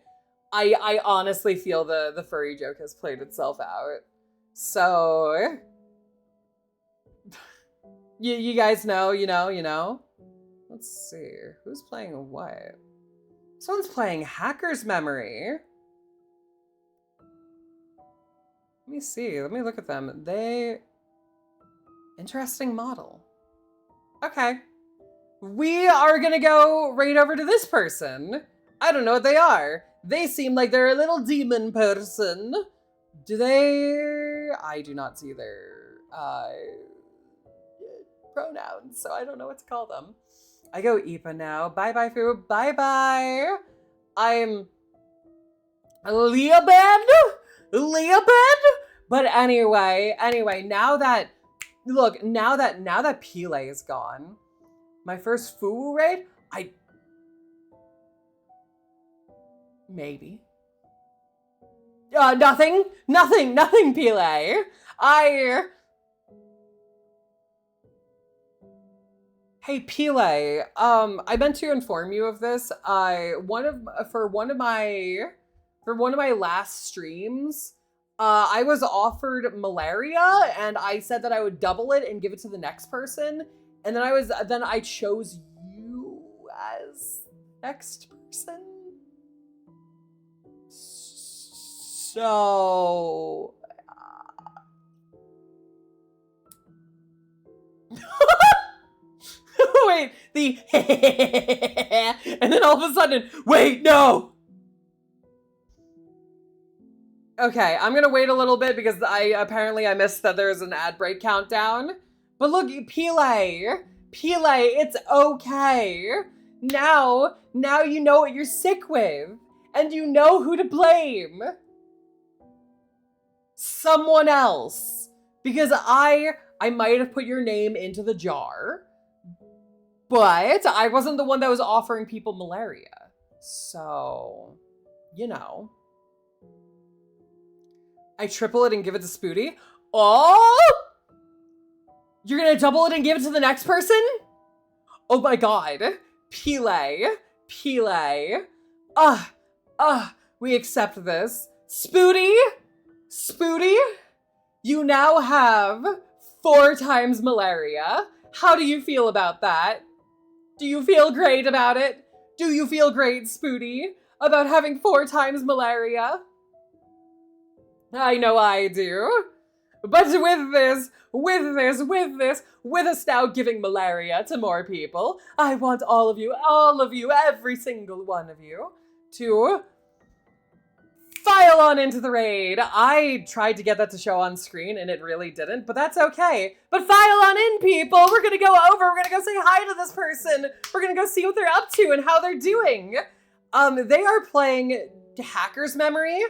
I honestly feel the furry joke has played itself out. So... you guys know, you know? Let's see. Who's playing what? Someone's playing Hacker's Memory. Let me see. Let me look at them. Interesting model. Okay. We are gonna go right over to this person. I don't know what they are. They seem like they're a little demon person. Do they? I do not see their pronouns, so I don't know what to call them. I go Ipa now. Bye-bye, Fu. Bye-bye. I'm Leobed? But anyway, now that Pile is gone, my first Fu raid, maybe. Nothing, Pile. Hey Pile, I meant to inform you of this. For one of my last streams, I was offered malaria, and I said that I would double it and give it to the next person, and then I chose you as next person. So. Wait, and then all of a sudden, wait, no. Okay, I'm gonna wait a little bit because I missed that there's an ad break countdown. But look, Pile, it's okay. Now you know what you're sick with, and you know who to blame. Someone else, because I might have put your name into the jar. But I wasn't the one that was offering people malaria. So, you know. I triple it and give it to Spooty. Oh! You're gonna double it and give it to the next person? Oh my god. Pile. We accept this. Spooty? You now have 4 times malaria. How do you feel about that? Do you feel great about it? Do you feel great, Spooty, about having 4 times malaria? I know I do. But with us now giving malaria to more people, I want all of you, every single one of you, to file on into the raid. I tried to get that to show on screen and it really didn't, but that's okay. But file on in, people. We're gonna go over, we're gonna go say hi to this person. We're gonna go see what they're up to and how they're doing. They are playing Hacker's Memory.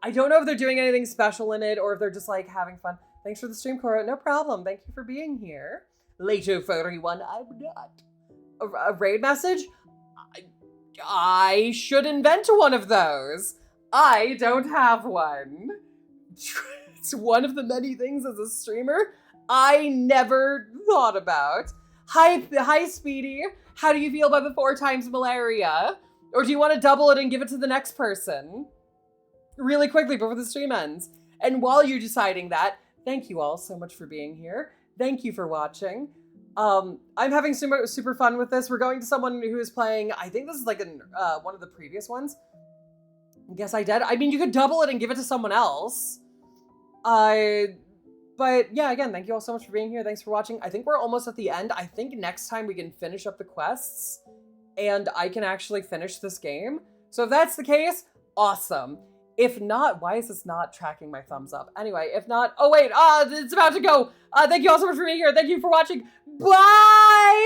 I don't know if they're doing anything special in it or if they're just like having fun. Thanks for the stream, Cora. No problem. Thank you for being here. Later, 41, I'm not. A raid message? I should invent one of those. I don't have one. It's one of the many things as a streamer I never thought about. Hi, Speedy. How do you feel about the 4 times malaria? Or do you want to double it and give it to the next person? Really quickly before the stream ends. And while you're deciding that, thank you all so much for being here. Thank you for watching. I'm having super fun with this. We're going to someone who is playing, I think this is like one of the previous ones. Guess I did. I mean, you could double it and give it to someone else. But yeah, again, thank you all so much for being here. Thanks for watching. I think we're almost at the end. I think next time we can finish up the quests and I can actually finish this game. So if that's the case, awesome. If not, why is this not tracking my thumbs up? Anyway, if not, oh wait, it's about to go. Thank you all so much for being here. Thank you for watching. Bye!